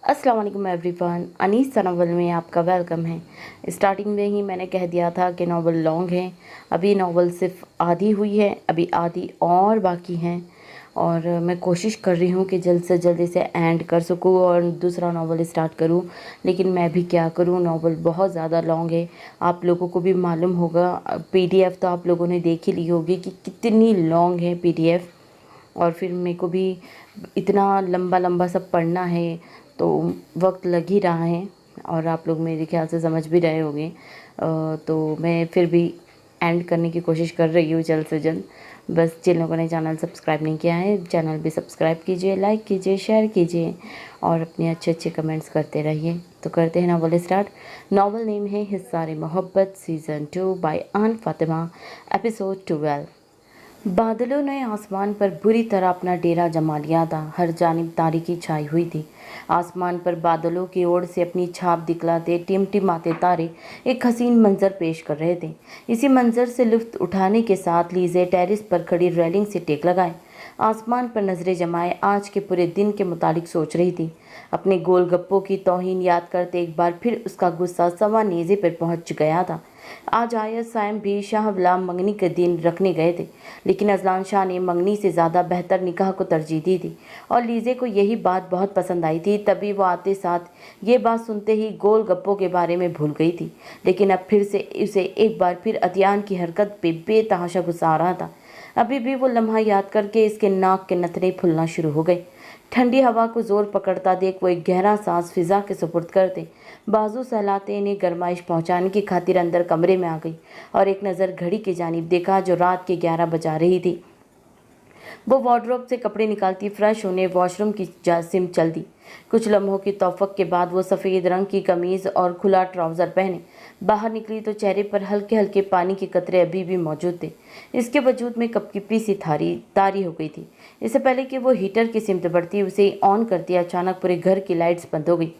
अस्सलाम वालेकुम everyone. Anees novel में आपका वेलकम है। स्टार्टिंग में ही मैंने कह दिया था कि नावल लॉन्ग है। अभी नावल सिर्फ आधी हुई है, अभी आधी और बाकी हैं और मैं कोशिश कर रही हूँ कि जल्द से जल्द इसे एंड कर सकूँ और दूसरा नावल स्टार्ट करूँ। लेकिन मैं भी क्या करूँ, नावल बहुत ज़्यादा लॉन्ग है। आप लोगों को भी मालूम होगा, पीडीएफ तो आप लोगों ने देख ही ली होगी कि कितनी लॉन्ग है पीडीएफ। और फिर मेरे को भी इतना लंबा लंबा सब पढ़ना है तो वक्त लग ही रहा है और आप लोग मेरे ख्याल से समझ भी रहे होंगे। तो मैं फिर भी एंड करने की कोशिश कर रही हूँ जल्द से जल्द। बस जिन लोगों ने चैनल सब्सक्राइब नहीं किया है, चैनल भी सब्सक्राइब कीजिए, लाइक कीजिए, शेयर कीजिए और अपने अच्छे अच्छे कमेंट्स करते रहिए। तो करते हैं नावल स्टार्ट। नावल नेम है हिस्सारे मोहब्बत सीज़न 2 बाय आन फातिमा, एपिसोड 12। बादलों ने आसमान पर बुरी तरह अपना डेरा जमा लिया था। हर जानिब तारीकी छाई हुई थी। आसमान पर बादलों की ओर से अपनी छाप दिखलाते टिमटिमाते तारे एक हसीन मंजर पेश कर रहे थे। इसी मंजर से लुत्फ उठाने के साथ लीजे टेरिस पर खड़ी रेलिंग से टेक लगाए आसमान पर नजरें जमाए आज के पूरे दिन के मुतालिक सोच रही थी। अपने गोलगप्पों की तौहीन याद करते एक बार फिर उसका गुस्सा सवा नेज़े पर पहुंच गया था। आज आयत साइम भी शाह गुलाम मंगनी के दिन रखने गए थे, लेकिन अजलान शाह ने मंगनी से ज़्यादा बेहतर निकाह को तरजीह दी थी और लीजे को यही बात बहुत पसंद आई थी। तभी वो आते साथ ये बात सुनते ही गोल गप्पों के बारे में भूल गई थी। लेकिन अब फिर से उसे एक बार फिर अतियान की हरकत पे बेतहाशा गुस्सा आ रहा था। अभी भी वो लम्हा याद करके इसके नाक के नथरे फूलना शुरू हो गए। ठंडी हवा को जोर पकड़ता देख वो एक गहरा सांस फिजा के सुपुर्द करते बाजू सहलाते इन्हें गरमाइश पहुंचाने की खातिर अंदर कमरे में आ गई और एक नज़र घड़ी की जानिब देखा जो रात के 11 बजा रही थी। वो वार्डरोब से कपड़े निकालती फ्रेश होने वॉशरूम की जासिम चल दी। कुछ लम्हों की तौफक के बाद वो सफ़ेद रंग की कमीज़ और खुला ट्राउज़र पहने बाहर निकली तो चेहरे पर हल्के हल्के पानी के कतरे अभी भी मौजूद थे। इसके वजूद में कपकिपी सी तारी हो गई थी। इससे पहले कि वो हीटर की सिमत बढ़ती उसे ऑन करती अचानक पूरे घर की लाइट्स बंद हो गई।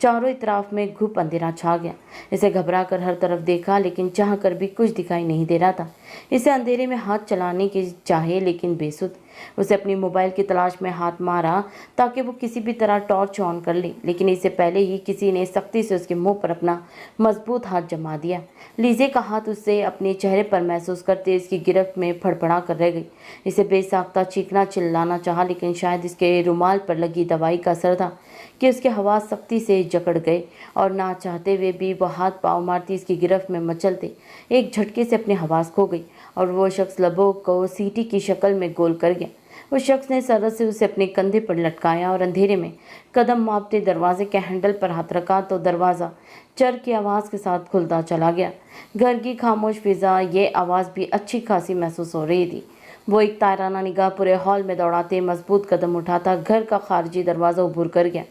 चारों इतराफ में घुप अंधेरा छा गया। इसे घबरा कर हर तरफ देखा लेकिन चाह कर भी कुछ दिखाई नहीं दे रहा था। इसे अंधेरे में हाथ चलाने की चाहे लेकिन बेसुध। उसे अपनी मोबाइल की तलाश में हाथ मारा ताकि वो किसी भी तरह टॉर्च ऑन कर ले, लेकिन इससे पहले ही किसी ने सख्ती से उसके मुंह पर अपना मजबूत हाथ जमा दिया। लीजे का हाथ उससे अपने चेहरे पर महसूस करते इसकी गिरफ्त में फड़फड़ा कर रह गई। इसे बेसाख्ता चीखना चिल्लाना चाहा लेकिन शायद इसके रुमाल पर लगी दवाई का असर था कि उसके हवास सख्ती से जकड़ गए और ना चाहते हुए भी वो हाथ पाँव मारती इसकी गिरफ्त में मचलते एक झटके से अपने हवास खो गई और वो शख्स लबों को सीटी की शक्ल में गोल कर गया। उस शख्स ने सरस से उसे अपने कंधे पर लटकाया और अंधेरे में कदम मापते दरवाजे के हैंडल पर हाथ रखा तो दरवाज़ा चर की आवाज़ के साथ खुलता चला गया। घर की खामोश फिजा ये आवाज़ भी अच्छी खासी महसूस हो रही थी। वो एक ताराना निगाह पूरे हॉल में दौड़ाते मजबूत कदम उठाता घर का खारजी दरवाज़ा उभर कर गया।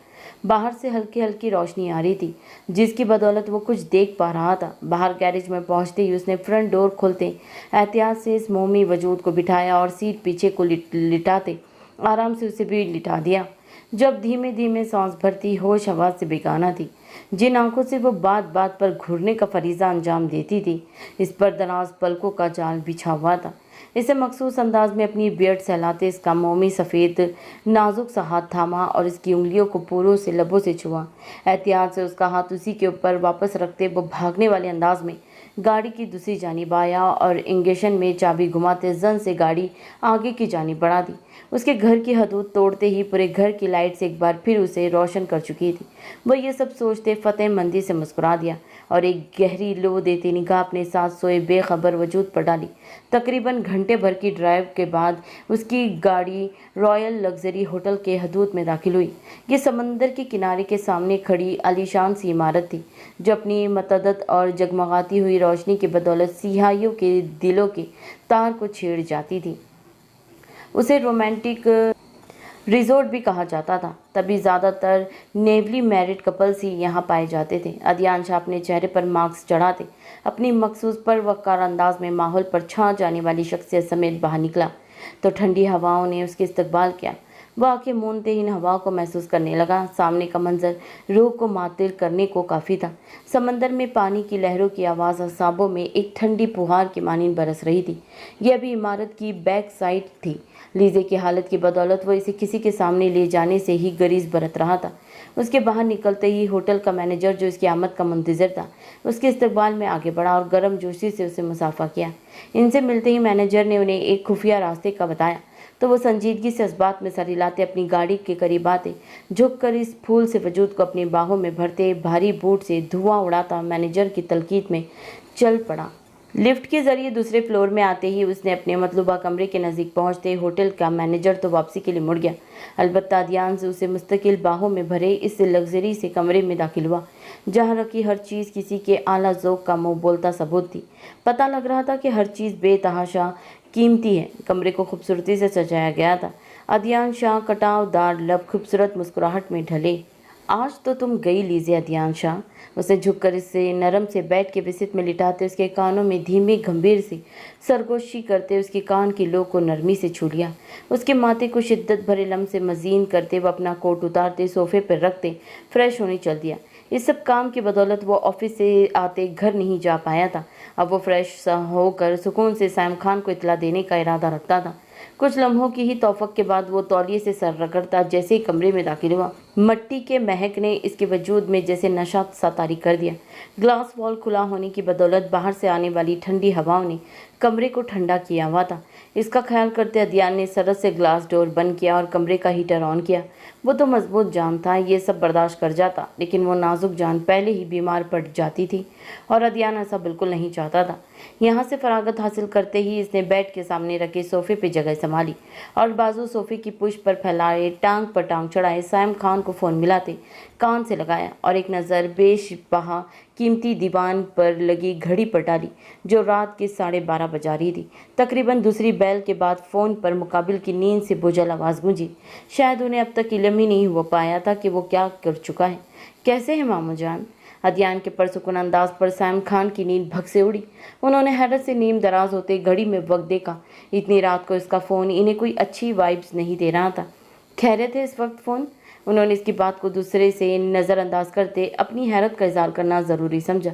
बाहर से हल्की हल्की रोशनी आ रही थी जिसकी बदौलत वो कुछ देख पा रहा था। बाहर गैरेज में पहुंचते ही उसने फ्रंट डोर खोलते एहतियात से इस मोमी वजूद को बिठाया और सीट पीछे को लिटाते आराम से उसे भी लिटा दिया। जब धीमे धीमे सांस भरती होश आवाज से बेगाना थी। जिन आंखों से वो बात बात पर घूरने का फरीजा अंजाम देती थी, इस पर दराज पलकों का जाल बिछा हुआ था। इसे मखसूस अंदाज में अपनी बियर्ड सहलाते इसका मोमी सफ़ेद नाजुक सा हाथ थामा और इसकी उंगलियों को पूरों से लबों से छुआ। एहतियात से उसका हाथ उसी के ऊपर वापस रखते वो भागने वाले अंदाज में गाड़ी की दूसरी जानिब आया और इंगेशन में चाबी घुमाते जन से गाड़ी आगे की जानिब बढ़ा दी। उसके घर की हदूद तोड़ते ही पूरे घर की लाइट्स एक बार फिर उसे रोशन कर चुकी थी। वह ये सब सोचते फतेह मंदी से मुस्कुरा दिया और एक गहरी लो देती निगाह अपने साथ सोए बेखबर वजूद पर डाली। तकरीबन घंटे भर की ड्राइव के बाद उसकी गाड़ी रॉयल लग्जरी होटल के हदूद में दाखिल हुई। ये समंदर के किनारे के सामने खड़ी आलीशान सी इमारत थी जो अपनी मतदत और जगमगाती हुई रोशनी की बदौलत सियाहियों के दिलों के तार को छेड़ जाती थी। उसे रोमांटिक रिजोर्ट भी कहा जाता था। तभी ज़्यादातर नेवली मैरिड कपल्स ही यहाँ पाए जाते थे। अदियान शाह अपने चेहरे पर मास्क चढ़ाते अपनी मखसूस पर वक़्कार अंदाज में माहौल पर छा जाने वाली शख्सियत समेत बाहर निकला तो ठंडी हवाओं ने उसके इस्तकबाल किया। वो आंखें मूंदते ही इन हवा को महसूस करने लगा। सामने का मंजर रूह को मातिल करने को काफ़ी था। समंदर में पानी की लहरों की आवाज़ असाबों में एक ठंडी फुहार की मानींद बरस रही थी। यह अभी इमारत की बैक साइड थी। लीजे की हालत की बदौलत वो इसे किसी के सामने ले जाने से ही गरीज बरत रहा था। उसके बाहर निकलते ही होटल का मैनेजर, जो इसकी आमद का मुंतज़िर था, उसके इस्तकबाल में आगे बढ़ा और गर्म जोशी से उसे मुसाफा किया। इनसे मिलते ही मैनेजर ने उन्हें एक खुफिया रास्ते का बताया तो वो संजीदगी से इस बात में सर हिलाते अपनी गाड़ी के करीब आते, झुककर इस फूल से वजूद को अपनी बाहों में भरते, भारी बूट से धुआं उड़ाता मैनेजर की तलकीद में चल पड़ा। लिफ्ट के जरिए दूसरे फ्लोर में आते ही उसने अपने मतलूबा कमरे के नज़दीक पहुंचते होटल का मैनेजर तो वापसी के लिए मुड़ गया। अलबत्ता अदियान से उसे मुस्तकिल बाहों में भरे इस लग्जरी से कमरे में दाखिल हुआ, जहां रखी हर चीज़ किसी के आला ज़ौक़ का मुँह बोलता सबूत थी। पता लग रहा था कि हर चीज़ बेतहाशा कीमती है। कमरे को खूबसूरती से सजाया गया था। अदियान शाह कटावदार लब खूबसूरत मुस्कुराहट में ढले। आज तो तुम गई लीजिए अदियान शाह। उसे झुककर इससे नरम से बैठ के बिस्तर में लिटाते उसके कानों में धीमी गंभीर सी सरगोशी करते उसके कान की लो को नरमी से छू लिया। उसके माथे को शिद्दत भरे लम से मजीन करते वह अपना कोट उतारते सोफे पर रखते फ्रेश होने चल दिया। इस सब काम की बदौलत वो ऑफिस से आते घर नहीं जा पाया था। अब वो फ्रेश सा होकर सुकून से सैम खान को इतला देने का इरादा रखता था। कुछ लम्हों की ही तौफक के बाद वो तौलिए से सर रगड़ता जैसे ही कमरे में दाखिल हुआ। मट्टी के महक ने इसके वजूद में जैसे नशा सा तारी कर दिया। ग्लास वॉल खुला होने की बदौलत बाहर से आने वाली ठंडी हवाओं ने कमरे को ठंडा किया हुआ था। इसका ख्याल करते अदियान ने सरत से ग्लास डोर बंद किया और कमरे का हीटर ऑन किया। वो तो मजबूत जान था, ये सब बर्दाश्त कर जाता, लेकिन वो नाजुक जान पहले ही बीमार पड़ जाती थी और अदियान ऐसा बिल्कुल नहीं चाहता था। यहाँ से फरागत हासिल करते ही इसने बेड के सामने रखे सोफे पे जगह संभाली और बाजू सोफे की पुष्ट पर फैलाए टांग पर टांग चढ़ाए सैम खान को फ़ोन मिलाते कान से लगाया और एक नज़र बेशबहा कीमती दीवान पर लगी घड़ी पर डाली, जो रात के 12:30 बजा रही थी। तकरीबन दूसरी बैल के बाद फ़ोन पर मुकाबिल की नींद से बोझल आवाज़ गूंजी। शायद उन्हें अब तक इल्म ही नहीं हो पाया था कि वो क्या कर चुका है। कैसे है मामू जान? अदियान के परसुकून अंदाज पर सैम खान की नींद भग से उड़ी। उन्होंने हैरत से नीम दराज होते घड़ी में वक्त देखा। इतनी रात को इसका फ़ोन इन्हें कोई अच्छी वाइब्स नहीं दे रहा था। खैरियत है इस वक्त फ़ोन? उन्होंने इसकी बात को दूसरे से नज़रअंदाज करते अपनी हैरत का इज़हार करना ज़रूरी समझा।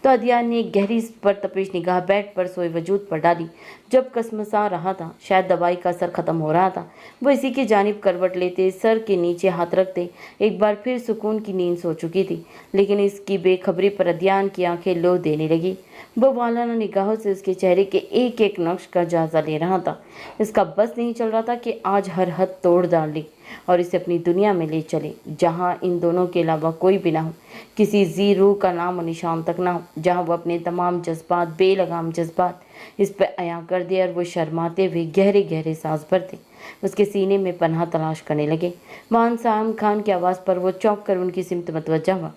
तो अदियान ने एक गहरी पर तपिश निगाह बेड पर सोए वजूद पर डाली, जब कसमसा रहा था। शायद दवाई का असर ख़त्म हो रहा था। वो इसी की जानिब करवट लेते, सर के नीचे हाथ रखते एक बार फिर सुकून की नींद सो चुकी थी। लेकिन इसकी बेखबरी पर अदियान की आंखें लो देने लगी। वो वालाना निगाहों से उसके चेहरे के एक एक नक्श का जायजा ले रहा था। इसका बस नहीं चल रहा था कि आज हर हद तोड़ डाले और इसे अपनी दुनिया में ले चले, जहां इन दोनों के अलावा कोई भी ना हो, किसी जी रूह का नाम और निशान तक ना हो, जहां वो अपने तमाम जज्बात, बेलगाम जज्बात इस पर अयां कर दे और वो शर्माते हुए गहरे गहरे सांस भरते उसके सीने में पनाह तलाश करने लगे। वहां सैम खान की आवाज़ पर वो चौंक कर उनकी सिमत मतवज्जा हुआ।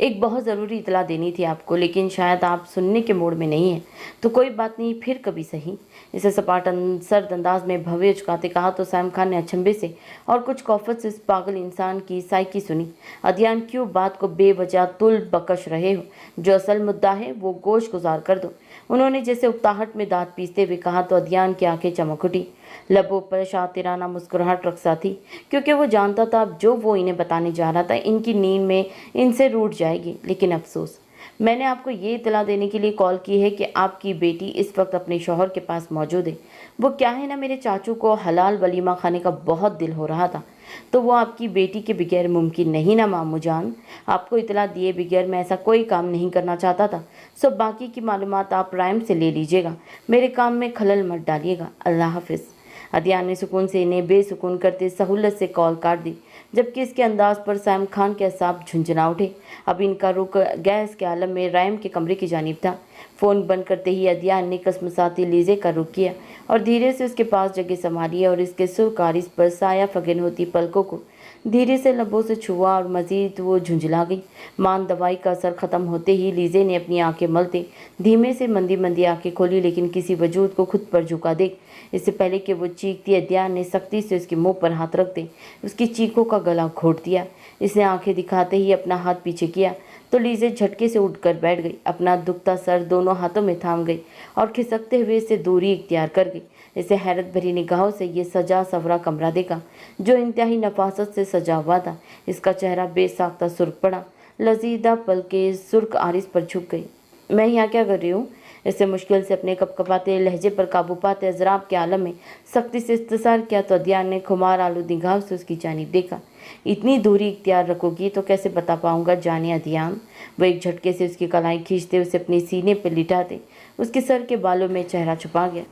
एक बहुत ज़रूरी इतला देनी थी आपको, लेकिन शायद आप सुनने के मूड में नहीं है। तो कोई बात नहीं, फिर कभी सही। इसे सपाट सर्द अंदाज में भव्य चुकाते कहा तो सैम खान ने अचंभे से और कुछ खौफत से इस पागल इंसान की साइकी सुनी। अदियान, क्यों बात को बेवजह तुल बकश रहे हो? जो असल मुद्दा है वो गोश गुजार कर दो। उन्होंने जैसे उकताहट में दांत पीसते हुए कहा तो अदियान की आंखें चमक उठी। लबों पर शातिराना मुस्कुराहट रक्सा थी, क्योंकि वो जानता था अब जो वो इन्हें बताने जा रहा था इनकी नींद में इनसे रूठ जाएगी। लेकिन अफसोस, मैंने आपको ये इतला देने के लिए कॉल की है कि आपकी बेटी इस वक्त अपने शौहर के पास मौजूद है। वो क्या है ना, मेरे चाचू को हलाल वलीमा खाने का बहुत दिल हो रहा था, तो वो आपकी बेटी के बगैर मुमकिन नहीं ना मामू जान। आपको इतला दिए बगैर मैं ऐसा कोई काम नहीं करना चाहता था। सो बाकी की मालूमात आप राइम से ले लीजिएगा, मेरे काम में खलल मत डालिएगा। अल्लाह हाफिज़। अदियान ने सुकून से इन्हें बेसुकून करते सहूलत से कॉल काट दी, जबकि इसके अंदाज पर सैम खान के असाब झुंझुना उठे। अब इनका रुख गैस के आलम में राइम के कमरे की जानिब था। फ़ोन बंद करते ही अदियान ने कसमसाती लीजे का रुख किया और धीरे से उसके पास जगह संभाली और इसके सुरकारिस पर साया फगन होती पलकों को धीरे से लबों से छुआ और मजीद वो झुंझला गई। मान दवाई का असर ख़त्म होते ही लीजे ने अपनी आंखें मलते धीमे से मंदी मंदी आंखें खोली, लेकिन किसी वजूद को खुद पर झुका देख इससे पहले कि वो चीखती, अदियान ने सख्ती से उसके मुंह पर हाथ रखते उसकी चीखों का गला घोट दिया। इसने आंखें दिखाते ही अपना हाथ पीछे किया तो लीजे झटके से उठकर बैठ गई, अपना दुखता सर दोनों हाथों में थाम गई और खिसकते हुए इससे दूरी इख्तियार कर गई। इसे हैरत भरी निगाहों से ये सजा सवरा कमरा देखा जो इंतहाई नफासत से सजा हुआ था। इसका चेहरा बेसाख्ता सुर्ख पड़ा, लजीदा पलके सुर्ख आरिस पर झुक गई। मैं यहाँ क्या कर रही हूँ? इससे मुश्किल से अपने कपकपाते लहजे पर काबू पाते अजराब के आलम में सख्ती से इस्तेसार किया तो अदियान ने खुमार आलू निगाह से उसकी जानिब देखा। इतनी दूरी इख्तियार रखोगी तो कैसे बता पाऊंगा जाने अदियान। वो एक झटके से उसकी कलाई खींचते उसे अपने सीने पर लिटाते उसके सर के बालों में चेहरा छुपा गया।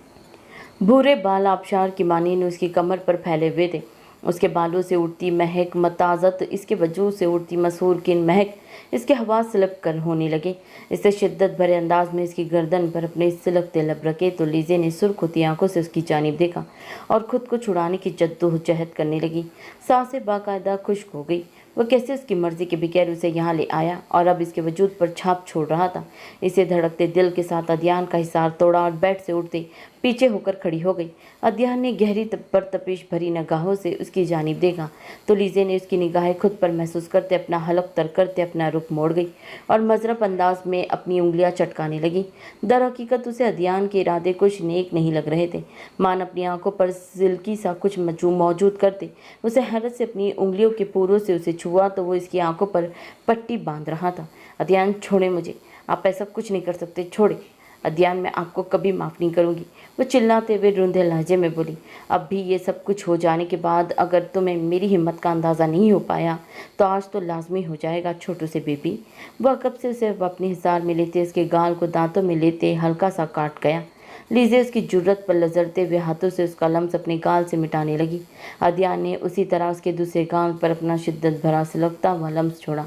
भूरे बाल आबशार की मानीन उसकी कमर पर फैले हुए थे। उसके बालों से उड़ती महक मताजत, इसके वजूद से उड़ती मसूर किन महक इसके हवा सिलक कर होने लगे। इससे शिद्दत भरे अंदाज में इसकी गर्दन पर अपने सिलकते लब रखे तो लीजे ने सुर्ख होती आंखों से उसकी जानिब देखा और खुद को छुड़ाने की जद्दोजहद करने लगी। सांसें बाकायदा खुश्क हो गई। वह कैसे उसकी मर्जी के बगैर उसे यहाँ ले आया और अब इसके वजूद पर छाप छोड़ रहा था। इसे धड़कते दिल के साथ अदियान का हिसार तोड़ा और बेड से उठते पीछे होकर खड़ी हो गई। अदियान ने गहरी परतपिश भरी निगाहों से उसकी जानिब देखा तो लीजे ने उसकी निगाहें खुद पर महसूस करते अपना हलक तर करते अपना रुख मोड़ गई और मजरब अंदाज में अपनी उंगलियां चटकाने लगी। दर हकीकत उसे अदियान के इरादे कुछ नेक नहीं लग रहे थे। मान अपनी आंखों पर सिल्की सा कुछ मौजूद करते उसे हैरत से अपनी उंगलियों के पूरों से उसे छुआ तो वो इसकी आंखों पर पट्टी बांध रहा था। अदियान छोड़े मुझे, आप ऐसा कुछ नहीं कर सकते, छोड़े। अदियान मैं आपको कभी माफ़ नहीं करूंगी, वो चिल्लाते हुए रूंधे लहजे में बोली। अब भी ये सब कुछ हो जाने के बाद अगर तुम्हें मेरी हिम्मत का अंदाज़ा नहीं हो पाया तो आज तो लाजमी हो जाएगा छोटू से बेबी। वह कब से उसे अपने हिसार में लेते उसके गाल को दांतों में लेते हल्का सा काट गया। लीजे उसकी जुर्रत पर लजरते हुए हाथों से उसका लम्स अपने गाल से मिटाने लगी। अदियान ने उसी तरह उसके दूसरे गाल पर अपना शिद्दत भरा सिलकता हुआ लम्स छोड़ा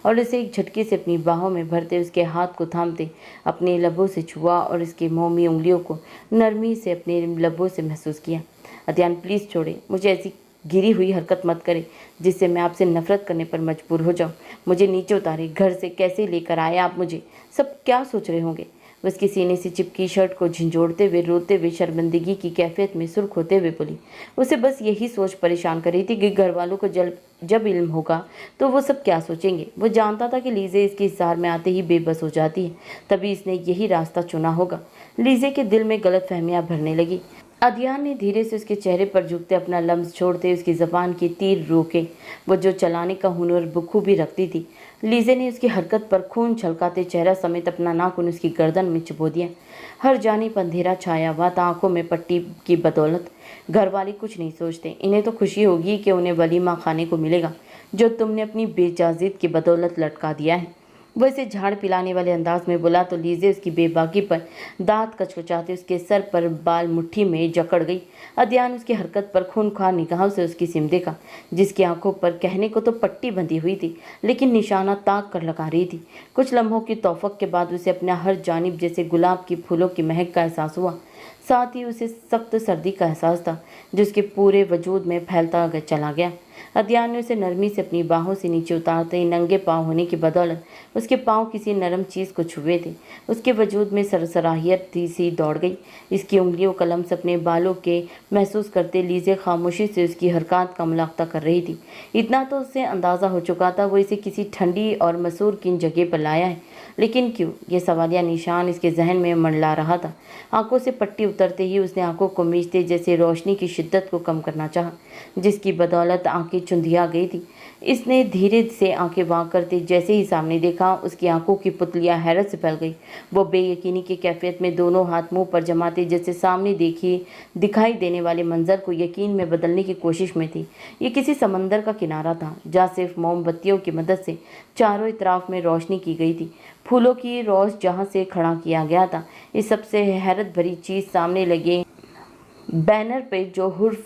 और इसे एक झटके से अपनी बाहों में भरते उसके हाथ को थामते अपने लबों से छुआ और इसकी मोमी उंगलियों को नरमी से अपने लबों से महसूस किया। अदियान प्लीज़ छोड़े मुझे, ऐसी गिरी हुई हरकत मत करे जिससे मैं आपसे नफरत करने पर मजबूर हो जाऊं। मुझे नीचे उतारे, घर से कैसे लेकर आए आप मुझे, सब क्या सोच रहे होंगे। वह उसकी सीने से चिपकी शर्ट को झंझोड़ते हुए रोते हुए शर्मिंदगी की कैफियत में सुर्ख होते हुए बोली। उसे बस यही सोच परेशान कर रही थी कि घर वालों को जब इल्म होगा तो वो सब क्या सोचेंगे। वो जानता था कि लीजे इसके इज़हार में आते ही बेबस हो जाती है, तभी इसने यही रास्ता चुना होगा। लीजे के दिल में गलत फहमियाँ भरने लगी। अदियान ने धीरे से उसके चेहरे पर झुकते अपना लम्स छोड़ते उसकी ज़बान की तीर रोके। वो जो चलाने का हुनर बखूबी रखती थी। लीजे ने उसकी हरकत पर खून छलकाते चेहरा समेत अपना नाखून उसकी गर्दन में चुबो दिया। हर जानिब अंधेरा छाया हुआ था आंखों में पट्टी की बदौलत। घर वाले कुछ नहीं सोचते, इन्हें तो खुशी होगी कि उन्हें वलीमा खाने को मिलेगा जो तुमने अपनी बेइजाजत की बदौलत लटका दिया है। वह इसे झाड़ पिलाने वाले अंदाज में बोला तो लीजे उसकी बेबाकी पर दांत कचकचाते उसके सर पर बाल मुट्ठी में जकड़ गई। अदियान उसकी हरकत पर खूनखार निगाहों से उसकी सिम देखा, जिसकी आंखों पर कहने को तो पट्टी बंधी हुई थी लेकिन निशाना ताक कर लगा रही थी। कुछ लम्हों की तौफक के बाद उसे अपना हर जानिब जैसे गुलाब की फूलों की महक का एहसास हुआ। साथ ही उसे सख्त सर्दी का एहसास था जो उसके पूरे वजूद में फैलता चला गया। अदियान ने उसे नरमी से अपनी बाहों से नीचे उतारते ही नंगे पाँव होने की बदौलत उसके पाँव किसी नरम चीज़ को छुए थे। उसके वजूद में सरसराहियत सी दौड़ गई। इसकी उंगलियों का लम्स अपने बालों के महसूस करते लीजे खामोशी से उसकी हरकत का मुलाहजा कर रही थी। इतना तो उससे अंदाज़ा हो चुका था वो इसे किसी ठंडी और मसूर किन जगह पर लाया है, लेकिन क्यों, ये सवालिया निशान इसके जहन में मंडला रहा था। आंखों से पट्टी उतरते ही उसने आंखों को मीचते जैसे रोशनी की शिद्दत को कम करना चाहा, जिसकी बदौलत आंखें चुंधिया गई थी। इसने धीरे से आंखें वाँक करते जैसे ही सामने देखा उसकी आंखों की पुतलियां हैरत से फैल गई। वो बेयकीनी की कैफियत में दोनों हाथ मुंह पर जमाते जैसे सामने दिखाई देने वाले मंजर को यकीन में बदलने की कोशिश में थी। ये किसी समंदर का किनारा था जहाँ सिर्फ मोमबत्तियों की मदद से चारों इतराफ में रोशनी की गई थी। फूलों की रोश जहाँ से खड़ा किया गया था। इस सबसे हैरत भरी चीज़ सामने लगे बैनर पे जो हुर्फ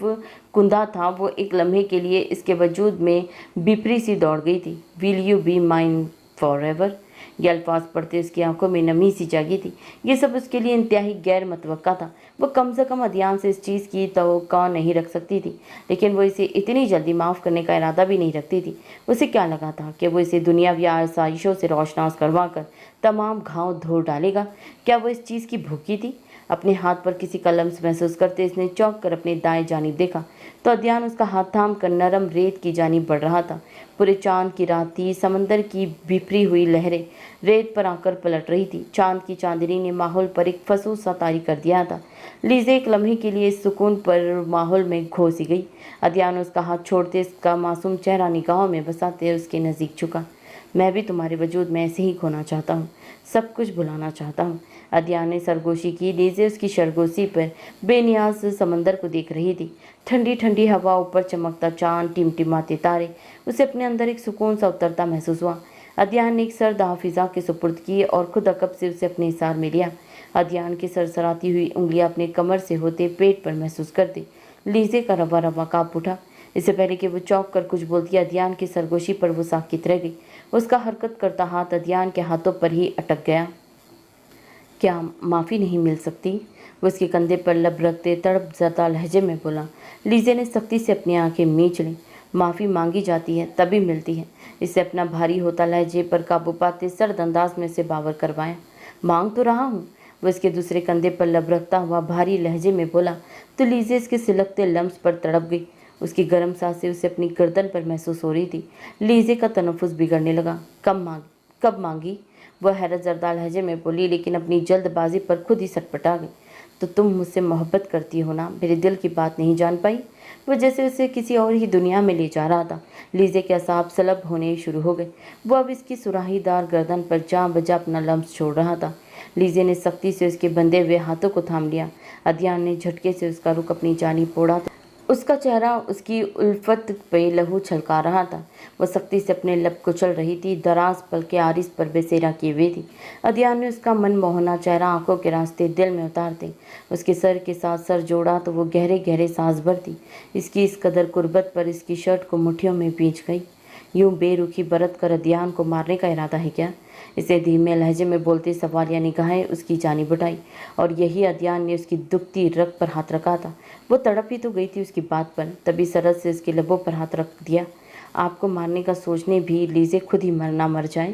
कुंदा था वो एक लम्हे के लिए इसके वजूद में बिपरी सी दौड़ गई थी। Will you be mine for ever, ये अल्फाज पढ़ते उसकी आंखों में नमी सी जागी थी। ये सब उसके लिए इंतहाई गैर मतवक्का था। वो कम से कम अदियान से इस चीज़ की तवक्को नहीं रख सकती थी, लेकिन वो इसे इतनी जल्दी माफ़ करने का इरादा भी नहीं रखती थी। उसे क्या लगा था कि वो इसे दुनियावी आसाइशों से रोशनास करवा कर तमाम घाव धो डालेगा। क्या वो इस चीज़ की भूखी थी? अपने हाथ पर किसी का लम्स महसूस करते इसने चौंक कर अपने दाएं जानिब देखा तो अध्ययन उसका हाथ थाम कर नरम रेत की जानिब बढ़ रहा था। पूरे चांद की रात थी, समंदर की बिखरी हुई लहरें रेत पर आकर पलट रही थी। चांद की चांदनी ने माहौल पर एक फसूस सा तारी कर दिया था। लीजे एक लम्हे के लिए इस सुकून पर माहौल में खो सी गई। अध्ययन उसका हाथ छोड़ते इसका मासूम चेहरा निगाहों में बसाते उसके नज़दीक झुका। मैं भी तुम्हारे वजूद में ऐसे ही खोना चाहता हूँ, सब कुछ भुलाना चाहता हूँ। अध्ययन ने सरगोशी की। लीजे उसकी सरगोशी पर बेनियाज समंदर को देख रही थी। ठंडी ठंडी हवा, ऊपर चमकता चांद, टिमटिमाते तारे, उसे अपने अंदर एक सुकून सा उतरता महसूस हुआ। अध्ययन ने एक सर्द हाफिजा के सुपुर्द की और खुद अकब से उसे अपने हिसार में लिया। अध्ययन की सरसराती हुई उंगलियां अपने कमर से होते पेट पर महसूस करती लीजे का रवा रवा काँप उठा। इससे पहले कि वो चौंक कर कुछ बोलती, अध्ययन की सरगोशी पर वो साकित रह गई। उसका हरकत करता हाथ अध्ययन के हाथों पर ही अटक गया। क्या माफ़ी नहीं मिल सकती? वो उसके कंधे पर लब रखते तड़प ज़दा लहजे में बोला। लीजे ने सख्ती से अपनी आंखें मींच लीं। माफ़ी मांगी जाती है तभी मिलती है। इससे अपना भारी होता लहजे पर काबू पाते सर्द अंदाज में से बावर करवाया। मांग तो रहा हूँ, वो इसके दूसरे कंधे पर लब रखता हुआ भारी लहजे में बोला। तो लीजे इसके सिलकते लम्स पर तड़प गई। उसकी गर्म सांसें उसे अपनी गर्दन पर महसूस हो रही थी। लीजे का तनफ्फुस बिगड़ने लगा। कब मांगी? वह हैरत ज़रदा लहजे में बोली, लेकिन अपनी जल्दबाजी पर खुद ही सटपटा गई। तो तुम मुझसे मोहब्बत करती हो ना? मेरे दिल की बात नहीं जान पाई? वो जैसे उसे किसी और ही दुनिया में ले जा रहा था। लीजे के असाब सलब होने शुरू हो गए। वो अब इसकी सुराहीदार गर्दन पर जा बजा अपना लम्स छोड़ रहा था। लीजे ने सख्ती से उसके बंधे हुए हाथों को थाम लिया। अध्ययन ने झटके से उसका रुख अपनी जानिब मोड़ा। उसका चेहरा उसकी उल्फत पे लहू छलका रहा था। वह सख्ती से अपने लब कुचल रही थी। दराज पल के आरिस पर बेसेरा किए हुए थी। अध्ययन ने उसका मनमोहना चेहरा आंखों के रास्ते दिल में उतारते उसके सर के साथ सर जोड़ा तो वो गहरे गहरे सांस भरती। इसकी इस कदर कुर्बत पर इसकी शर्ट को मुट्ठियों में भींच गई। यूं बेरुखी बरत कर अध्ययन को मारने का इरादा है क्या? इसे धीमे लहजे में बोलते सवालिया निगाहें उसकी जानिब उठाई और यही अध्ययन ने उसकी दुखती रग पर हाथ रखा था। वो तड़प ही तो गई थी उसकी बात पर, तभी सरद से उसके लबों पर हाथ रख दिया। आपको मारने का सोचने भी लीजे खुद ही मरना मर जाए।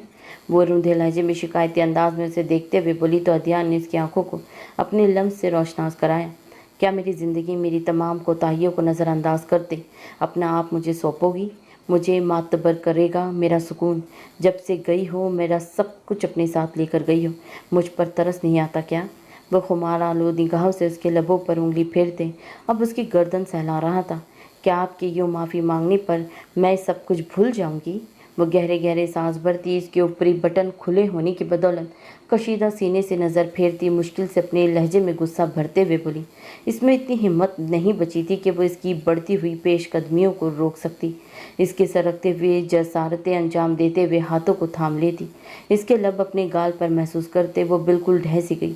वो रूंधे लहजे में शिकायती अंदाज में उसे देखते हुए बोली तो अध्ययन ने उसकी आंखों को अपने लम्स से रोशनास कराया। क्या मेरी ज़िंदगी, मेरी तमाम कोताहियों को नज़रअंदाज करते अपना आप मुझे सौंपोगी? मुझे मातबर करेगा मेरा सुकून? जब से गई हो मेरा सब कुछ अपने साथ लेकर गई हो। मुझ पर तरस नहीं आता क्या? वह खुमार आलूद निगाहों से उसके लबों पर उंगली फेरते अब उसकी गर्दन सहला रहा था। क्या आपकी यूँ माफ़ी मांगने पर मैं सब कुछ भूल जाऊंगी? वो गहरे गहरे सांस भरती इसके ऊपरी बटन खुले होने की बदौलत कशीदा सीने से नज़र फेरती मुश्किल से अपने लहजे में गुस्सा भरते हुए बोली। इसमें इतनी हिम्मत नहीं बची थी कि वो इसकी बढ़ती हुई पेशकदमियों को रोक सकती। इसके सरकते हुए जसारतें अंजाम देते हुए हाथों को थाम लेती। इसके लब अपने गाल पर महसूस करते वो बिल्कुल ढह सी गई।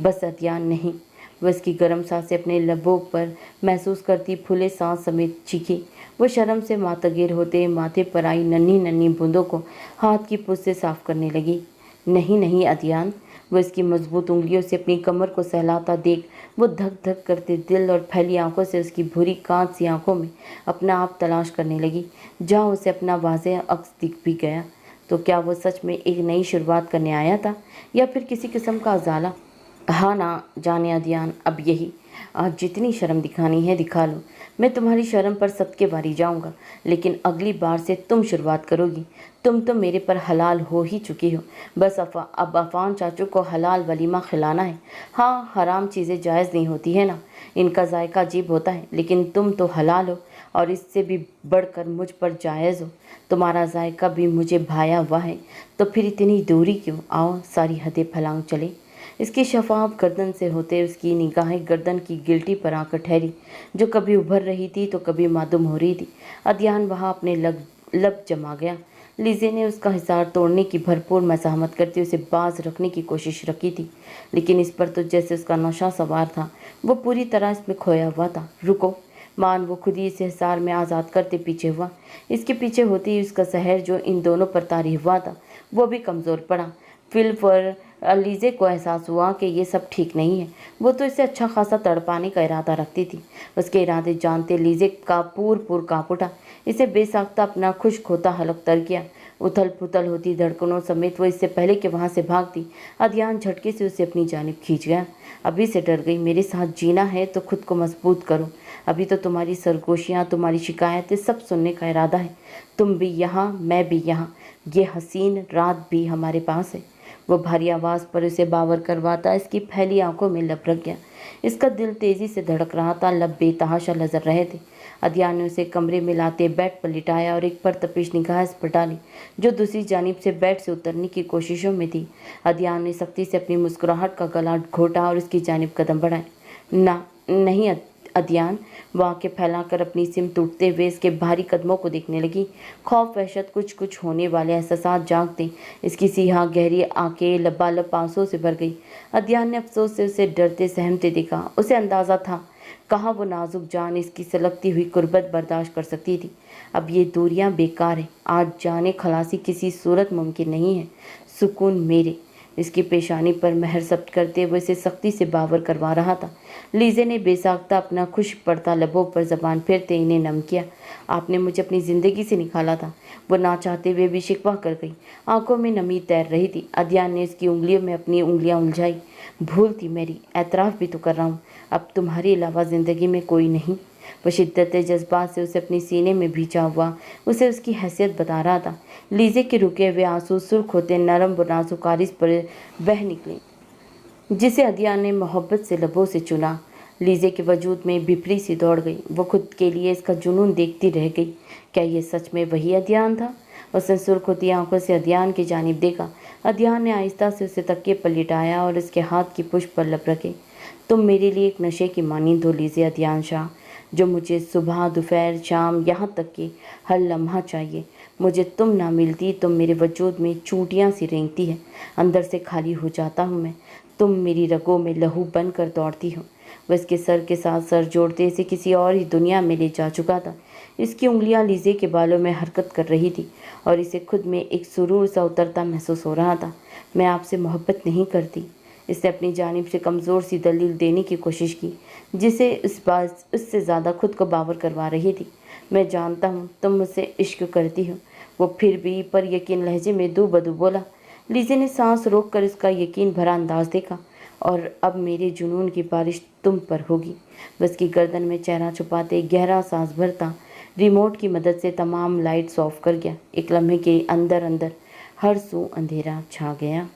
बस अध्ययन नहीं, वह इसकी गर्म सांसें अपने लबों पर महसूस करती फूले सांस समेत चीखी। वो शर्म से मातगेर होते माथे पर आई नन्ही नन्ही बूंदों को हाथ की पूंछ से साफ करने लगी। नहीं नहीं अध्ययन, वो इसकी मजबूत उंगलियों से अपनी कमर को सहलाता देख वो धक धक करते दिल और फैली आंखों से उसकी भूरी कांच सी आंखों में अपना आप तलाश करने लगी, जहाँ उसे अपना वाज़ेह अक्स दिख भी गया। तो क्या वो सच में एक नई शुरुआत करने आया था या फिर किसी किस्म का अजाला? हाँ ना जाने अध्ययन, अब यही आज जितनी शर्म दिखानी है दिखा लो। मैं तुम्हारी शर्म पर सदके बारी जाऊंगा, लेकिन अगली बार से तुम शुरुआत करोगी। तुम तो मेरे पर हलाल हो ही चुकी हो। बस अब अफान चाचू को हलाल वलीमा खिलाना है। हाँ, हराम चीज़ें जायज़ नहीं होती है ना, इनका जायका अजीब होता है, लेकिन तुम तो हलाल हो और इससे भी बढ़कर मुझ पर जायज़ हो। तुम्हारा जायका भी मुझे भाया हुआ है, तो फिर इतनी दूरी क्यों? आओ सारी हदें फलांग चले। इसकी शफाफ गर्दन से होते उसकी निगाहें गर्दन की गिल्टी पर आकर ठहरी, जो कभी उभर रही थी तो कभी मादूम हो रही थी। अध्ययन वहाँ अपने लब जमा गया। लीजे ने उसका हिसार तोड़ने की भरपूर मज़ाहमत करते उसे बाज रखने की कोशिश रखी थी, लेकिन इस पर तो जैसे उसका नशा सवार था। वो पूरी तरह इसमें खोया हुआ था। रुको मान वो खुद ही इसे हिसार में आज़ाद करते पीछे हुआ। इसके पीछे होती ही उसका सहर जो इन दोनों पर तारी हुआ था वो भी कमज़ोर पड़ा। फिल पर लीजे को एहसास हुआ कि ये सब ठीक नहीं है। वो तो इसे अच्छा खासा तड़पाने का इरादा रखती थी। उसके इरादे जानते लीजे का पूर काँप उठा। इसे बेसाख्ता अपना खुश खोता हलक तर किया। उथल पुथल होती धड़कनों समेत वो इससे पहले कि वहाँ से भागती, अदियान झटके से उसे अपनी जानिब खींच गया। अभी से डर गई, मेरे साथ जीना है तो खुद को मजबूत करो। अभी तो तुम्हारी सरगोशियाँ, तुम्हारी शिकायतें सब सुनने का इरादा है। तुम भी यहाँ, मैं भी यहाँ, ये हसीन रात भी हमारे पास है। वो भारी आवाज़ पर उसे बावर करवाता इसकी फैली आंखों में लपक गया। इसका दिल तेज़ी से धड़क रहा था, लब बेतहाशा नजर रहे थे। अदियान ने उसे कमरे में लाते बेड पर लिटाया और एक परतपिश निगाह इस पर डाली जो दूसरी जानिब से बेड से उतरने की कोशिशों में थी। अदियान ने सख्ती से अपनी मुस्कुराहट का गला घोटा और उसकी जानिब कदम बढ़ाए। ना, नहीं अदियान, वो आंखें फैलाकर अपनी सिम टूटते हुए इसके भारी कदमों को देखने लगी। खौफ, वहशत, कुछ कुछ होने वाले एहसास जागते इसकी सीहा गहरी आंखें लबालब आंसुओं से भर गई। अदियान ने अफसोस से उसे डरते सहमते देखा। उसे अंदाज़ा था कहाँ वो नाजुक जान इसकी सलगती हुई कुर्बत बर्दाश्त कर सकती थी। अब ये दूरियां बेकार हैं, आज जाने खलासी किसी सूरत मुमकिन नहीं है। सुकून मेरे, इसकी पेशानी पर महर सब्त करते वो इसे सख्ती से बावर करवा रहा था। लीजे ने बेसाख्ता अपना खुश पड़ता लबों पर जबान फेरते इन्हें नम किया। आपने मुझे अपनी ज़िंदगी से निकाला था, वो ना चाहते हुए भी शिकवा कर गई। आंखों में नमी तैर रही थी। अदियान ने इसकी उंगलियों में अपनी उंगलियां उलझाई। भूल थी मेरी, एतराफ़ भी तो कर रहा हूँ, अब तुम्हारे अलावा ज़िंदगी में कोई नहीं। वह शिद्दत जज्बात से उसे अपने सीने में भींचा हुआ उसे उसकी हैसियत बता रहा था। लीजे के रुके हुए आंसू सुर्ख होते नरम व नाजुक आरिस पर बह निकले, जिसे अदियान ने मोहब्बत से लबों से चुना। लीजे के वजूद में बिफरी सी दौड़ गई। वो खुद के लिए इसका जुनून देखती रह गई। क्या ये सच में वही अदियान था? उसने सुर्ख होती आंखों से अदियान की जानिब देखा। अदियान ने आहिस्ता से उसे तकिए पर लिटाया और उसके हाथ की पुष्प पर लब रखे। तुम मेरे लिए एक नशे की मानींद हो लीजे अदियान शाह, जो मुझे सुबह दोपहर शाम यहाँ तक कि हर लम्हा चाहिए। मुझे तुम ना मिलती, तुम मेरे वजूद में चूटियाँ सी रेंगती है, अंदर से खाली हो जाता हूँ मैं। तुम मेरी रगों में लहू बन कर दौड़ती हो। वह इसके सर के साथ सर जोड़ते इसे किसी और ही दुनिया में ले जा चुका था। इसकी उंगलियां लीजे के बालों में हरकत कर रही थी और इसे खुद में एक सुरूर सा उतरता महसूस हो रहा था। मैं आपसे मोहब्बत नहीं करती, इसने अपनी जानिब से कमज़ोर सी दलील देने की कोशिश की, जिसे इस बात उससे ज़्यादा खुद को बावर करवा रही थी। मैं जानता हूँ तुम मुझसे इश्क करती हो। वो फिर भी पर यकीन लहजे में दो बदू बोला। लीजे ने सांस रोक कर इसका यकीन भरा अंदाज देखा। और अब मेरे जुनून की बारिश तुम पर होगी। बस की गर्दन में चेहरा छुपाते गहरा सांस भरता रिमोट की मदद से तमाम लाइट्स ऑफ कर गया। एक लम्हे के अंदर अंदर हर सू अंधेरा छा गया।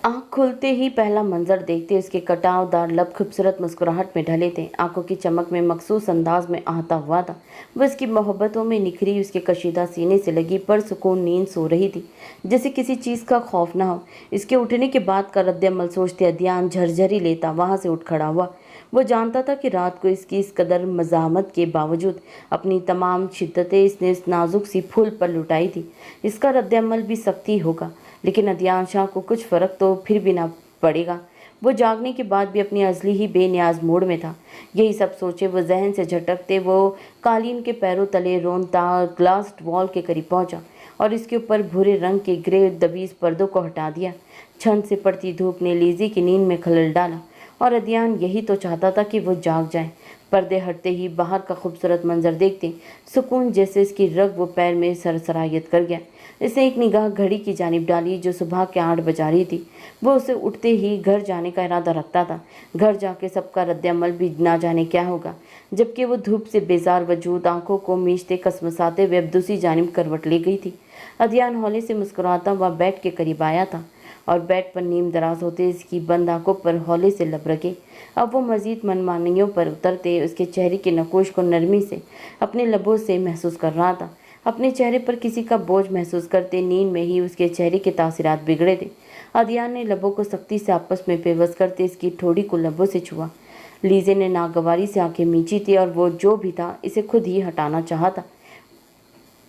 आँख खुलते ही पहला मंजर देखते उसके कटावदार लब खूबसूरत मुस्कुराहट में ढले थे। आंखों की चमक में मखसूस अंदाज में आता हुआ था। वह इसकी मोहब्बतों में निखरी उसके कशीदा सीने से लगी पर सुकून नींद सो रही थी, जैसे किसी चीज़ का खौफ ना हो। इसके उठने के बाद का रद्द-ए-अमल सोचते अदियान झरझरी लेता वहाँ से उठ खड़ा हुआ। वो जानता था कि रात को इसकी इस कदर मज़ाहमत के बावजूद अपनी तमाम शिद्दतें इसने इस नाजुक सी फूल पर लुटाई थी। इसका रद्द-ए-अमल भी सख्त ही होगा, लेकिन अदियान शाह को कुछ फ़र्क तो फिर भी ना पड़ेगा। वो जागने के बाद भी अपनी असली ही बेनियाज मूड में था। यही सब सोचे वो जहन से झटकते वो कालीन के पैरों तले रोनता ग्लास वॉल के करीब पहुंचा और इसके ऊपर भूरे रंग के ग्रे दबीज पर्दों को हटा दिया। छन से पड़ती धूप ने लीजी की नींद में खलल डाला और अदियान यही तो चाहता था कि वो जाग जाए। पर्दे हटते ही बाहर का खूबसूरत मंजर देखते सुकून जैसे इसकी रग वो पैर में सरसरायत कर गया। इसने एक निगाह घड़ी की जानिब डाली जो सुबह के 8 बजा रही थी। वो उसे उठते ही घर जाने का इरादा रखता था। घर जाके सबका रद्द-ए-अमल भी ना जाने क्या होगा, जबकि वो धूप से बेजार वजूद आंखों को मीचते कसमसाते हुए अब दूसरी जानिब करवट ले गई थी। अदियान हौले से मुस्कुराता हुआ बेड के करीब आया था और बेड पर नीम दराज होते इसकी बंद आंखों पर हौले से लब रखे। अब वो मजीद मनमानियों पर उतरते उसके चेहरे के नकोश को नरमी से अपने लबों से महसूस कर रहा था। अपने चेहरे पर किसी का बोझ महसूस करते नींद में ही उसके चेहरे के तासीरात बिगड़े थे। अदियान ने लबों को सख्ती से आपस में पेवस करते इसकी ठोड़ी को लबों से छुआ। लीजे ने नागवारी से आंखें मींची थी और वो जो भी था इसे खुद ही हटाना चाहता।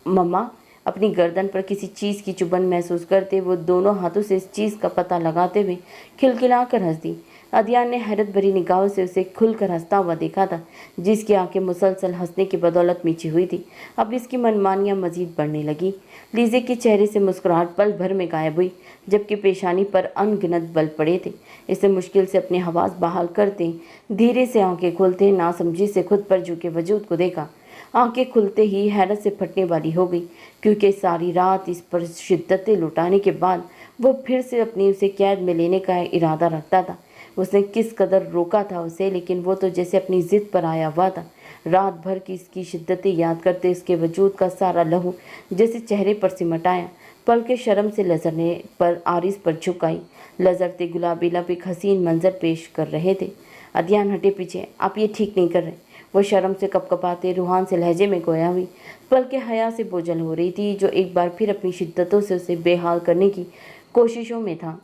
मम्मा, अपनी गर्दन पर किसी चीज़ की चुभन महसूस करते वो दोनों हाथों से इस चीज़ का पता लगाते हुए खिलखिलाकर हंस दी। अदियान ने हैरत भरी निगाहों से उसे खुलकर हंसता हुआ देखा था, जिसकी आंखें मुसलसल हंसने की बदौलत मीची हुई थी। अब इसकी मनमानियां मजीद बढ़ने लगी। लीजे के चेहरे से मुस्कुराहट पल भर में गायब हुई, जबकि पेशानी पर अनगिनत बल पड़े थे। इसे मुश्किल से अपने हवास बहाल करते धीरे से आंखें खोलते नासमझी से खुद पर झुके वजूद को देखा। आंखें खुलते ही हैरत से फटने वाली हो गई, क्योंकि सारी रात इस पर शिद्दतें लुटाने के बाद वो फिर से अपनी उसे कैद में लेने का इरादा रखता था। उसने किस कदर रोका था उसे, लेकिन वो तो जैसे अपनी जिद पर आया हुआ था। रात भर की इसकी शिद्दतें याद करते इसके वजूद का सारा लहू जैसे चेहरे पर सिमट आया। पलकें शर्म से लजरने पर आरिस पर झुक आई। लजरते गुलाबी लब एक हसीन मंजर पेश कर रहे थे। अदयान हटे पीछे, आप ये ठीक नहीं कर रहे। वो शर्म से कपकपाते रूहान से लहजे में गोया हुई। पलकें हया से बोझल हो रही थी, जो एक बार फिर अपनी शिद्दतों से उसे बेहाल करने की कोशिशों में था।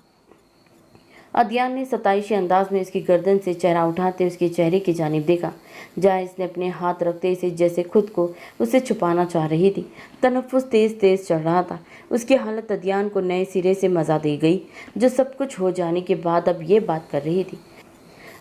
अदयान ने सताइशी अंदाज में उसकी गर्दन से चेहरा उठाते उसके चेहरे की जानिब देखा, जहाँ इसने अपने हाथ रखते इसे जैसे खुद को उससे छुपाना चाह रही थी। तनफ्फुस तेज तेज चढ़ रहा था। उसकी हालत अदयान को नए सिरे से मजा दे गई, जो सब कुछ हो जाने के बाद अब ये बात कर रही थी।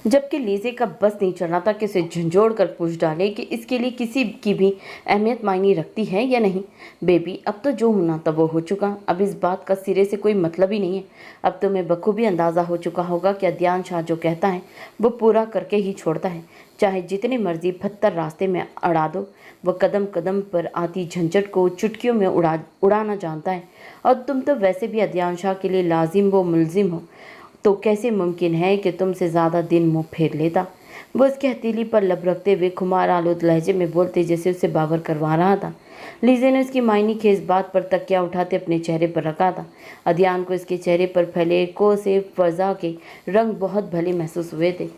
जबकि लीजे का बस नहीं चल रहा था कि उसे झंझोड़ कर पूछ डाले कि इसके लिए किसी की भी अहमियत मायने रखती है या नहीं। बेबी, अब तो जो होना था वो हो चुका, अब इस बात का सिरे से कोई मतलब ही नहीं है। अब तुम्हें बखूबी अंदाज़ा हो चुका होगा कि अदयान शाह जो कहता है वो पूरा करके ही छोड़ता है, चाहे जितने मर्जी पत्थर रास्ते में अड़ा दो। वह कदम कदम पर आती झंझट को चुटकियों में उड़ाना जानता है। और तुम तो वैसे भी अदयान शाह के लिए लाजिम व मुलजिम हो, तो कैसे मुमकिन है कि तुमसे ज़्यादा दिन मुँह फेर लेता। वो उसकी हथेली पर लब रखते हुए खुमार आलूद लहजे में बोलते जैसे उसे बावर करवा रहा था। लीजे ने उसकी मायनी खेज बात पर तकिया उठाते अपने चेहरे पर रखा था। अदयान को इसके चेहरे पर फैले को से फजा के रंग बहुत भले महसूस हुए थे,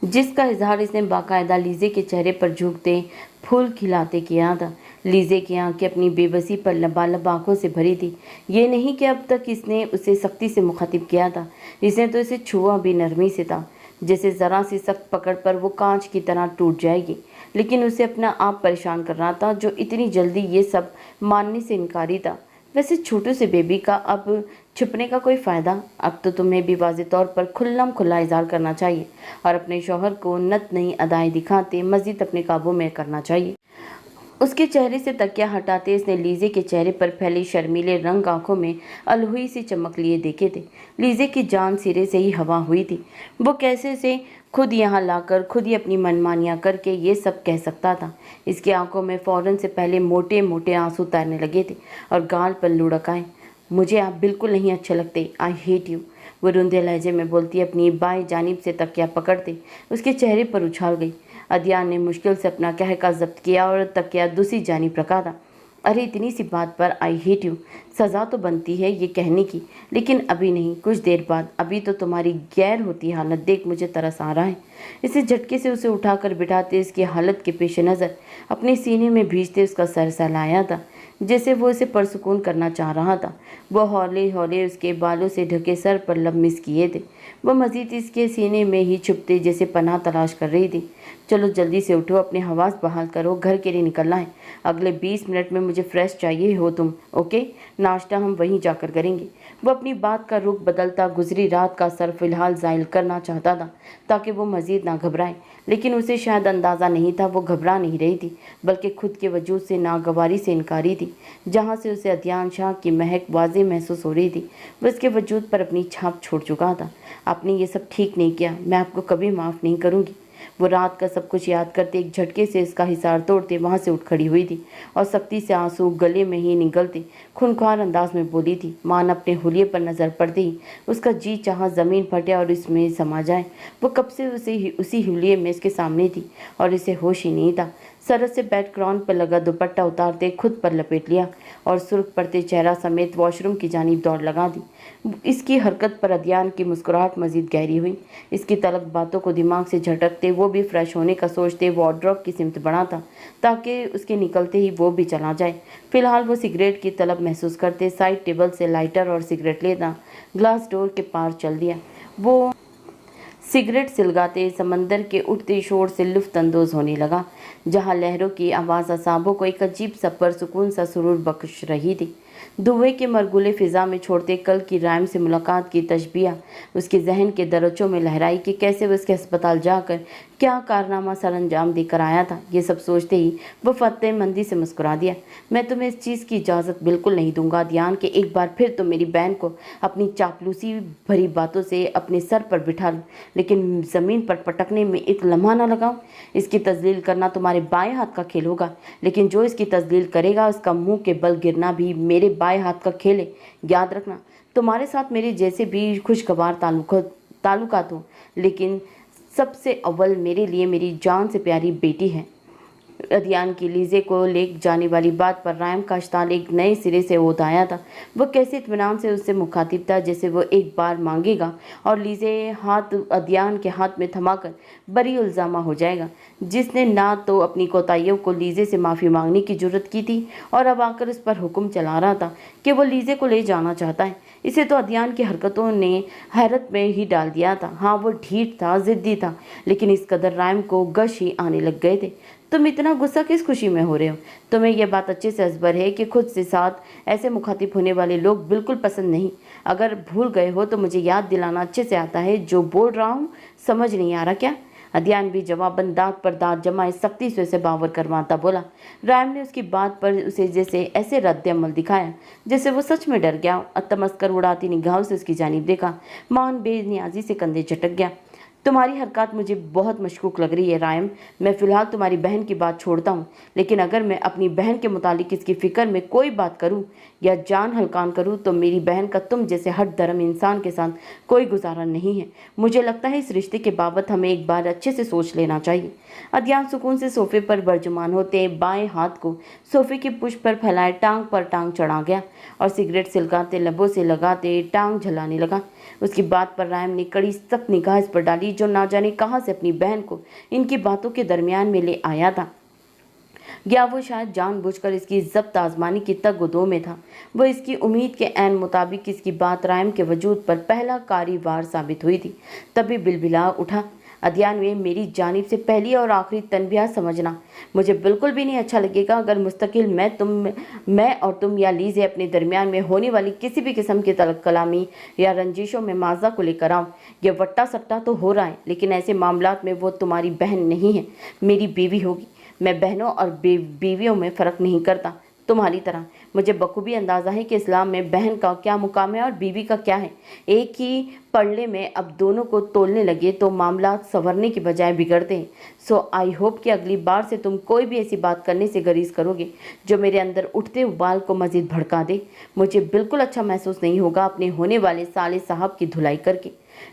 जिसका इजहार इसने बाकायदा लीजे के चेहरे पर झुकते फूल खिलाते किया था। लीजे की आंखें अपनी बेबसी पर लबालब आंखों से भरी थी। ये नहीं कि अब तक इसने उसे सख्ती से मुखातिब किया था, इसने तो इसे छुआ भी नरमी से था, जैसे ज़रा सी सख्त पकड़ पर वो कांच की तरह टूट जाएगी। लेकिन उसे अपना आप परेशान कर रहा था, जो इतनी जल्दी ये सब मानने से इनकारी था। वैसे छोटू से बेबी का अब छुपने का कोई फ़ायदा। अब तो तुम्हें भी वाज़े तौर पर खुल्लम खुल्ला इज़हार करना चाहिए और अपने शौहर को नत नई अदाएँ दिखाते मज़ीद अपने काबू में करना चाहिए। उसके चेहरे से तकिया हटाते इसने लीजे के चेहरे पर फैले शर्मीले रंग आंखों में अलहुई सी चमक लिए देखे थे। लीजे की जान सिरे से ही हवा हुई थी। वो कैसे से खुद यहाँ लाकर खुद ही अपनी मनमानियाँ करके ये सब कह सकता था। इसकी आंखों में फ़ौरन से पहले मोटे मोटे आंसू तैरने लगे थे और गाल पर लुढ़क आए। मुझे आप बिल्कुल नहीं अच्छे लगते, आई हेट यू, वो रुंधे लहजे में बोलती अपनी बाएं जानिब से तकिया पकड़ते उसके चेहरे पर उछाल गई। अदयान ने मुश्किल से अपना कहका जब्त किया और तकिया दूसरी जानिब रखा था। अरे इतनी सी बात पर आई हेट यू, सज़ा तो बनती है ये कहने की, लेकिन अभी नहीं, कुछ देर बाद। अभी तो तुम्हारी गैर होती हालत देख मुझे तरस आ रहा है। इसे झटके से उसे उठाकर बिठाते इसकी हालत के पेश नज़र अपने सीने में भीजते उसका सर सहलाया था, जैसे वो इसे परसुकून करना चाह रहा था। वो हौले हौले उसके बालों से ढके सर पर लम्मिस किए थे। वह मज़ीद इसके सीने में ही छुपते जैसे पनाह तलाश कर रही थी। चलो जल्दी से उठो, अपने हवास बहाल करो, घर के लिए निकलना है। अगले 20 मिनट में मुझे फ्रेश चाहिए हो तुम, ओके? नाश्ता हम वहीं जाकर करेंगे। वो अपनी बात का रुख बदलता गुजरी रात का असर फिलहाल ज़ाहिर करना चाहता था, ताकि वो मज़ीद ना घबराए। लेकिन उसे शायद अंदाज़ा नहीं था वो घबरा नहीं रही थी, बल्कि खुद के वजूद से नागवारी से इनकारी थी। जहाँ से उसे अदयान शाह की महक वाज़ेह महसूस हो रही थी, वह उसके वजूद पर अपनी छाप छोड़ चुका था। आपने ये सब ठीक नहीं किया, मैं आपको कभी माफ़ नहीं करूँगी। वो रात का सब कुछ याद करते एक झटके से इसका हिसार तोड़ते वहाँ से उठ खड़ी हुई थी और सख्ती से आंसू गले में ही निगलते खूनख्वार अंदाज में बोली थी। मान अपने हुलिये पर नज़र पड़ते ही उसका जी चाहा ज़मीन फटे और इसमें समा जाए। वो कब से उसी हुलिये में इसके सामने थी और इसे होश ही नहीं था। सरस से बेड क्राउन पर लगा दुपट्टा उतारते खुद पर लपेट लिया और सुर्ख पड़ते चेहरा समेत वॉशरूम की जानिब दौड़ लगा दी। इसकी हरकत पर अदयान की मुस्कुराहट मजीद गहरी हुई। इसकी तलब बातों को दिमाग से झटकते वो भी फ्रेश होने का सोचते वार्डरोब की सिमत बढ़ा था, ताकि उसके निकलते ही वो भी चला जाए। फिलहाल वो सिगरेट की तलब महसूस करते साइड टेबल से लाइटर और सिगरेट लेता ग्लास डोर के पार चल दिया। वो सिगरेट सिलगाते समंदर के उठते शोर से लुफ्त अंदोज होने लगा, जहाँ लहरों की आवाज़ असाबों को एक अजीब सा परसुकून सा सुरूर बख्श रही थी। धुएं के मरगुले फिजा में छोड़ते कल की रायम से मुलाकात की तशबीह उसके जहन के दरचों में लहराई कि कैसे वो उसके अस्पताल जाकर क्या कारनामा सर अंजाम देकर आया था। ये सब सोचते ही वो फतेहमंदी से मुस्कुरा दिया। मैं तुम्हें इस चीज़ की इजाज़त बिल्कुल नहीं दूंगा अदियान कि एक बार फिर तुम मेरी बहन को अपनी चापलूसी भरी बातों से अपने सर पर बिठा लो, लेकिन ज़मीन पर पटकने में एक लम्हा न लगाओ। इसकी तजलील करना तुम्हारे बाएं हाथ का खेल होगा, लेकिन जो इसकी तजलील करेगा उसका मुंह के बल गिरना भी मेरे बाएं हाथ का खेल है। याद रखना, तुम्हारे साथ मेरे जैसे भी खुशगवार ताल्लुकात हो, लेकिन सबसे अव्वल मेरे लिए मेरी जान से प्यारी बेटी है। अदियान की लीजे को ले जाने वाली बात पर रायम का इश्ताल एक नए सिरे से उठ आया था। वह कैसे इत्मीनान से उससे मुखातिब था जैसे वो एक बार मांगेगा और लीजे हाथ अदियान के हाथ में थमाकर बरी उल्जामा हो जाएगा, जिसने ना तो अपनी कोताहियों को लीजे से माफ़ी मांगने की जुर्रत की थी और अब आकर उस पर हुक्म चला रहा था कि वो लीजे को ले जाना चाहता है। इसे तो अदियान की हरकतों ने हैरत में ही डाल दिया था। हाँ, वो ढीठ था, ज़िद्दी था, लेकिन इस कदर रायम को गश ही आने लग गए थे। तुम इतना गुस्सा किस खुशी में हो रहे हो? तुम्हें यह बात अच्छे से अज़बर है कि खुद से साथ ऐसे मुखातिब होने वाले लोग बिल्कुल पसंद नहीं। अगर भूल गए हो तो मुझे याद दिलाना अच्छे से आता है। जो बोल रहा हूँ समझ नहीं आ रहा क्या? अदियान भी जवाबन दांत पर दांत जमाए सख्ती से उसे बावर करवाता बोला। रायम ने उसकी बात पर उसे जैसे ऐसे रद्द अमल दिखाया जैसे वो सच में डर गया। तमस्कर उड़ाती निगाहों से उसकी जानिब देखा। मान बेनियाजी से कंधे झटक गया। तुम्हारी हरकत मुझे बहुत मशकूक लग रही है रायम। मैं फ़िलहाल तुम्हारी बहन की बात छोड़ता हूँ, लेकिन अगर मैं अपनी बहन के मुतालिक इसकी फ़िक्र में कोई बात करूँ या जान हल्कान करूँ तो मेरी बहन का तुम जैसे हट धर्म इंसान के साथ कोई गुजारा नहीं है। मुझे लगता है इस रिश्ते के बाबत हमें एक बार अच्छे से सोच लेना चाहिए। अदियान सुकून से सोफे पर बरजुमान होते बाएं हाथ को सोफे की पुष्प पर फैलाए टांग पर टांग चढ़ा गया और सिगरेट सिलगाते लबों से लगाते टांग झलाने लगा। उसकी बात पर रायम ने कड़ी सख्त निगाह इस पर डाली जो ना जाने कहाँ से अपनी बहन को इनकी बातों के दरमियान में ले आया था। या वो शायद जानबूझकर इसकी जब्त आजमानी की तगदो में था। वो इसकी उम्मीद के ऐन मुताबिक इसकी बात रायम के वजूद पर पहला कारी वार साबित हुई थी। तभी बिलबिला उठा। अदियान में मेरी जानिब से पहली और आखिरी तनबिया समझना, मुझे बिल्कुल भी नहीं अच्छा लगेगा अगर मुस्तकिल मैं और तुम या लीज़े अपने दरमियान में होने वाली किसी भी किस्म की तलब कलामी या रंजिशों में माजा को लेकर आऊँ। यह वट्टा सट्टा तो हो रहा है, लेकिन ऐसे मामलात में वो तुम्हारी बहन नहीं है, मेरी बीवी होगी। मैं बहनों और बीवियों में फ़र्क नहीं करता तुम्हारी तरह। मुझे बखूबी अंदाज़ा है कि इस्लाम में बहन का क्या मुकाम है और बीवी का क्या है। एक ही पड़ले में अब दोनों को तोलने लगे तो मामला संवरने की बजाय बिगड़ते हैं। सो आई होप कि अगली बार से तुम कोई भी ऐसी बात करने से गुरेज करोगे जो मेरे अंदर उठते उबाल को मज़ीद भड़का दे। मुझे बिल्कुल अच्छा महसूस नहीं होगा अपने होने वाले साले साहब की धुलाई करके।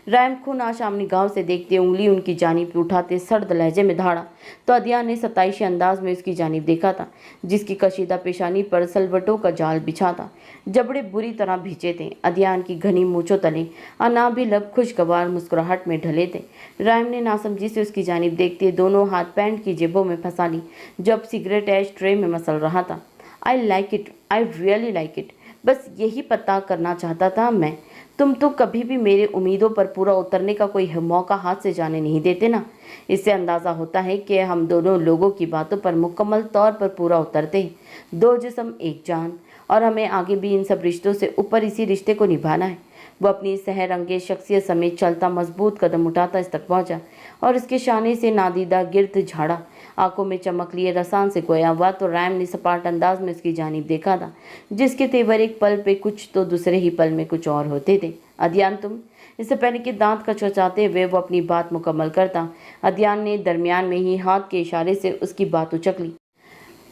रायम खून आशाम निगाहों से देखते उंगली उनकी जानिब उठाते सर्द लहजे में धाड़ा तो अदियान ने सताइशी अंदाज में उसकी जानिब देखा था, जिसकी कशीदा पेशानी पर सलवटों का जाल बिछा था। जबड़े बुरी तरह भींचे थे। अदियान की घनी मूंछों तले अनाबी लब खुशगवार मुस्कुराहट में ढले थे। रायम ने नासमझी से उसकी जानिब देखते दोनों हाथ पैंट की जेबों में फंसा ली जब सिगरेट एश ट्रे में मसल रहा था। I like it, I really like it. बस यही पता करना चाहता था मैं। तुम तो कभी भी मेरे उम्मीदों पर पूरा उतरने का कोई मौका हाथ से जाने नहीं देते ना। इससे अंदाज़ा होता है कि हम दोनों लोगों की बातों पर मुकम्मल तौर पर पूरा उतरते हैं। दो जिस्म एक जान, और हमें आगे भी इन सब रिश्तों से ऊपर इसी रिश्ते को निभाना है। वो अपनी सहर अंगेज शख्सियत समेत चलता मजबूत कदम उठाता इस तक पहुँचा और इसके शाने से नादीदा गिर्द झाड़ा। आंखों में चमक लिए रसान से गोया हुआ तो रायम ने सपाट अंदाज में उसकी जानिब देखा था, जिसके तेवर एक पल पे कुछ तो दूसरे ही पल में कुछ और होते थे। अदियान तुम। इससे पहले कि दांत कचकचाते हुए वो अपनी बात मुकम्मल करता, अदियान ने दरमियान में ही हाथ के इशारे से उसकी बात उचक ली।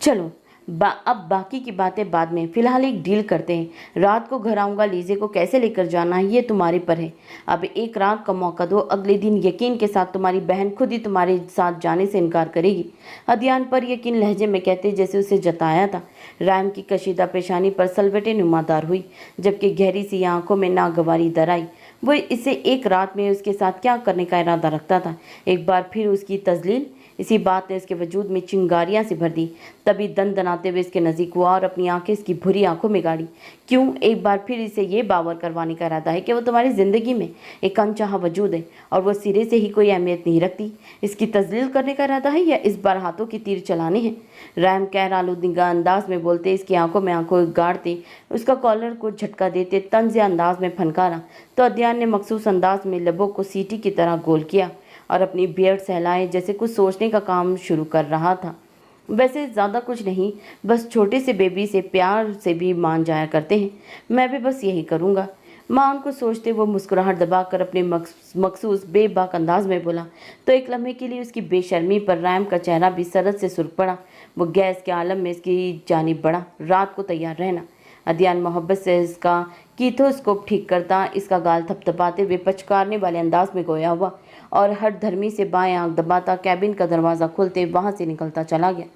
चलो अब बाकी की बातें बाद में, फ़िलहाल एक डील करते हैं। रात को घर आऊँगा, लीजे को कैसे लेकर जाना है ये तुम्हारे पर है। अब एक रात का मौका दो, अगले दिन यकीन के साथ तुम्हारी बहन खुद ही तुम्हारे साथ जाने से इनकार करेगी। अदियान पर यकीन लहजे में कहते जैसे उसे जताया था। रायम की कशीदा पेशानी पर सलवटें नुमादार हुई, जबकि गहरी सी आंखों में नागवारी दर आई। वो इसे एक रात में उसके साथ क्या करने का इरादा रखता था। एक बार फिर उसकी तजलील, इसी बात ने उसके वजूद में चिंगारियां सी भर दी। तभी दनाते हुए इसके नज़दीक हुआ और अपनी आंखें इसकी भूरी आंखों में गाड़ी। क्यों? एक बार फिर इसे ये बावर करवाने का इरादा है कि वो तुम्हारी ज़िंदगी में एक अनचाहा वजूद है और वो सिरे से ही कोई अहमियत नहीं रखती। इसकी तजलील करने का इरादा है या इस बार हाथों की तीर चलाने हैं? रैम कहर आलूदीगा अंदाज में बोलते, इसकी आंखों में आंखों गाड़ते, उसका कॉलर को झटका देते, तंज अंदाज में फनकारा तो अदयान ने मखसूस अंदाज में लबों को सीटी की तरह गोल किया और अपनी बियर्ड सहलाए जैसे कुछ सोचने का काम शुरू कर रहा था। वैसे ज़्यादा कुछ नहीं, बस छोटे से बेबी से प्यार से भी मान जाया करते हैं। मैं भी बस यही करूँगा। मां को सोचते वो मुस्कुराहट दबाकर अपने मखसूस बेबाक अंदाज में बोला तो एक लम्हे के लिए उसकी बेशर्मी पर रैम का चेहरा भी सरद से सुर्ख पड़ा। वो गैस के आलम में इसकी जानिब बढ़ा। रात को तैयार रहना। अदयान मोहब्बत से इसका कीथोस्कोप ठीक करता, इसका गाल थपथपाते हुए पचकारने वाले अंदाज में गोया हुआ और हर धर्मी से बाएं आंख दबाता कैबिन का दरवाज़ा खोलते वहाँ से निकलता चला गया।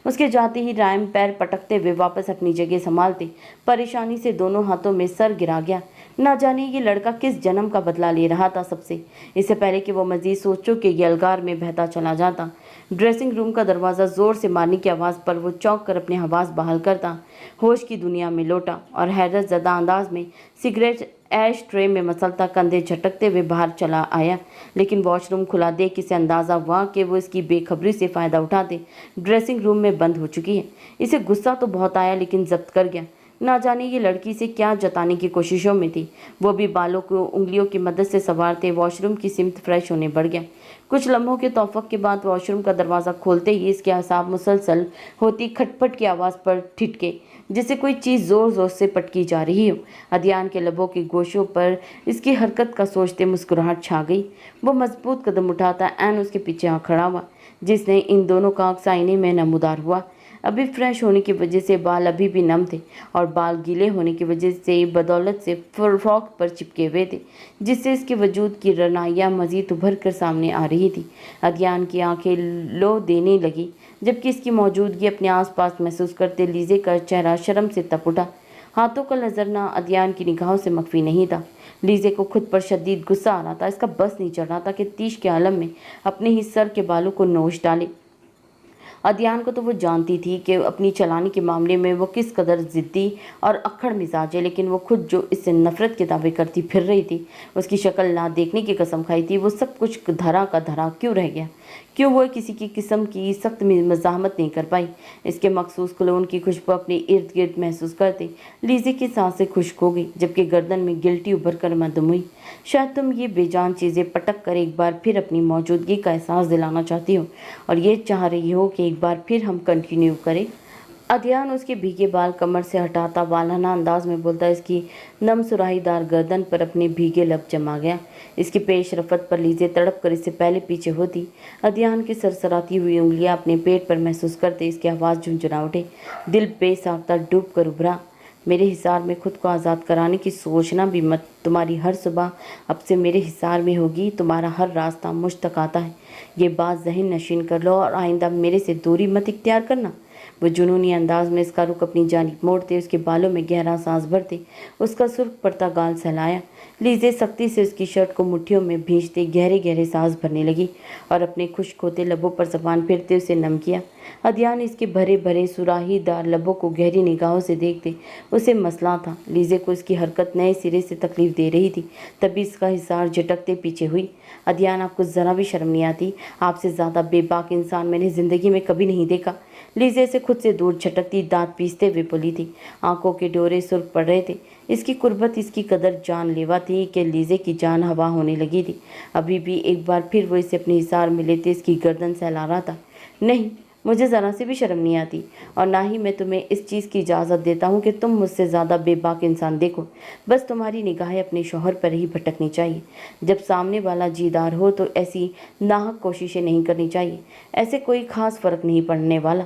उसके जाते ही रैम पैर पटकते हुए वापस अपनी जगह संभालते परेशानी से दोनों हाथों में सर गिरा गया। न जाने ये लड़का किस जन्म का बदला ले रहा था सबसे। इससे पहले कि वो मजीद सोचो कि ये अलगार में बहता चला जाता, ड्रेसिंग रूम का दरवाज़ा ज़ोर से मारने की आवाज़ पर वो चौंक कर अपने हवास बहाल करता, होश की दुनिया में लौटा और हैरत ज़दा अंदाज में सिगरेट ऐश ट्रे में मसलता कंधे झटकते हुए बाहर चला आया। लेकिन वॉशरूम खुला देख इसे अंदाज़ा हुआ कि वो इसकी बेखबरी से फ़ायदा उठाते ड्रेसिंग रूम में बंद हो चुकी है। इसे गुस्सा तो बहुत आया लेकिन जब्त कर गया। ना जाने ये लड़की से क्या जताने की कोशिशों में थी। वो भी बालों को उंगलियों की मदद से संवारते वॉशरूम की सिमत फ्रेश होने बढ़ गया। कुछ लम्हों के तौफक के बाद वॉशरूम का दरवाज़ा खोलते ही इसके असाब मुसलसल होती खटपट की आवाज़ पर ठिठके, जिसे कोई चीज़ ज़ोर ज़ोर से पटकी जा रही हो। अदयान के लबों की गोशों पर इसकी हरकत का सोचते मुस्कुराहट छा गई। वो मजबूत कदम उठाता ऐन उसके पीछे आ खड़ा हुआ, जिसने इन दोनों का अक्स आईने में नमूदार हुआ। अभी फ्रेश होने की वजह से बाल अभी भी नम थे और बाल गीले होने की वजह से बदौलत से फ्रॉक पर चिपके हुए थे, जिससे इसके वजूद की रनाइयाँ मज़ीद उभर कर सामने आ रही थी। अदयान की आंखें लो देने लगी, जबकि इसकी मौजूदगी अपने आसपास महसूस करते लीजे का चेहरा शर्म से तप उठा। हाथों का नजरना अदयान की निगाहों से मख्फी नहीं था। लीजे को खुद पर शदीद गुस्सा आ रहा था। इसका बस नहीं चढ़ रहा था कि तीश के आलम में अपने ही सर के बालों को नोच डाले। अदयान को तो वो जानती थी कि अपनी चलाने के मामले में वो किस कदर ज़िद्दी और अक्खड़ मिजाज है, लेकिन वो खुद जो इससे नफ़रत के दावे करती फिर रही थी, उसकी शक्ल ना देखने की कसम खाई थी, वो सब कुछ धरा का धरा क्यों रह गया? क्यों वो किसी की किस्म की सख्त मज़ाहमत नहीं कर पाई? इसके मखसूस क्लोन की खुशबू अपने इर्द गिर्द महसूस करते लीजे की सांसें खुश्क हो गई, जबकि गर्दन में गिल्टी उभर कर मदम हुई। शायद तुम ये बेजान चीज़ें पटक कर एक बार फिर अपनी मौजूदगी का एहसास दिलाना चाहती हो और ये चाह रही हो कि एक बार फिर हम कंटिन्यू करें। अदयान उसके भीगे बाल कमर से हटाता वालाना अंदाज में बोलता, इसकी नम सुराहीदार गर्दन पर अपने भीगे लब जमा गया। इसकी पेश रफत पर लीजे तड़प कर इससे पहले पीछे होती। अदयान की सरसराती हुई उंगलियां अपने पेट पर महसूस करते इसकी आवाज़ झुंझुना उठे। दिल बेसाख्ता डूब कर उभरा। मेरे हिसार में खुद को आज़ाद कराने की सोचना भी मत। तुम्हारी हर सुबह अब से मेरे हिसार में होगी। तुम्हारा हर रास्ता मुझ तक आता है। ये बात ज़हन नशीन कर लो और आइंदा मेरे से दूरी मत इख्तियार करना। वो जुनूनी अंदाज में इसका रुख अपनी जानिब मोड़ते, उसके बालों में गहरा सांस भरते, उसका सुर्ख पड़ता गाल सहलाया। लीजे सख्ती से उसकी शर्ट को मुट्ठियों में भींचते गहरे गहरे सांस भरने लगी और अपने खुश्क होते लबों पर ज़बान फिरते उसे नम किया। अदयान इसके भरे भरे सुराहीदार लबों को गहरी निगाहों से देखते उसे मसला था। लीजे को इसकी हरकत नए सिरे से तकलीफ दे रही थी। तभी इसका हिसार झटकते पीछे हुई। अदयान, आपको ज़रा भी शर्म नहीं आती? आपसे ज़्यादा बेबाक इंसान मैंने ज़िंदगी में कभी नहीं देखा। लीजे से खुद से दूर झटकती दांत पीसते हुए बोली थी। आंखों के डोरे सुर्ख पड़ रहे थे। इसकी कुर्बत इसकी कदर जानलेवा थी कि लीजे की जान हवा होने लगी थी। अभी भी एक बार फिर वो इसे अपने हिसार में लेते इसकी गर्दन सहला रहा था। नहीं, मुझे ज़रा से भी शर्म नहीं आती और ना ही मैं तुम्हें इस चीज़ की इजाज़त देता हूँ कि तुम मुझसे ज़्यादा बेबाक इंसान देखो। बस तुम्हारी निगाहें अपने शौहर पर ही भटकनी चाहिए। जब सामने वाला जीदार हो तो ऐसी नाहक कोशिशें नहीं करनी चाहिए। ऐसे कोई ख़ास फ़र्क नहीं पड़ने वाला।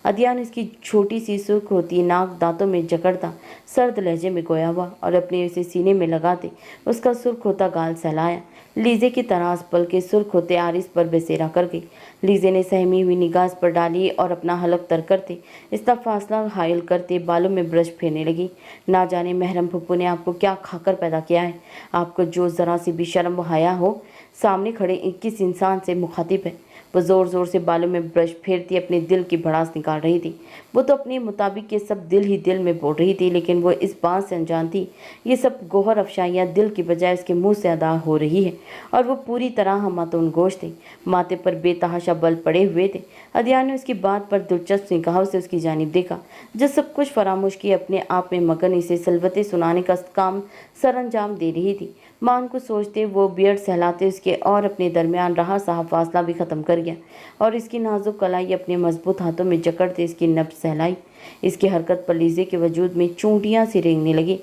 अदयान इसकी छोटी सी सुर्ख होती नाक दांतों में जकड़ता सर्द लहजे में गोया हुआ और अपने उसे सीने में लगाते उसका सुर्ख होता गाल सहलाया। लीजे की तरास पल के सुर्ख होते आरिस पर बेसेरा कर गई। लीजे ने सहमी हुई निगाह पर डाली और अपना हलक तर करते इसका फासला हायल करते बालों में ब्रश फेरने लगी। ना जाने महरम फुप्पू ने आपको क्या खाकर पैदा किया है। आपको जो ज़रा सी भी शर्म हया हो, सामने खड़े किस इंसान से मुखातिब है। वो ज़ोर ज़ोर से बालों में ब्रश फेरती अपने दिल की भड़ास निकाल रही थी। वो तो अपने मुताबिक ये सब दिल ही दिल में बोल रही थी, लेकिन वो इस बात से अनजान थी ये सब गोहर अफशाइयाँ दिल की बजाय उसके मुंह से अदा हो रही है, और वो पूरी तरह मातून गोश थी। माथे पर बेतहाशा बल पड़े हुए थे। अदियान ने उसकी बात पर दिलचस्प निगाहों से उसकी जानिब देखा। जो सब कुछ फरामोश किए अपने आप में मगन इसे सलवतें सुनाने का काम सरअंजाम दे रही थी। मान को सोचते वो बियर्ड सहलाते उसके और अपने दरमियान रहा साहब फासला भी ख़त्म कर गया, और इसकी नाजुक कलाई अपने मजबूत हाथों में जकड़ते इसकी नब्ज सहलाई। इसकी हरकत पर लीजे के वजूद में चूंटियाँ सी रेंगने लगी।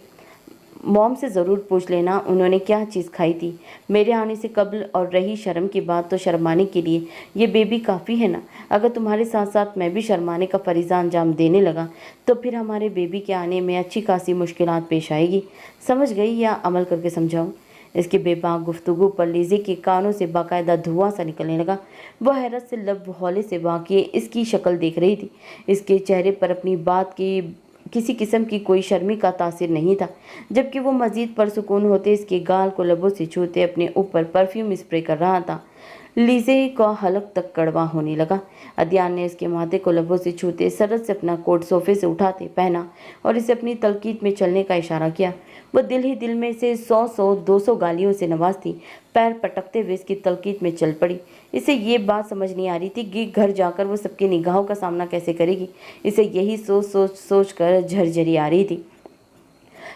मॉम से ज़रूर पूछ लेना उन्होंने क्या चीज़ खाई थी मेरे आने से कब्ल, और रही शर्म की बात तो शर्माने के लिए ये बेबी काफ़ी है ना। अगर तुम्हारे साथ साथ मैं भी शर्माने का फरीज़ा अंजाम देने लगा तो फिर हमारे बेबी के आने में अच्छी खासी मुश्किलात पेश आएगी। समझ गई या अमल करके समझाऊँ? इसके बेबाक गुफ्तगू पर लीजे के कानों से बाकायदा धुआं सा निकलने लगा। वह हैरत से लब हौले से वाक़ई इसकी शक्ल देख रही थी। इसके चेहरे पर अपनी बात की किसी किस्म की कोई शर्मी का तासिर नहीं था, जबकि वो मज़ीद परसुकून होते इसके गाल को लबों से छूते अपने ऊपर परफ्यूम स्प्रे कर रहा था। लीजे का हलक तक कड़वा होने लगा। अदियान ने इसके माथे को लबों से छूते सरद से अपना कोट सोफे से उठाते पहना और इसे अपनी तलकीद में चलने का इशारा किया। वो दिल ही दिल में से 100-200 गालियों से नवाजती पैर पटकते हुए इसकी तलकीद में चल पड़ी। इसे ये बात समझ नहीं आ रही थी कि घर जाकर वो सबकी निगाहों का सामना कैसे करेगी। इसे यही सोच कर झरझरी आ रही थी।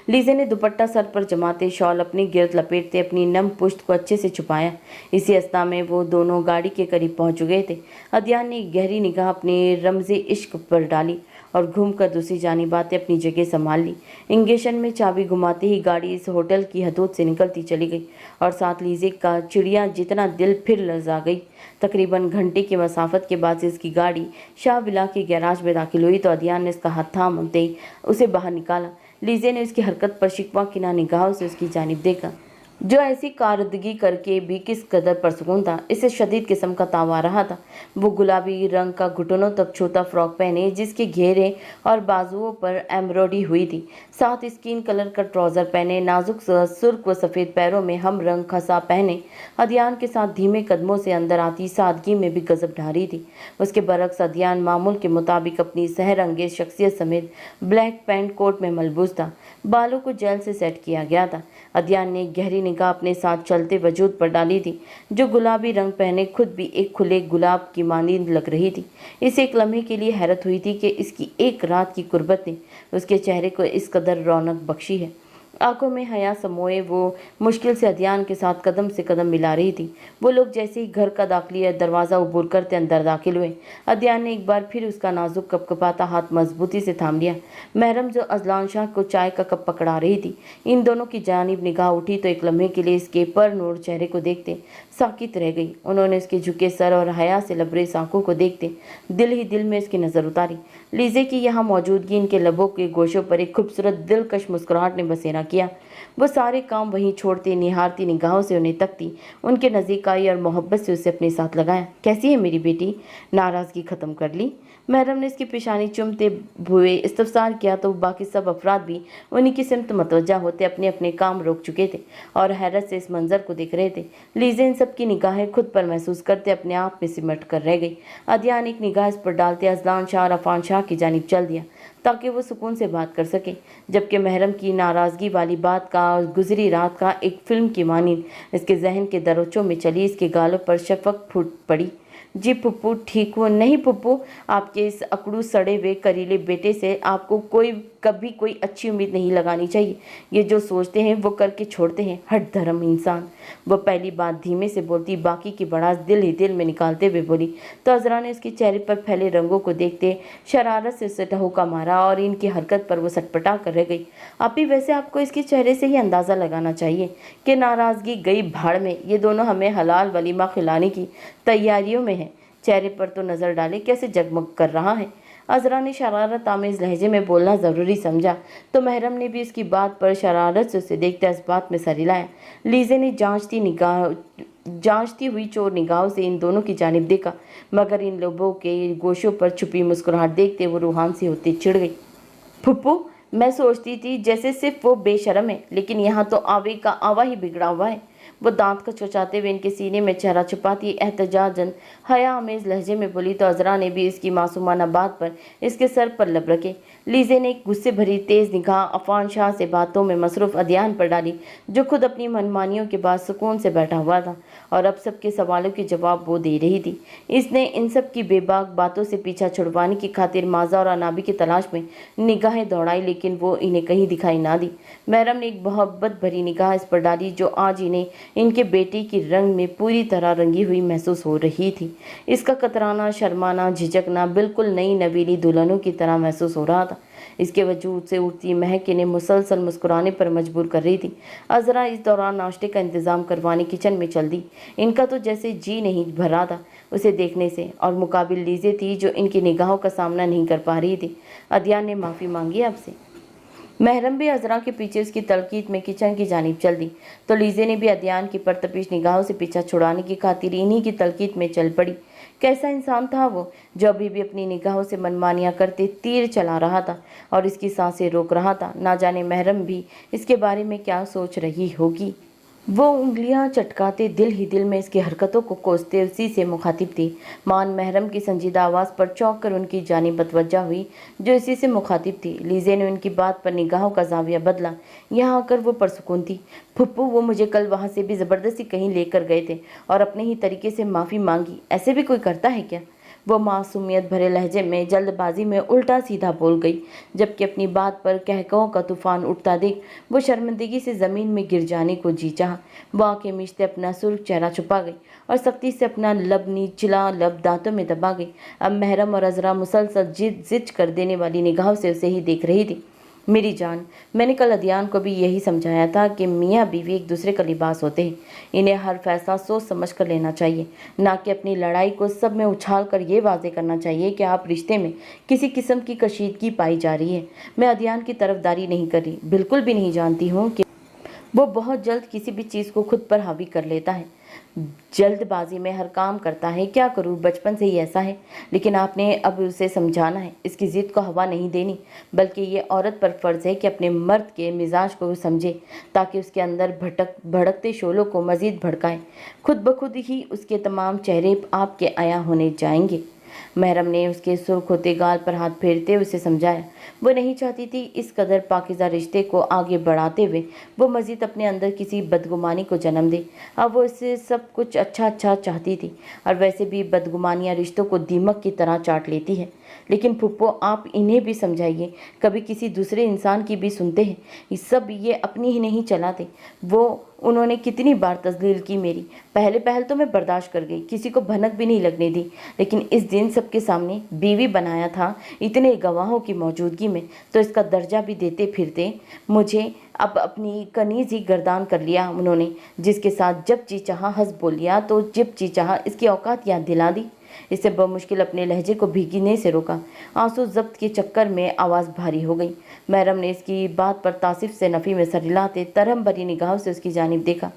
लीजे ने दुपट्टा सर पर जमाते शॉल अपनी गिरद लपेटते अपनी नम पुश्त को अच्छे से छुपाया। इसी अवस्था में वो दोनों गाड़ी के करीब पहुंच गए थे। अदियान ने गहरी निगाह अपने रमज़े इश्क पर डाली और घूमकर दूसरी जानिब आते अपनी जगह संभाल ली। इंगेशन में चाबी घुमाते ही गाड़ी इस होटल की हदूद से निकलती चली गई और साथ लीजे का चिड़िया जितना दिल फिर लर्जा गई। तकरीबन घंटे की मसाफत के बाद से इसकी गाड़ी शाह विला के गैराज में दाखिल हुई तो अदियान ने इसका हाथ थामते ही उसे बाहर निकाला। लीजे ने उसकी हरकत पर शिकवा किना निगाहों से उसकी जानिब देखा, जो ऐसी कारदगी करके भी किस कदर परसकून था। इसे शदीद किस्म का ताव आ रहा था। वो गुलाबी रंग का घुटनों तक छोटा फ्रॉक पहने जिसके घेरे और बाजुओं पर एम्ब्रॉयडरी हुई थी, साथ स्किन कलर का ट्राउज़र पहने नाजुक सुर्ख व सफ़ेद पैरों में हम रंग खसा पहने अदियान के साथ धीमे कदमों से अंदर आती सादगी में भी गजब ढा रही थी। उसके बरक्स अदियान मामूल के मुताबिक अपनी सहरंगेज शख्सियत समेत ब्लैक पैंट कोट में मलबूस था। बालों को जेल से सेट किया गया था। अदियान ने गहरी निगाह अपने साथ चलते वजूद पर डाली थी, जो गुलाबी रंग पहने खुद भी एक खुले गुलाब की मानिंद लग रही थी। इसे एक लम्हे के लिए हैरत हुई थी कि इसकी एक रात की कुर्बत ने उसके चेहरे को इस कदर रौनक बख्शी है। आंखों में हया समोए वो मुश्किल से अदियान के साथ कदम से कदम मिला रही थी। वो लोग जैसे ही घर का दाखिली दरवाज़ा अबूर करते अंदर दाखिल हुए, अदियान ने एक बार फिर उसका नाजुक कपकपाता हाथ मजबूती से थाम लिया। महरम जो अजलान शाह को चाय का कप पकड़ा रही थी, इन दोनों की जानिब निगाह उठी तो एक लम्हे के लिए इसके पर नूर चेहरे को देखते साकित रह गई। उन्होंने इसके झुके सर और हया से लबरेज आंखों को देखते दिल ही दिल में इसकी नज़र उतारी। लीजे की यहाँ मौजूदगी इनके लबों के गोशों पर एक खूबसूरत दिलकश मुस्कुराहट ने बसेरा किया। वो सारे काम वहीं छोड़ते निहारती निगाहों से उन्हें तकती, उनके नज़दीक आई और मोहब्बत से उसे अपने साथ लगाया। कैसी है मेरी बेटी? नाराज़गी ख़त्म कर ली? महरम ने इसकी पेशानी चूमते हुए इस्तफसार किया तो बाकी सब अफराद भी उन्हीं की सिमत मतवज्जा होते अपने अपने काम रोक चुके थे और हैरत से इस मंजर को देख रहे थे। लीजे इन सब की निगाहें खुद पर महसूस करते अपने आप में सिमट कर रह गई। अदियान एक निगाह इस पर डालते अजलान शाह और अफान शाह की जानिब चल दिया ताकि वो सुकून से बात कर सके, जबकि महरम की नाराज़गी वाली बात का गुजरी रात का एक फिल्म की मानिंद इसके जहन के दरोचों में चली। इसके गालों पर शफक फूट पड़ी। जी पुप्पू ठीक हो? नहीं पुप्पू, आपके इस अकड़ू सड़े हुए करीले बेटे से आपको कभी कोई अच्छी उम्मीद नहीं लगानी चाहिए। ये जो सोचते हैं वो करके छोड़ते हैं, हट धर्म इंसान। वो पहली बात धीमे से बोलती बाकी की बड़ास दिल ही दिल में निकालते हुए बोली तो अजरा ने उसके चेहरे पर फैले रंगों को देखते शरारत से उसे ठहूका मारा और इनकी हरकत पर वो सटपटा कर रह गई। आपी वैसे आपको इसके चेहरे से ही अंदाज़ा लगाना चाहिए कि नाराज़गी गई भाड़ में। ये दोनों हमें हलाल वलीमा खिलाने की तैयारियों में है। चेहरे पर तो नज़र डाले कैसे जगमग कर रहा है। अजरा ने शरारत आमेज़ लहजे में बोलना ज़रूरी समझा तो महरम ने भी इसकी बात पर शरारत से उसे देखते इस बात में सर हिलाया। लीजे ने जांचती हुई चोर निगाहों से इन दोनों की जानिब देखा, मगर इन लोगों के गोशों पर छुपी मुस्कुराहट देखते वो रूहान सी होती चिढ़ गई। फुप्पू, मैं सोचती थी जैसे सिर्फ वो बेशरम है, लेकिन यहाँ तो आवे का आवा ही बिगड़ा हुआ है। वो दांत कचकचाते हुए इनके सीने में चेहरा छुपाती एहतजाजन हया आमेज लहजे में बोली तो अजरा ने भी इसकी मासूमाना बात पर इसके सर पर लब रखे। लीजे ने एक गुस्से भरी तेज निगाह अफान शाह से बातों में मसरूफ अदयान पर डाली, जो खुद अपनी मनमानियों के बाद सुकून से बैठा हुआ था और अब सबके सवालों के जवाब वो दे रही थी। इसने इन सब की बेबाक बातों से पीछा छुड़वाने की खातिर माजा और अनाबी की तलाश में निगाहें दौड़ाई, लेकिन वो इन्हें कहीं दिखाई ना दी। महरम ने एक मोहब्बत भरी निगाह इस पर डाली, जो आज इन्हें इनके बेटे की रंग में पूरी तरह रंगी हुई महसूस हो रही थी। इसका कतराना, शर्माना, झिझकना बिल्कुल नई नवीली दुल्हनों की तरह महसूस हो रहा था। इसके वजूद से उठती महक इन्हें मुसलसल मुस्कुराने पर मजबूर कर रही थी। अजरा इस दौरान नाश्ते का इंतजाम करवाने किचन में चल दी। इनका तो जैसे जी नहीं भर रहा था उसे देखने से, और मुकाबिल लीजे थी जो इनकी निगाहों का सामना नहीं कर पा रही थी। अदयान ने माफ़ी मांगी आपसे। महरम भी अजरा के पीछे उसकी तलकीद में किचन की जानिब चल दी, तो लीजे ने भी अदयान की परतपिश निगाहों से पीछा छुड़ाने की खातिर इन्हीं की तलकीद में चल पड़ी। कैसा इंसान था वो, जो अभी भी अपनी निगाहों से मनमानियाँ करते तीर चला रहा था और इसकी सांसें रोक रहा था। ना जाने महरम भी इसके बारे में क्या सोच रही होगी। वो उंगलियां चटकाते दिल ही दिल में इसकी हरकतों को कोसते उसी से मुखातिब थी। मान महरम की संजीदा आवाज़ पर चौंक कर उनकी जानिब बतवज्जा हुई, जो इसी से मुखातिब थी। लीजे ने उनकी बात पर निगाहों का जाविया बदला। यहाँ आकर वो परसुकून थी। फुप्पू, वो मुझे कल वहाँ से भी ज़बरदस्ती कहीं लेकर गए थे और अपने ही तरीके से माफ़ी मांगी। ऐसे भी कोई करता है क्या? वो मासूमियत भरे लहजे में जल्दबाजी में उल्टा सीधा बोल गई, जबकि अपनी बात पर कहकहों का तूफान उठता देख वो शर्मिंदगी से ज़मीन में गिर जाने को जी चाहा। वो आंखें मीचते अपना सुर्ख चेहरा छुपा गई और सख्ती से अपना लब निचला लब दांतों में दबा गई। अब महरम और अजरा मुसलसल जिद कर देने वाली निगाहों से उसे ही देख रही थी। मेरी जान, मैंने कल अदयान को भी यही समझाया था कि मियाँ बीवी एक दूसरे का लिबास होते हैं। इन्हें हर फैसला सोच समझ कर लेना चाहिए, ना कि अपनी लड़ाई को सब में उछाल कर ये वाजे करना चाहिए कि आप रिश्ते में किसी किस्म की कशीदगी पाई जा रही है। मैं अदयान की तरफदारी नहीं कर रही, बिल्कुल भी नहीं जानती हूँ कि वो बहुत जल्द किसी भी चीज़ को खुद पर हावी कर लेता है, जल्दबाजी में हर काम करता है। क्या करूँ, बचपन से ही ऐसा है। लेकिन आपने अब उसे समझाना है, इसकी ज़िद को हवा नहीं देनी, बल्कि ये औरत पर फ़र्ज़ है कि अपने मर्द के मिजाज को समझे, ताकि उसके अंदर भड़कते शोलों को मज़ीद भड़काए। खुद ब खुद ही उसके तमाम चेहरे आपके आया होने जाएंगे। महरम ने उसके सुर्ख होते गाल पर हाथ फेरते उसे समझाया। वो नहीं चाहती थी इस कदर पाकिज़ा रिश्ते को आगे बढ़ाते हुए वो मज़ीद अपने अंदर किसी बदगुमानी को जन्म दे। अब वो इससे सब कुछ अच्छा चाहती थी, और वैसे भी बदगुमानियाँ रिश्तों को दीमक की तरह चाट लेती है। लेकिन फुप्पो, आप इन्हें भी समझाइए, कभी किसी दूसरे इंसान की भी सुनते हैं। सब ये अपनी ही नहीं चलाते। उन्होंने कितनी बार तज़लील की मेरी। पहले तो मैं बर्दाश्त कर गई, किसी को भनक भी नहीं लगने दी, लेकिन इस दिन सबके सामने बीवी बनाया था, इतने गवाहों की मौजूदगी में, तो इसका दर्जा भी देते फिरते मुझे अब अपनी कनीज़ ही गर्दान कर लिया उन्होंने, जिसके साथ जब जी चाहा हंस बोल लिया, तो जब जी चाहा इसकी औकात याद दिला दी। इससे बमुश्किल अपने लहजे को भीगने से रोका। आंसू जब्त के चक्कर में आवाज़ भारी हो गई। महरम ने इसकी बात पर तासिफ से नफ़ी में सर हिलाते तरहम भरी निगाहों से उसकी जानिब देखा।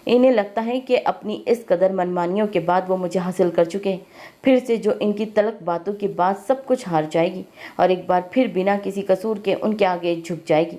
इन्हें लगता है कि अपनी इस कदर मनमानियों के बाद वो मुझे हासिल कर चुके हैं। फिर से जो इनकी तलक बातों के बाद सब कुछ हार जाएगी और एक बार फिर बिना किसी कसूर के उनके आगे झुक जाएगी।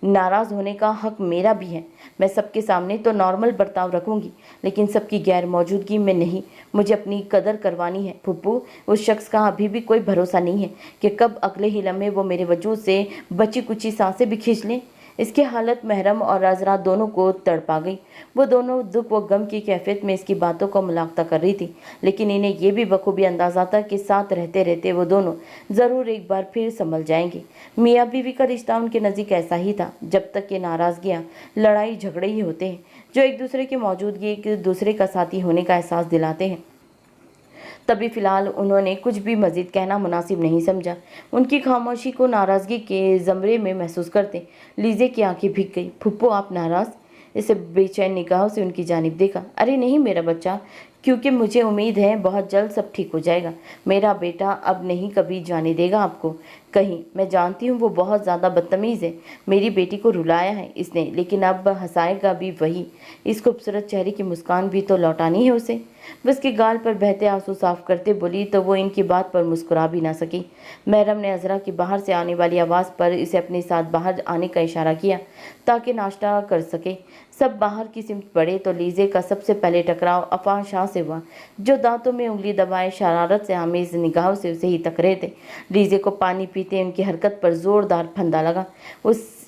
नाराज़ होने का हक मेरा भी है। मैं सबके सामने तो नॉर्मल बर्ताव रखूंगी, लेकिन सबकी गैर मौजूदगी में नहीं। मुझे अपनी कदर करवानी है फुप्पू। उस शख्स का अभी भी कोई भरोसा नहीं है कि कब अगले ही लम्हे वो मेरे वजूद से बची कुची सांसें भी खींच लें। इसकी हालत महरम और अजरा दोनों को तड़पा गई। वो दोनों दुख व गम की कैफियत में इसकी बातों को मुलाक़ता कर रही थी, लेकिन इन्हें यह भी बखूबी अंदाज़ा था कि साथ रहते रहते वो दोनों ज़रूर एक बार फिर संभल जाएंगे। मियाँ बीवी का रिश्ता उनके नज़दीक ऐसा ही था, जब तक कि नाराज़गियाँ लड़ाई झगड़े ही होते हैं, जो एक दूसरे की मौजूदगी एक दूसरे का साथी होने का एहसास दिलाते हैं। तभी फ़िलहाल उन्होंने कुछ भी मज़ीद कहना मुनासिब नहीं समझा। उनकी खामोशी को नाराज़गी के ज़मरे में महसूस करते लीजे की आंखें भीग गई। फुप्पो, आप नाराज़? इसे बेचैन निगाहों से उनकी जानिब देखा। अरे नहीं मेरा बच्चा, क्योंकि मुझे उम्मीद है बहुत जल्द सब ठीक हो जाएगा। मेरा बेटा अब नहीं कभी जाने देगा आपको। कहीं। मैं जानती हूँ वो बहुत ज़्यादा बदतमीज़ है, मेरी बेटी को रुलाया है इसने, लेकिन अब हंसाएगा भी वही। इस खूबसूरत चेहरे की मुस्कान भी तो लौटानी है उसे। वो उसके गाल पर बहते आंसू साफ करते बोली तो वो इनकी बात पर मुस्कुरा भी ना सकी। महरम ने अजरा की बाहर से आने वाली आवाज़ पर इसे अपने साथ बाहर आने का इशारा किया ताकि नाश्ता कर सके। सब बाहर की सिमत बढ़े तो लीजे का सबसे पहले टकराव अफान शाह से हुआ, जो दांतों में उंगली दबाए शरारत से आमेज निगाहों से उसे ही तक रहे थे। लीजे को पानी पीते उनकी हरकत पर जोरदार फंदा लगा।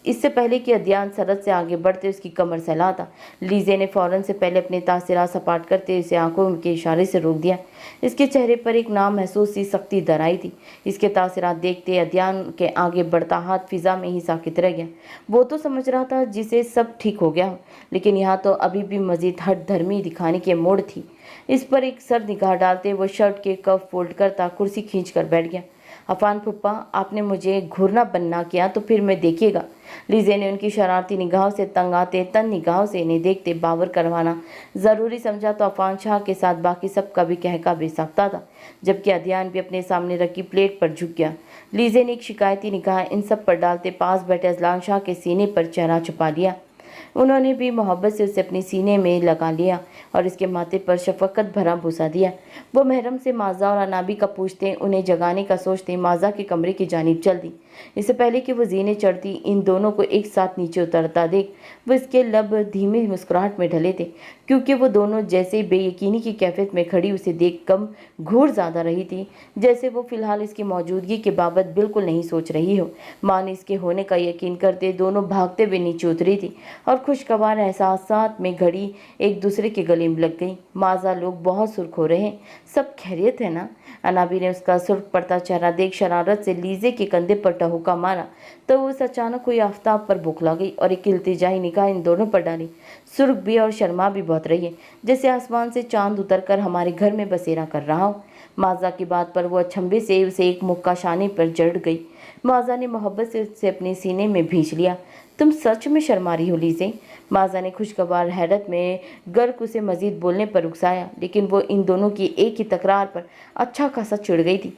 इससे पहले कि अदयान सरद से आगे बढ़ते उसकी कमर सहलाता, लीजे ने फौरन से पहले अपने तासिरात सपाट करते उसे आंखों के इशारे से रोक दिया। इसके चेहरे पर एक नामहसूस सी सख्ती दर आई थी। इसके तासिरात देखते अदयान के आगे बढ़ता हाथ फिजा में ही साकित रह गया। वो तो समझ रहा था जिसे सब ठीक हो गया, लेकिन यहाँ तो अभी भी मजीद हट धर्मी दिखाने की मोड़ थी। इस पर एक सर निगाह डालते वो शर्ट के कफ फोल्ड करता कुर्सी खींच कर बैठ गया। अफान फुप्पा, आपने मुझे घूरना बनना किया तो फिर मैं देखिएगा। लीजे ने उनकी शरारती निगाहों से तंग आते तन निगाहों से इन्हें देखते बावर करवाना ज़रूरी समझा तो अफान शाह के साथ बाकी सबका भी कहका बेसाख्ता था, जबकि अदयान भी अपने सामने रखी प्लेट पर झुक गया। लीजे ने एक शिकायती निगाह इन सब पर डालते पास बैठे अजलान शाह के सीने पर चेहरा छुपा लिया। उन्होंने भी मोहब्बत से उसे अपने सीने में लगा लिया और इसके माथे पर शफकत भरा भूसा दिया। वो महरम से माजा और अनाबी का पूछते उन्हें जगाने का सोचते माजा के कमरे की जानिब चल दी। इससे पहले कि वो जीने चढ़ती इन दोनों को एक साथ नीचे उतरता देख वो इसके लब धीमी मुस्कुराहट में ढले थे, क्योंकि वो दोनों जैसे बेयकीनी की कैफियत में खड़ी उसे देख कम घूर ज़्यादा रही थी, जैसे वो फिलहाल इसकी मौजूदगी के बाबत बिल्कुल नहीं सोच रही हो। माँ ने इसके होने का यकीन करते दोनों भागते हुए नीचे उतरी थी और खुशगवार एहसासात में घड़ी एक दूसरे के गले में लग गई। माजा, लोग बहुत सुर्ख हो रहे हैं, सब खैरियत है ना? अनाबी ने उसका सुर्ख पड़ता चेहरा देख शरारत से लीजे के कंधे पर टहुका मारा तो उस अचानक हुई आफ्ताब पर बौखला गई और एक इल्तिजाई निगाह इन दोनों पर डाली। सुर्ख भी और शर्मा भी बहुत रही है, जैसे आसमान से चांद उतरकर हमारे घर में बसेरा कर रहा हो। माजा की बात पर वो अचंभे से उसे एक मुक्का शाने पर जड़ गई। माजा ने मोहब्बत से उसे अपने सीने में भींच लिया। तुम सच में शर्मा रही हो लीजे? माजा ने खुशगवार हैरत में गर्क उसे मजीद बोलने पर उकसाया, लेकिन वो इन दोनों की एक ही तकरार पर अच्छा खासा चिढ़ गई थी।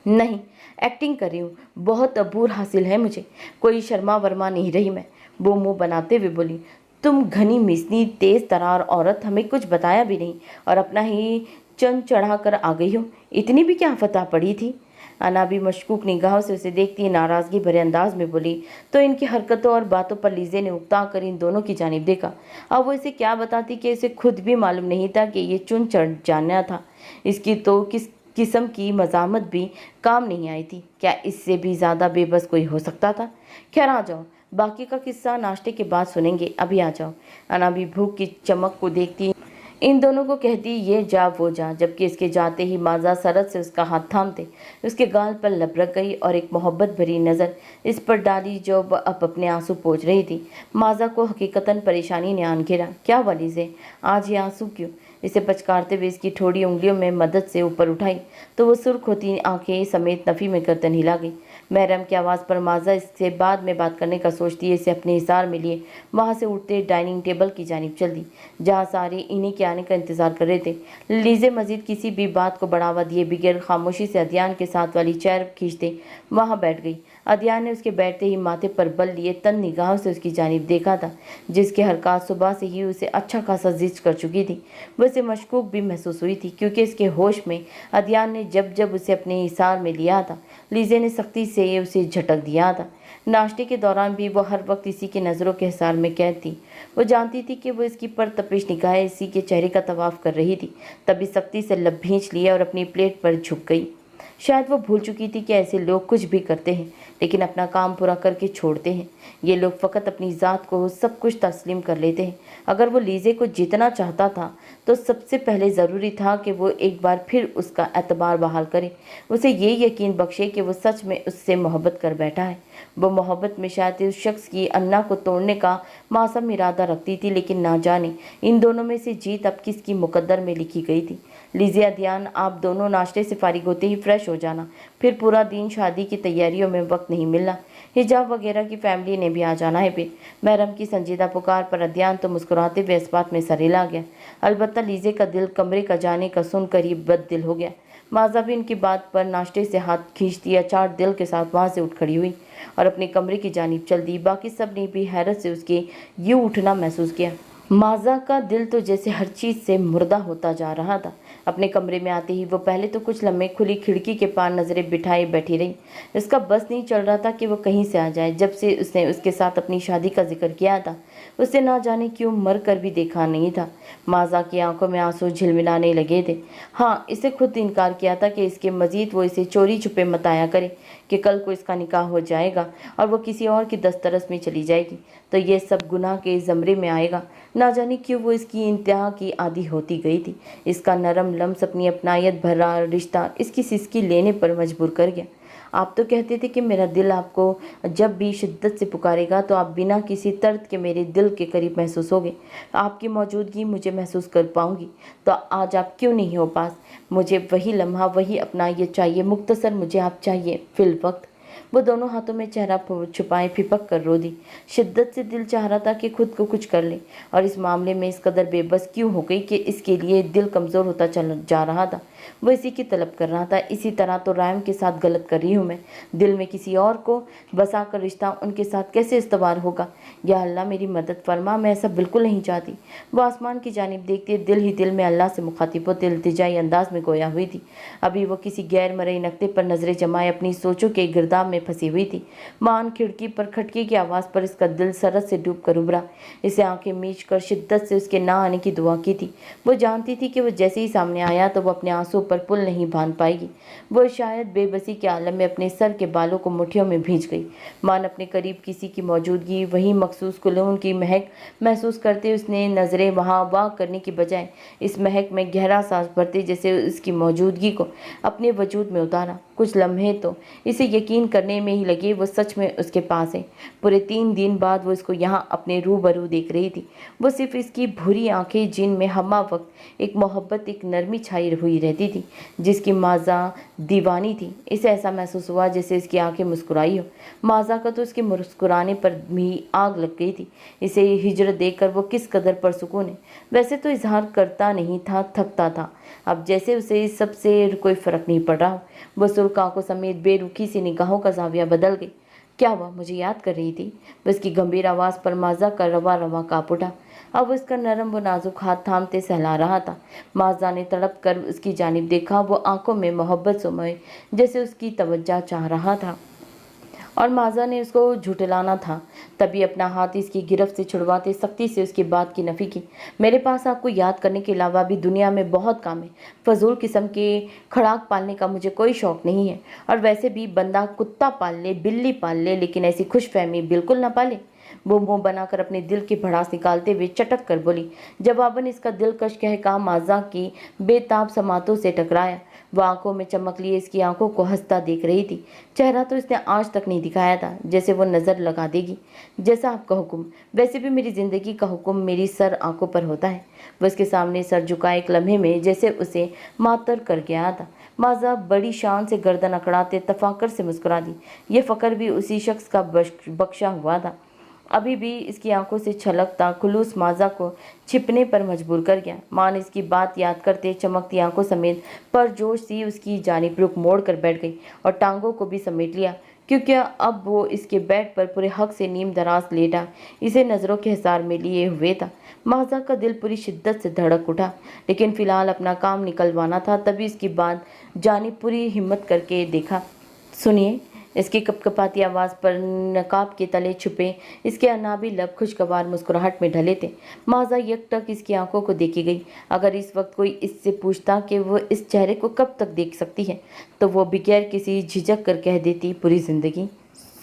नहीं, एक्टिंग कर रही हूँ, बहुत अबूर हासिल है मुझे, कोई शर्मा वर्मा नहीं रही मैं। वो मुंह बनाते हुए बोली, तुम घनी मिसनी तेज तरार औरत, हमें कुछ बताया भी नहीं और अपना ही चंद चढ़ा कर आ गई हो, इतनी भी क्या फतह पड़ी थी? अनाबी मशकूक निगाहों से उसे देखती नाराज़गी भरे अंदाज में बोली तो इनकी हरकतों और बातों पर लीजे ने उकता कर इन दोनों की जानिब देखा। अब वो इसे क्या बताती कि इसे खुद भी मालूम नहीं था कि ये चुन चढ़ जाना था। इसकी तो किस किस्म की मजामत भी काम नहीं आई थी। क्या इससे भी ज़्यादा बेबस कोई हो सकता था? खैर आ जाओ, बाकी का किस्सा नाश्ते के बाद सुनेंगे, अभी आ जाओ। अनाबी भूख की चमक को देखती इन दोनों को कहती ये जा वो जा, जबकि इसके जाते ही माजा सरद से उसका हाथ थामते उसके गाल पर लपक गई और एक मोहब्बत भरी नज़र इस पर डाली जो अब अपने आंसू पोंछ रही थी। माजा को हकीकतन परेशानी ने आन घेरा। क्या वाली से आज ये आंसू क्यों? इसे पचकारते हुए इसकी ठोड़ी उंगलियों में मदद से ऊपर उठाई तो वो सुर्ख होती आंखें समेत नफ़ी में गर्दन हिला गई। महरम की आवाज़ पर माजा इससे बाद में बात करने का सोचती है इसे अपने हिसार में लिए वहाँ से उठते डाइनिंग टेबल की जानिब चल दी, जहाँ सारे इन्हीं के आने का इंतजार कर रहे थे। लीजे मजीद किसी भी बात को बढ़ावा दिए बगैर खामोशी से अदयान के साथ वाली चेयर खींचते वहाँ बैठ गई। अदयान ने उसके बैठते ही माथे पर बल लिए तन निगाहों से उसकी जानिब देखा था, जिसकी हरकत सुबह से ही उसे अच्छा खासा जिज्ज कर चुकी थी। वैसे मशकूक भी महसूस हुई थी, क्योंकि इसके होश में अदयान ने जब जब उसे अपने हिसार में लिया था लीजे ने सख्ती से उसे झटक दिया था। नाश्ते के दौरान भी वो हर वक्त इसी की नज़रों के हिसार में कैद थी। वो जानती थी कि वो इसकी पर तपिश निगाहें इसी के चेहरे का तवाफ कर रही थी, तभी सख्ती से लब भींच लिया और अपनी प्लेट पर झुक गई। शायद वो भूल चुकी थी कि ऐसे लोग कुछ भी करते हैं लेकिन अपना काम पूरा करके छोड़ते हैं। ये लोग फ़कत अपनी ज़ात को सब कुछ तस्लीम कर लेते हैं। अगर वो लीजे को जीतना चाहता था तो सबसे पहले ज़रूरी था कि वो एक बार फिर उसका एतबार बहाल करे, उसे ये यकीन बख्शे कि वो सच में उससे मोहब्बत कर बैठा है। वो मोहब्बत में शायद उस शख्स की अन्ना को तोड़ने का मासूम इरादा रखती थी, लेकिन ना जाने इन दोनों में से जीत अब किसकी मुकद्दर में लिखी गई थी। लीजिए अदयान, आप दोनों नाश्ते से फारिग होते ही फ्रेश हो जाना, फिर पूरा दिन शादी की तैयारियों में वक्त नहीं मिलना। हिजाब वगैरह की फैमिली ने भी आ जाना है फिर। महरम की संजीदा पुकार पर अदयान तो मुस्कुराते हुए इस बात में सरेला गया। अलबत्ता लीजे का दिल कमरे का जाने का सुनकर ही बददिल हो गया। माज़ा भी उनकी बात पर नाश्ते से हाथ खींचती अचाट दिल के साथ वहाँ से उठ खड़ी हुई और अपने कमरे की जानिब चल दी। बाकी सब ने भी हैरत से उसके यूँ उठना महसूस किया। माज़ा का दिल तो जैसे हर चीज़ से मुर्दा होता जा रहा था। अपने कमरे में आते ही वो पहले तो कुछ लम्हे खुली खिड़की के पार नज़रें बिठाए बैठी रही। उसका बस नहीं चल रहा था कि वो कहीं से आ जाए। जब से उसने उसके साथ अपनी शादी का जिक्र किया था, उसे ना जाने क्यों मर कर भी देखा नहीं था। माज़ा की आंखों में आंसू झिलमिलाने लगे थे। हाँ, इसे खुद इनकार किया था कि इसके मज़ीद वो इसे चोरी छुपे मत आया करे कि कल को इसका निकाह हो जाएगा और वो किसी और की दस्तरस में चली जाएगी तो ये सब गुनाह के ज़मरे में आएगा। ना जाने क्यों वो इसकी इंतहा की आदी होती गई थी। इसका नरम लम्स अपनी अपनायत भरा रिश्ता इसकी सिसकी लेने पर मजबूर कर गया। आप तो कहते थे कि मेरा दिल आपको जब भी शिद्दत से पुकारेगा तो आप बिना किसी तर्द के मेरे दिल के करीब महसूस होगे, आपकी मौजूदगी मुझे महसूस कर पाऊंगी। तो आज आप क्यों नहीं हो पास? मुझे वही लम्हा, वही अपना ये चाहिए। मुख्तसर मुझे आप चाहिए फिल वक्त। वो दोनों हाथों में चेहरा छुपाए फिपक कर रो दी। शिद्दत से दिल चाह रहा था कि खुद को कुछ कर ले और इस मामले में इस कदर बेबस क्यों हो गई कि इसके लिए दिल कमज़ोर होता चल जा रहा था। वो इसी की तलब कर रहा था। इसी तरह तो रायम के साथ गलत कर रही हूँ मैं। दिल में किसी और को बसा कर रिश्ता उनके साथ कैसे इस्तवार होगा? या अल्लाह मेरी मदद फरमा, मैं ऐसा बिल्कुल नहीं चाहती। वो आसमान की जानिब देखती दिल ही दिल में अल्लाह से मुखातिब होते इल्तिजाई अंदाज में गोया हुई थी। अभी वो किसी गैर मरई नक्ते पर नजरें जमाए अपनी सोचों के गिरदाब में फंसी हुई थी। मान खिड़की पर खटके की आवाज़ पर इसका दिल सरद से डूब कर उभरा। इसे आंखें मीच कर शिद्दत से उसके ना आने की दुआ की थी। वो जानती थी कि वो जैसे ही सामने आया तो वो अपने आंसू पर पुल नहीं बांध पाएगी। वो शायद बेबसी के आलम में अपने सर के बालों को मुट्ठियों में भींच गई। मान अपने करीब किसी की मौजूदगी, वही मखसूस कुलून की महक महसूस करते उसने नज़रें वहाँ वाह करने की बजाय इस महक में गहरा सांस भरते जैसे उसकी मौजूदगी को अपने वजूद में उतारा। कुछ लम्हे तो इसे यकीन करने में ही लगे वो सच में उसके पास है। पूरे 3 दिन बाद वो इसको यहाँ अपने रूबरू देख रही थी। वो सिर्फ इसकी भूरी आंखें जिनमें हमा वक्त एक मोहब्बत, एक नरमी छाई हुई रहती थी, जिसकी माज़ा दीवानी थी। इसे ऐसा महसूस हुआ जैसे इसकी आंखें मुस्कुराई हो। माज़ा का तो उसके मुस्कुराने पर भी आग लग गई थी। इसे हिजरत देखकर वो किस कदर परसुकून है। वैसे तो इजहार करता नहीं था, थकता था। अब जैसे उसे इस सब से कोई फ़र्क नहीं पड़ रहा। वो सुर्ख आंखों समेत बेरुखी से निगाहों का जाविया बदल गई। क्या हुआ? मुझे याद कर रही थी? वो इसकी गंभीर आवाज़ पर माज़ा का रवा रवा काँप उठा। अब उसका नरम व नाजुक हाथ थामते सहला रहा था। माज़ा ने तड़प कर उसकी जानिब देखा। वो आंखों में मोहब्बत सुमाए जैसे उसकी तवज्जो चाह रहा था और माज़ा ने उसको झुठलाना था। तभी अपना हाथ इसकी गिरफ्त से छुड़वाते सख्ती से उसकी बात की नफ़ी की। मेरे पास आपको याद करने के अलावा भी दुनिया में बहुत काम है। फजूल किस्म के खड़ाक पालने का मुझे कोई शौक़ नहीं है। और वैसे भी बंदा कुत्ता पाल ले, बिल्ली पाल ले, लेकिन ऐसी खुशफहमी बिल्कुल ना पाले। वो मुंह बनाकर अपने दिल की भड़ास निकालते हुए चटक कर बोली। जवाबन इसका दिलकश कहका माज़ा की बेताब समातों से टकराया। वह आंखों में चमक लिए इसकी आंखों को हंसता देख रही थी। चेहरा तो इसने आज तक नहीं दिखाया था, जैसे वो नज़र लगा देगी। जैसा आपका हुक्म। वैसे भी मेरी ज़िंदगी का हुक्म मेरी सर आंखों पर होता है। वह उसके सामने सर झुकाए एक लम्हे में जैसे उसे मातर कर गया था। माज़ा बड़ी शान से गर्दन अकड़ाते तफाकर से मुस्कुरा दी। ये फ़क्र भी उसी शख्स का बख्शा हुआ था। अभी भी इसकी आंखों से छलकता खुलूस माज़ा को छिपने पर मजबूर कर गया। मान इसकी बात याद करते चमकती आंखों समेत परजोश सी उसकी जानिब रुख मोड़ कर बैठ गई और टांगों को भी समेट लिया, क्योंकि अब वो इसके बेड पर पूरे हक से नीम दराज लेटा इसे नज़रों के हिसार में लिए हुए था। माज़ा का दिल पूरी शिद्दत से धड़क उठा, लेकिन फ़िलहाल अपना काम निकलवाना था। तभी इसकी बात जानिब पूरी हिम्मत करके देखा। सुनिए। इसकी कपकपाती आवाज़ पर नकाब के तले छुपे इसके अनाबी लब खुशगवार मुस्कुराहट में ढले थे। माज़ा यकटक इसकी आंखों को देखी गई। अगर इस वक्त कोई इससे पूछता कि वो इस चेहरे को कब तक देख सकती है तो वो बगैर किसी झिझक कर कह देती, पूरी ज़िंदगी।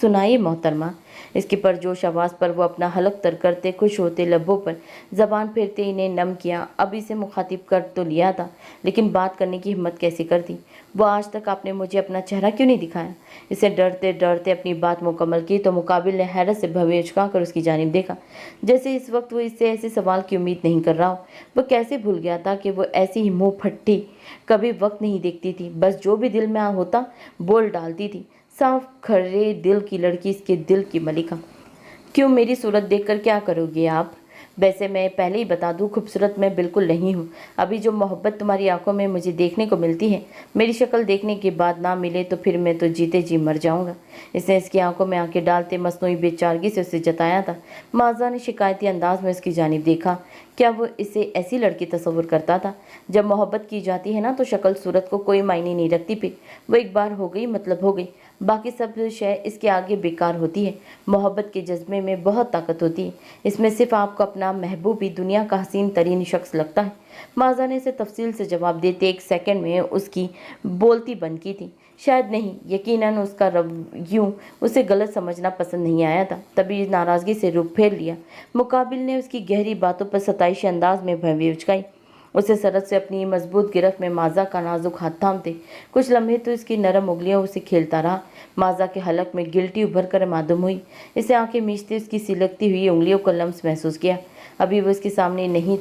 सुनाइए मोहतरमा। इसकी परजोश आवाज़ पर वो अपना हलक तर करते खुश होते लब्बों पर ज़बान फेरते इन्हें नम किया। अब इसे मुखातिब कर तो लिया था, लेकिन बात करने की हिम्मत कैसे करती? वो आज तक आपने मुझे अपना चेहरा क्यों नहीं दिखाया? इसे डरते डरते अपनी बात मुकम्मल की तो मुकाबिल ने हैरत से भवें उचका कर उसकी जानिब देखा, जैसे इस वक्त वो इससे ऐसे सवाल की उम्मीद नहीं कर रहा हो। वो कैसे भूल गया था कि वो ऐसी ही मुँह फट्टी कभी वक्त नहीं देखती थी। बस जो भी दिल में होता बोल डालती थी। साफ खरे दिल की लड़की, इसके दिल की मलिका। क्यों? मेरी सूरत देखकर क्या करोगे आप? वैसे मैं पहले ही बता दूं, खूबसूरत मैं बिल्कुल नहीं हूँ। अभी जो मोहब्बत तुम्हारी आंखों में मुझे देखने को मिलती है, मेरी शक्ल देखने के बाद ना मिले तो फिर मैं तो जीते जी मर जाऊंगा। इसने इसकी आंखों में आंखें डालते मसनूई बेचारगी से उसे जताया था। माजा ने शिकायती अंदाज में उसकी जानिब देखा। क्या वो इसे ऐसी लड़की तस्वुर करता था? जब मोहब्बत की जाती है ना तो शक्ल सूरत को कोई मायने नहीं रखती। फिर वो एक बार हो गई मतलब हो गई, बाकी सब शय इसके आगे बेकार होती है। मोहब्बत के जज्बे में बहुत ताकत होती है। इसमें सिर्फ आपको अपना महबूब ही दुनिया का हसीन तरीन शख्स लगता है। माजा ने इसे तफसील से जवाब देते 1 सेकंड में उसकी बोलती बंद की थी। शायद नहीं, यकीनन उसका यूं उसे गलत समझना पसंद नहीं आया था, तभी नाराज़गी से रुख फेर लिया। मुकाबिल ने उसकी गहरी बातों पर सताइशी अंदाज में भवें उचकाई। उसे सरद से अपनी मजबूत गिरफ्त में माजा का नाजुक हाथ थामते कुछ लम्हे तो इसकी नरम उंगलियां उसे खेलता रहा। माजा के हलक में गिल्टी उभर कर मालूम हुई। इसे आंखें मीचते उसकी सिलकती हुई उंगलियों को लम्स महसूस किया। अभी वो इसके सामने नहीं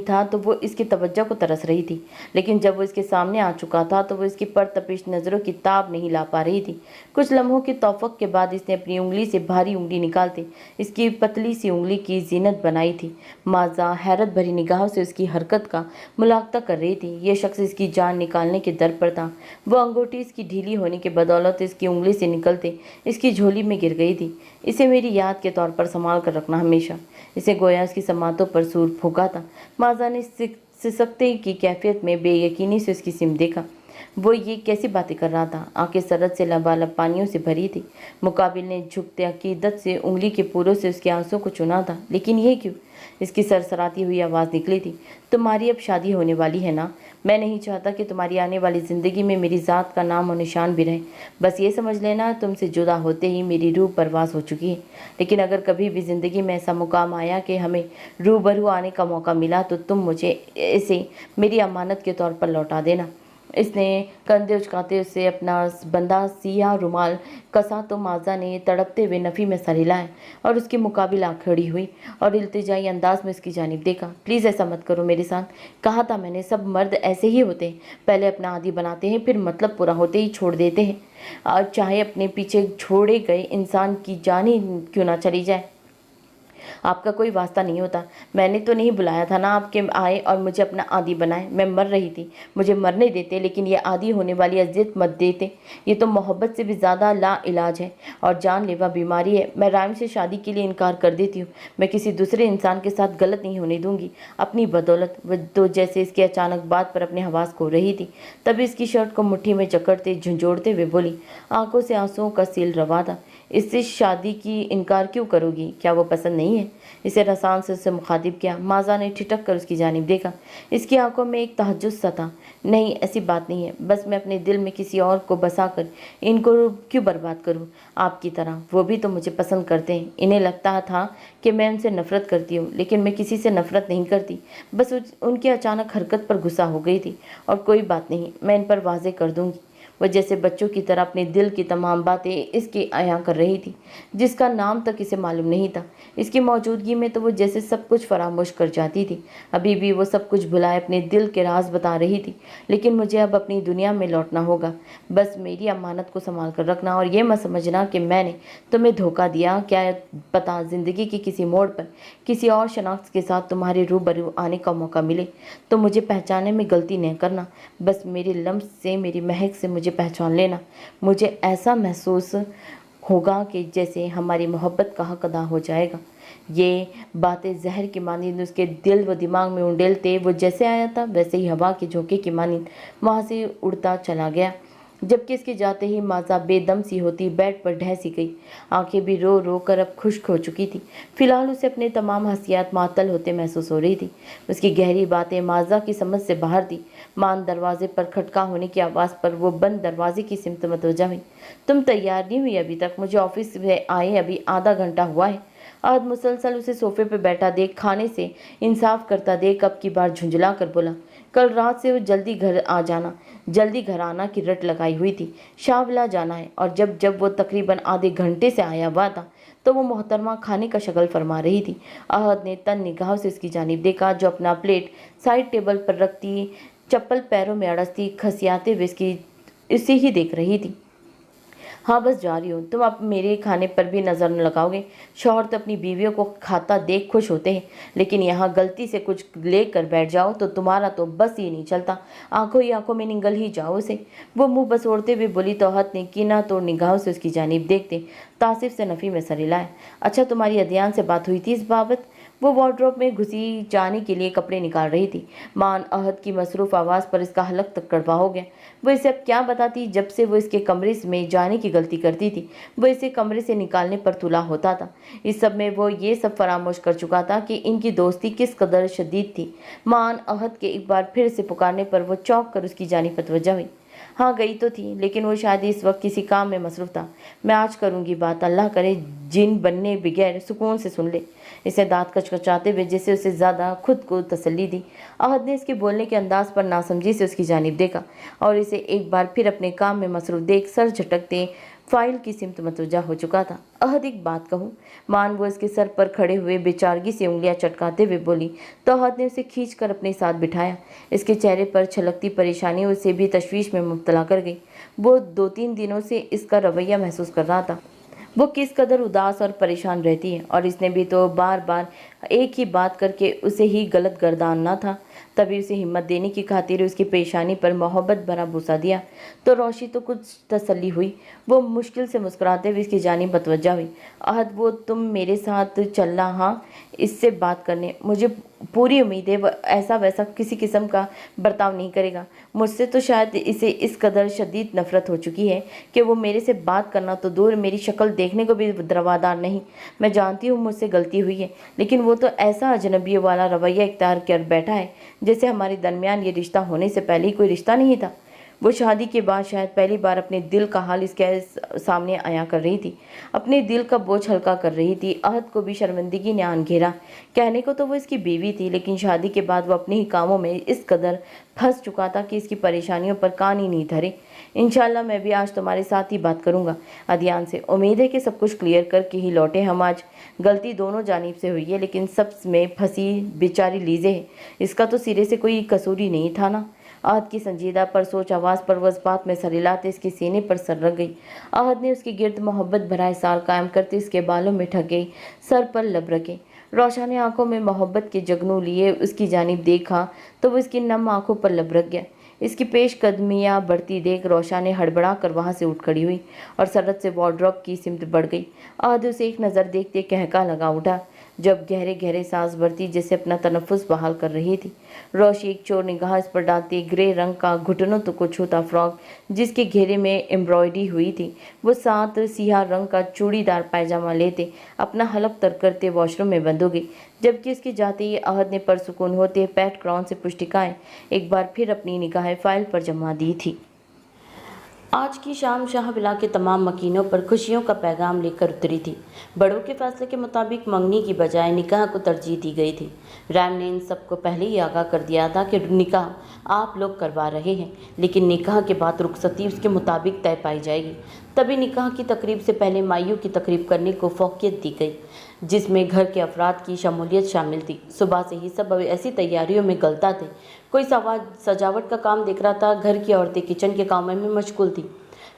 था, तो वो इसकी तवज्जो को तरस रही थी, लेकिन जब वो इसके सामने आ चुका था तो वो इसकी परतपिश नज़रों की ताब नहीं ला पा रही थी। कुछ लम्हों की तौफ़क़ के बाद इसने अपनी उंगली से भारी उंगली निकालते इसकी पतली सी उंगली की जीनत बनाई थी। माजा हैरत भरी निगाहों से उसकी हरकत का मुलाहजा कर रही थी। यह शख्स इसकी जान निकालने के दर पर था। वो अंगूठी इसकी ढीली होने के बदौलत इसकी उंगली से निकलते इसकी झोली में गिर गई थी। इसे मेरी याद के तौर पर संभाल कर रखना हमेशा। इसे गोया इसकी समातों पर सूर फूका था। माजा ने सिसकते की कैफियत में बेयकीनी से उसकी सिम देखा। वो ये कैसी बातें कर रहा था? आंखें सरद से लबालब पानियों से भरी थी। मुकाबिल ने झुकते अकीदत से उंगली के पूरों से उसके आंसू को चुना था। लेकिन ये क्यों? इसकी सरसराती हुई आवाज़ निकली थी। तुम्हारी अब शादी होने वाली है ना? मैं नहीं चाहता कि तुम्हारी आने वाली ज़िंदगी में मेरी ज़ात का नाम और निशान भी रहे। बस ये समझ लेना, तुमसे जुदा होते ही मेरी रूह परवास हो चुकी है। लेकिन अगर कभी भी ज़िंदगी में ऐसा मुकाम आया कि हमें रूबरू आने का मौका मिला तो तुम मुझे इसे मेरी अमानत के तौर पर लौटा देना। इसने कंधे उचकाते उससे अपना बंधा सिया रुमाल कसा तो माजा ने तड़पते हुए नफ़ी में सर हिलाया और उसके मुकाबिल आँख खड़ी हुई और इल्तिजाई अंदाज में उसकी जानिब देखा। प्लीज़ ऐसा मत करो मेरे साथ। कहा था मैंने, सब मर्द ऐसे ही होते हैं। पहले अपना आदी बनाते हैं, फिर मतलब पूरा होते ही छोड़ देते हैं, और चाहे अपने पीछे छोड़े गए इंसान की जान ही क्यों ना चली जाए। आपका कोई वास्ता नहीं होता। मैंने तो नहीं बुलाया था ना आपके आए और मुझे अपना आदी बनाए। मैं मर रही थी, मुझे मरने देते, लेकिन ये आदी होने वाली अजियत मत देते। ये तो मोहब्बत से भी ज़्यादा ला इलाज है और जानलेवा बीमारी है। मैं राइम से शादी के लिए इनकार कर देती हूँ। मैं किसी दूसरे इंसान के साथ गलत नहीं होने दूंगी अपनी बदौलत। वह तो जैसे इसकी अचानक बात पर अपने हवास खो रही थी, तभी इसकी शर्ट को मुट्ठी में जकड़ते झंझोड़ते हुए बोली, आंखों से आंसुओं का सील रवा था। इससे शादी की इनकार क्यों करोगी? क्या वो पसंद नहीं है? इसे रसान से उससे मुखातिब किया। माजा ने ठिठक कर उसकी जानिब देखा। इसकी आंखों में एक तहज्जुद सा था। नहीं, ऐसी बात नहीं है। बस मैं अपने दिल में किसी और को बसा कर इनको क्यों बर्बाद करूं? आपकी तरह वो भी तो मुझे पसंद करते हैं। इन्हें लगता था कि मैं उनसे नफरत करती हूँ, लेकिन मैं किसी से नफरत नहीं करती। बस उनकी अचानक हरकत पर गुस्सा हो गई थी। और कोई बात नहीं, मैं इन पर वाज़ेह कर दूंगी। वह जैसे बच्चों की तरह अपने दिल की तमाम बातें इसके अयां कर रही थी, जिसका नाम तक इसे मालूम नहीं था। इसकी मौजूदगी में तो वो जैसे सब कुछ फरामोश कर जाती थी। अभी भी वो सब कुछ भुलाए अपने दिल के राज बता रही थी। लेकिन मुझे अब अपनी दुनिया में लौटना होगा। बस मेरी अमानत को संभाल कर रखना और ये मत समझना कि मैंने तुम्हें धोखा दिया। क्या पता ज़िंदगी के किसी मोड़ पर किसी और शनाख्त के साथ तुम्हारे रूबरू आने का मौका मिले तो मुझे पहचानने में गलती न करना। बस मेरे लम्स से, मेरी महक से मुझे पहचान लेना। मुझे ऐसा महसूस होगा कि जैसे हमारी मोहब्बत का हक अदा हो जाएगा। ये बातें जहर की मानिंद उसके दिल व दिमाग में उंडेलते वो जैसे आया था वैसे ही हवा के झोंके की मानिंद वहाँ से उड़ता चला गया। जबकि इसके जाते ही माजा बेदम सी होती बेड पर ढह सी गई। आंखें भी रो रो कर अब खुश्क हो चुकी थी। फिलहाल उसे अपने तमाम हसियात मातल होते महसूस हो रही थी। उसकी गहरी बातें माजा की समझ से बाहर थी। मान दरवाजे पर खटका होने की आवाज़ पर वो बंद दरवाजे की सिमत मतवजा हुई। तुम तैयार नहीं हुई अभी तक? मुझे ऑफिस से आए अभी आधा घंटा हुआ है। आज मुसलसल उसे सोफे पर बैठा देख, खाने से इंसाफ करता देख अब की बार झुंझला कर बोला, कल रात से वो जल्दी घर आना की रट लगाई हुई थी। शाहवला जाना है। और जब वो तकरीबन आधे घंटे से आया हुआ था तो वो मोहतरमा खाने का शक्ल फरमा रही थी। अहद ने तन निगाह से उसकी जानिब देखा, जो अपना प्लेट साइड टेबल पर रखती, चप्पल पैरों में अड़सती, खसियाते हुए इसे ही देख रही थी। हाँ बस जा रही हूँ, तुम अब मेरे खाने पर भी नज़र न लगाओगे। शौहर तो अपनी बीवियों को खाता देख खुश होते हैं, लेकिन यहाँ गलती से कुछ लेकर बैठ जाओ तो तुम्हारा तो बस ही नहीं चलता, आंखों ही आंखों में निगल ही जाओ उसे। वो मुंह बसोड़ते हुए बोली तो हद ने कीना तोड़ निगाहों से उसकी जानिब देखते तासिफ से नफ़ी में सर हिलाया। अच्छा, तुम्हारी अदियान से बात हुई थी इस बाबत? वो वार्डरोब में घुसी जाने के लिए कपड़े निकाल रही थी। मान अहद की मसरूफ़ आवाज़ पर इसका हलक तक कड़वा हो गया। वो इसे अब क्या बताती, जब से वो इसके कमरे में जाने की गलती करती थी वो इसे कमरे से निकालने पर तुला होता था। इस सब में वो ये सब फरामोश कर चुका था कि इनकी दोस्ती किस कदर शदीद थी। मान अहद के एक बार फिर से पुकारने पर वो चौंक कर उसकी जानिब मतवज्जा हुई। हाँ गई तो थी, लेकिन वो शायद इस वक्त किसी काम में मसरूफ़ था। मैं आज करूँगी बात, अल्लाह करे जिन बनने बगैर सुकून से सुन ले। इसे दांत कचकचाते हुए जैसे उसे ज़्यादा खुद को तसल्ली दी। अहद ने इसके बोलने के अंदाज पर नासमझी से उसकी जानिब देखा और इसे एक बार फिर अपने काम में मसरूफ़ देख सर झटकते फाइल की सिमत मतवजा हो चुका था। अहद एक बात कहूँ? मान वो इसके सर पर खड़े हुए बेचारगी से उंगलियां चटकाते हुए बोली तो अहद ने उसे खींच कर अपने साथ बिठाया। इसके चेहरे पर छलकती परेशानी उसे भी तशवीश में मुब्तला कर गई। वो 2-3 दिनों से इसका रवैया महसूस कर रहा था, वो किस कदर उदास और परेशान रहती है, और इसने भी तो बार बार एक ही बात करके उसे ही गलत गर्दानना था। तभी उसे हिम्मत देने की खातिर उसकी पेशानी पर मोहब्बत भरा बूसा दिया तो रोशी तो कुछ तसल्ली हुई। वो मुश्किल से मुस्कुराते हुए इसकी जानिब मतवज्जा हुई। अहद, वो तुम मेरे साथ चलना, हाँ इससे बात करने। मुझे पूरी उम्मीद है वो ऐसा वैसा किसी किस्म का बर्ताव नहीं करेगा। मुझसे तो शायद इसे इस कदर शदीद नफरत हो चुकी है कि वो मेरे से बात करना तो दूर, मेरी शक्ल देखने को भी रवादार नहीं। मैं जानती हूँ मुझसे गलती हुई है, लेकिन वो तो ऐसा अजनबियों वाला रवैया इख्तियार कर बैठा है जैसे हमारे दरमियान ये रिश्ता होने से पहले ही कोई रिश्ता नहीं था। वो शादी के बाद शायद पहली बार अपने दिल का हाल इसके सामने आया कर रही थी, अपने दिल का बोझ हल्का कर रही थी। अहद को भी शर्मिंदगी ने आन घेरा। कहने को तो वो इसकी बीवी थी, लेकिन शादी के बाद वो अपने ही कामों में इस कदर फंस चुका था कि इसकी परेशानियों पर कान ही नहीं धरे। इंशाल्लाह मैं भी आज तुम्हारे साथ ही बात करूंगा अदियान से। उम्मीद है कि सब कुछ क्लियर करके ही लौटे हम आज। गलती दोनों जानिब से हुई है, लेकिन सब में फंसी बेचारी लीजे है, इसका तो सिरे से कोई कसूर ही नहीं था ना। अहद की संजीदा पर सोच आवाज़ पर वस बात में सर हिलाते इसके सीने पर सर रख गई। अहद ने उसके गिर्द मोहब्बत भरा इसार कायम करते इसके बालों में ठग गई, सर पर लब रखे। रोशा ने आंखों में मोहब्बत के जगनू लिए उसकी जानिब देखा तो वो इसकी नम आंखों पर लब रख गया। इसकी पेश कदमियाँ बढ़ती देख रोशा ने हड़बड़ा कर वहाँ से उठ खड़ी हुई और सरत से वार्डरोब की सिमत बढ़ गई। अहद उसे एक नज़र देखते कहका लगा उठा, जब गहरे गहरे सांस भरती जैसे अपना तनफ्फुस बहाल कर रही थी। रोशी एक चोर निगाह इस पर डालती ग्रे रंग का घुटनों तो को छूता फ्रॉक जिसके घेरे में एम्ब्रॉयडरी हुई थी, वो साथ सियाह रंग का चूड़ीदार पायजामा लेते अपना हलक तर करते वॉशरूम में बंद हो गई। जबकि इसके जाते ही अहद ने परसुकून होते पैट क्राउन से पुष्टिकाएं एक बार फिर अपनी निगाहें फाइल पर जमा दी थी। आज की शाम शाहबिला के तमाम मकीनों पर खुशियों का पैगाम लेकर उतरी थी। बड़ों के फैसले के मुताबिक मंगनी की बजाय निकाह को तरजीह दी गई थी। रैम ने इन सबको पहले ही आगाह कर दिया था कि निकाह आप लोग करवा रहे हैं, लेकिन निकाह के बाद रुखसती उसके मुताबिक तय पाई जाएगी। तभी निकाह की तकरीब से पहले माइयों की तकरीब करने को फौकियत दी गई, जिसमें घर के अफराद की शमूलियत शामिल थी। सुबह से ही सब ऐसी तैयारियों में गलता थे। कोई सजावट का काम देख रहा था, घर की औरतें किचन के कामों में मशगूल थी।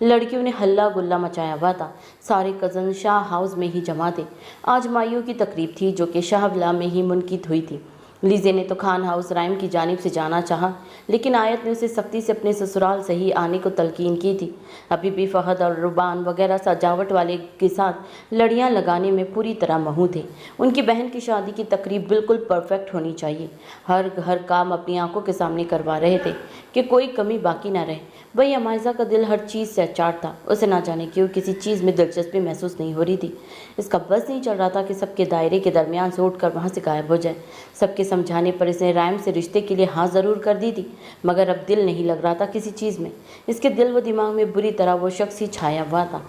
लड़कियों ने हल्ला गुल्ला मचाया हुआ था। सारे कज़न शाह हाउस में ही जमा थे। आज माइयों की तकरीब थी जो कि शाहबिला में ही मुनकिद हुई थी। लीजे ने तो खान हाउस राइम की जानिब से जाना चाहा, लेकिन आयत ने उसे सख्ती से अपने ससुराल से ही आने को तलकीन की थी। अभी भी फहद और रुबान वगैरह सजावट वाले के साथ लड़ियां लगाने में पूरी तरह महू थे। उनकी बहन की शादी की तकरीब बिल्कुल परफेक्ट होनी चाहिए। हर काम अपनी आंखों के सामने करवा रहे थे कि कोई कमी बाकी ना रहे। वही अमाइज़ा का दिल हर चीज़ से अचाट था। उसे ना जाने क्यों किसी चीज़ में दिलचस्पी महसूस नहीं हो रही थी। इसका बस नहीं चल रहा था कि सबके दायरे के दरमियान से उठकर वहाँ से गायब हो जाए। सबके समझाने पर इसने रायम से रिश्ते के लिए हाँ ज़रूर कर दी थी, मगर अब दिल नहीं लग रहा था किसी चीज़ में। इसके दिल व दिमाग में बुरी तरह वो शख्स ही छाया हुआ था।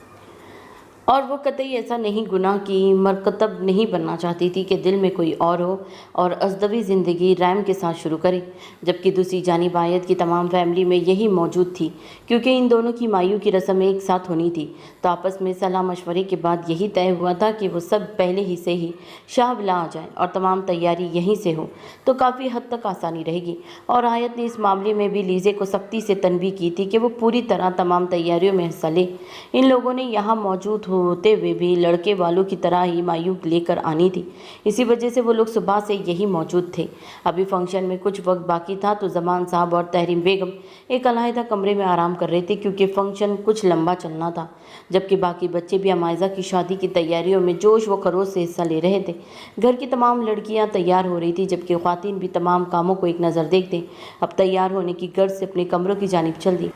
और वो कतई ऐसा नहीं गुनाह की मरकतब नहीं बनना चाहती थी कि दिल में कोई और हो और अजनबी ज़िंदगी रैम के साथ शुरू करे। जबकि दूसरी जानिब आयत की तमाम फैमिली में यही मौजूद थी, क्योंकि इन दोनों की मायू की रस्म एक साथ होनी थी। तो आपस में सलाह मशवरे के बाद यही तय हुआ था कि वो सब पहले ही से ही शाहबिला आ जाए और तमाम तैयारी यहीं से हो तो काफ़ी हद तक आसानी रहेगी। और आयत ने इस मामले में भी लीज़े को सख्ती से तनबीह की थी कि वो पूरी तरह तमाम तैयारियों में हिस्सा ले। इन लोगों ने यहाँ मौजूद होते हुए भी लड़के वालों की तरह ही मायूब लेकर आनी थी। इसी वजह से वो लोग सुबह से यही मौजूद थे। अभी फंक्शन में कुछ वक्त बाकी था तो जमान साहब और तहरीम बेगम एक अलहदा कमरे में आराम कर रहे थे, क्योंकि फंक्शन कुछ लंबा चलना था। जबकि बाकी बच्चे भी अमाइज़ा की शादी की तैयारियों में जोश व खरोश से हिस्सा ले रहे थे। घर की तमाम लड़कियां तैयार हो रही थी, जबकि ख्वातीन भी तमाम कामों को एक नज़र देखते अब तैयार होने की गर्ज से अपने कमरों की जानिब चल दी।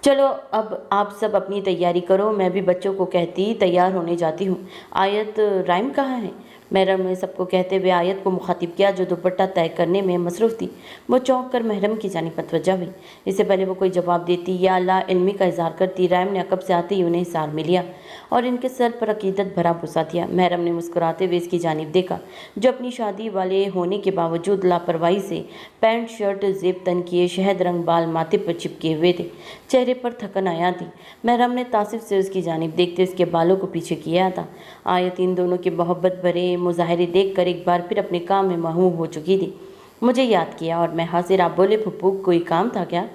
चलो अब आप सब अपनी तैयारी करो, मैं भी बच्चों को कहती तैयार होने जाती हूँ। आयत, राइम कहाँ है? महरम ने सबको कहते हुए आयत को मुखातिब किया, जो दुपट्टा तय करने में मसरूफ़ थी। वो चौंक कर महरम की जानिब मुतवज्जा हुई। इससे पहले वो कोई जवाब देती या ला इल्मी का इजहार करती, राइम ने अकब से आते ही उन्हें हिसार में लिया और इनके सर पर अकीदत भरा बुसा दिया। महरम ने मुस्कुराते हुए इसकी जानिब देखा, जो अपनी शादी वाले होने के बावजूद लापरवाही से पैंट शर्ट जेब तन किए शहद रंग बाल माथे पर चिपके हुए थे। चेहरे पर थकन आया थी। महरम ने तासिफ से उसकी जानिब देखते उसके बालों को पीछे किया था। आयत इन दोनों के मोहब्बत भरे मुजाहरे देखकर एक बार फिर अपने काम में महूम हो चुकी थी। मुझे याद किया और मैं हाजिर। आप बोले फुप्पू, कोई काम था क्या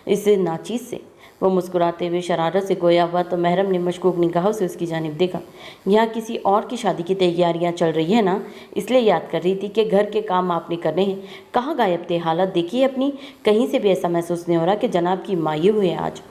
इस नाचीज से? वो मुस्कुराते हुए शरारत से गोया हुआ तो महरम ने मशकूक निगाहों से उसकी जानिब देखा। यहाँ किसी और की शादी की तैयारियाँ चल रही है ना, इसलिए याद कर रही थी कि घर के काम आपने करने हैं। कहाँ गायब थे? हालत देखिए अपनी, कहीं से भी ऐसा महसूस नहीं हो रहा कि जनाब की मायू हुई है आज।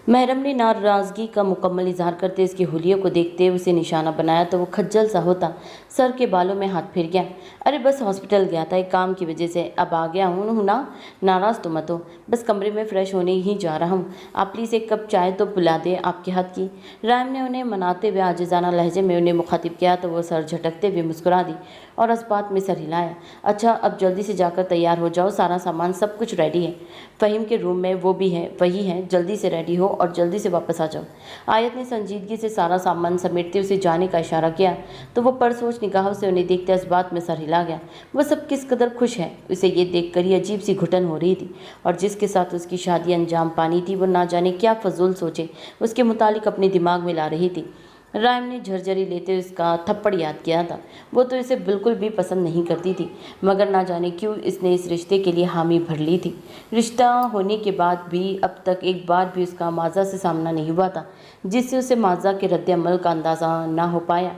महरम ने नाराज़गी का मुकम्मल इजहार करते इसके हुलिये को देखते उसे निशाना बनाया तो वो खज्जल सा होता सर के बालों में हाथ फिर गया। अरे बस हॉस्पिटल गया था एक काम की वजह से, अब आ गया हूँ ना, नाराज़ तो मत हो, बस कमरे में फ़्रेश होने ही जा रहा हूँ। आप प्लीज़ एक कप चाय तो पिला दे आपके हाथ की। राम ने उन्हें मनाते हुए आजिज़ाना लहजे में उन्हें मुखातिब किया तो वो सर झटकते हुए मुस्कुरा दी और अस्बात में सर हिलाया। अच्छा, अब जल्दी से जाकर तैयार हो जाओ, सारा सामान सब कुछ रेडी है। फ़हीम के रूम में वो भी है, वही है, जल्दी से रेडी हो और जल्दी से वापस आ जाओ। आयत ने संजीदगी से सारा सामान समेटते उसे जाने का इशारा किया तो वो परसोच निगाहों से उन्हें देखते इस बात में सर हिला गया। वह सब किस कदर खुश है, उसे ये देखकर ही अजीब सी घुटन हो रही थी। और जिसके साथ उसकी शादी अंजाम पानी थी वो ना जाने क्या फजूल सोचे उसके मुतालिक अपने दिमाग में ला रही थी। राम ने झरझरी लेते उसका थप्पड़ याद किया था। वो तो इसे बिल्कुल भी पसंद नहीं करती थी, मगर ना जाने क्यों इसने इस रिश्ते के लिए हामी भर ली थी। रिश्ता होने के बाद भी अब तक एक बार भी उसका माजा से सामना नहीं हुआ था, जिससे उसे माजा के रद्द-ए-अमल का अंदाज़ा ना हो पाया।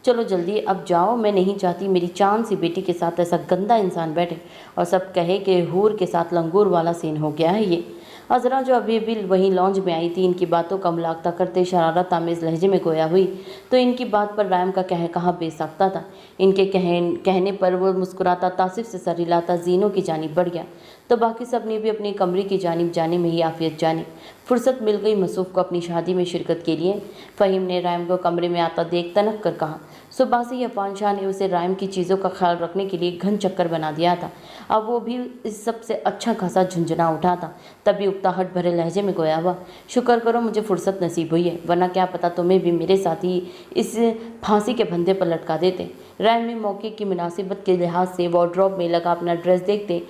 चलो जल्दी अब जाओ, मैं नहीं चाहती मेरी चांद सी बेटी के साथ ऐसा गंदा इंसान बैठे और सब कहे कि हूर के साथ लंगूर वाला सीन हो गया है ये। अजरा जो अभी भी वहीं लॉन्ज में आई थी, इनकी बातों का मुलाहजा करते शरारत आमेज़ लहजे में गोया हुई तो इनकी बात पर राम का कहा बेसाख्ता था। इनके कहने पर वो मुस्कुराता तासिफ से सर हिलाता जीनों की जानिब बढ़ गया तो बाकी सब ने भी अपनी कमरे की जानिब जाने में ही आफियत जानी। फुर्सत मिल गई मसूफ़ को अपनी शादी में शिरकत के लिए। फ़हीम ने राम को कमरे में आता देख तनक कर कहा। सुबह से ही अफान शाह ने उसे राम की चीज़ों का ख्याल रखने के लिए घन चक्कर बना दिया था। अब वो भी इस सब से अच्छा खासा झुंझुना उठा था। तभी उकताहट भरे लहजे में गोया हुआ, शुक्र करो मुझे फुर्सत नसीब हुई है, वरना क्या पता तुम्हें भी मेरे साथ ही इस फांसी के फंदे पर लटका देते। राम ने मौके की मुनासिबत के लिहाज से वार्डरोब में लगा अपना ड्रेस देखते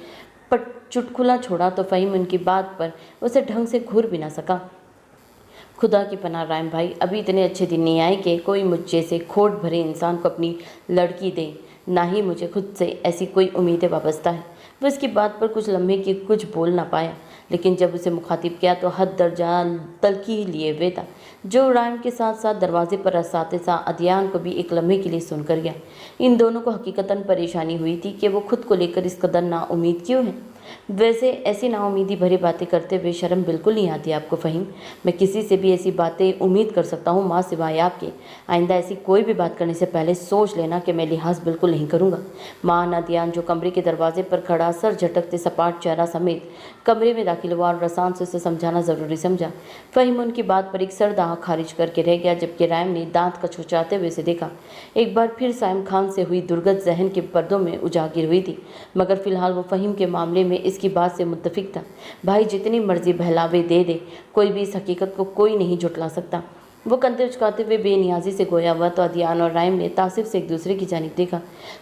पर चुटकुला छोड़ा तो फ़हीम उनकी बात पर उसे ढंग से घूर भी ना सका। खुदा की पनाह राम भाई, अभी इतने अच्छे दिन नहीं आए कि कोई मुझ जैसे खोट भरे इंसान को अपनी लड़की दे, ना ही मुझे खुद से ऐसी कोई उम्मीदें वाबस्ता है। वो इसकी बात पर कुछ लम्हे की कुछ बोल ना पाया, लेकिन जब उसे मुखातिब किया तो हद दर्जा तलखी ही लिए हुए था, जो राम के साथ साथ दरवाजे पर असातिज़ा अदियान को भी एक लम्हे के लिए सुनकर गया। इन दोनों को हकीकतन परेशानी हुई थी कि वो खुद को लेकर इस कदर नाउम्मीद क्यों है। वैसे ऐसी नाउमीदी भरी बातें करते हुए शर्म बिल्कुल नहीं आती आपको फ़हीम? मैं किसी से भी ऐसी बातें उम्मीद कर सकता हूँ माँ सिवाय आपके। आइंदा ऐसी कोई भी बात करने से पहले सोच लेना कि मैं लिहाज बिल्कुल नहीं करूँगा। माँ नादियान जो कमरे के दरवाजे पर खड़ा सर झटकते सपाट चेहरा समेत कमरे में दाखिल हुआ और रसान से उसे समझाना ज़रूरी समझा। फ़हीम उनकी बात पर एक सर्द आँख खारिज करके रह गया, जबकि राम ने दांत कचोचाते हुए उसे देखा। एक बार फिर साइम खान से हुई दुर्गत जहन के पर्दों में उजागिर हुई थी, मगर फिलहाल वो फ़हीम के मामले में इसकी बात से मुत्तफिक था। भाई जितनी मर्जी बहलावे दे दे, कोई भी इस हकीकत को कोई नहीं झुटला सकता। वो कंधे उचकाते हुए बेनियाजी से गोया हुआ तो अदियान और राइम ने तासिफ से एक दूसरे की जानिब देखा।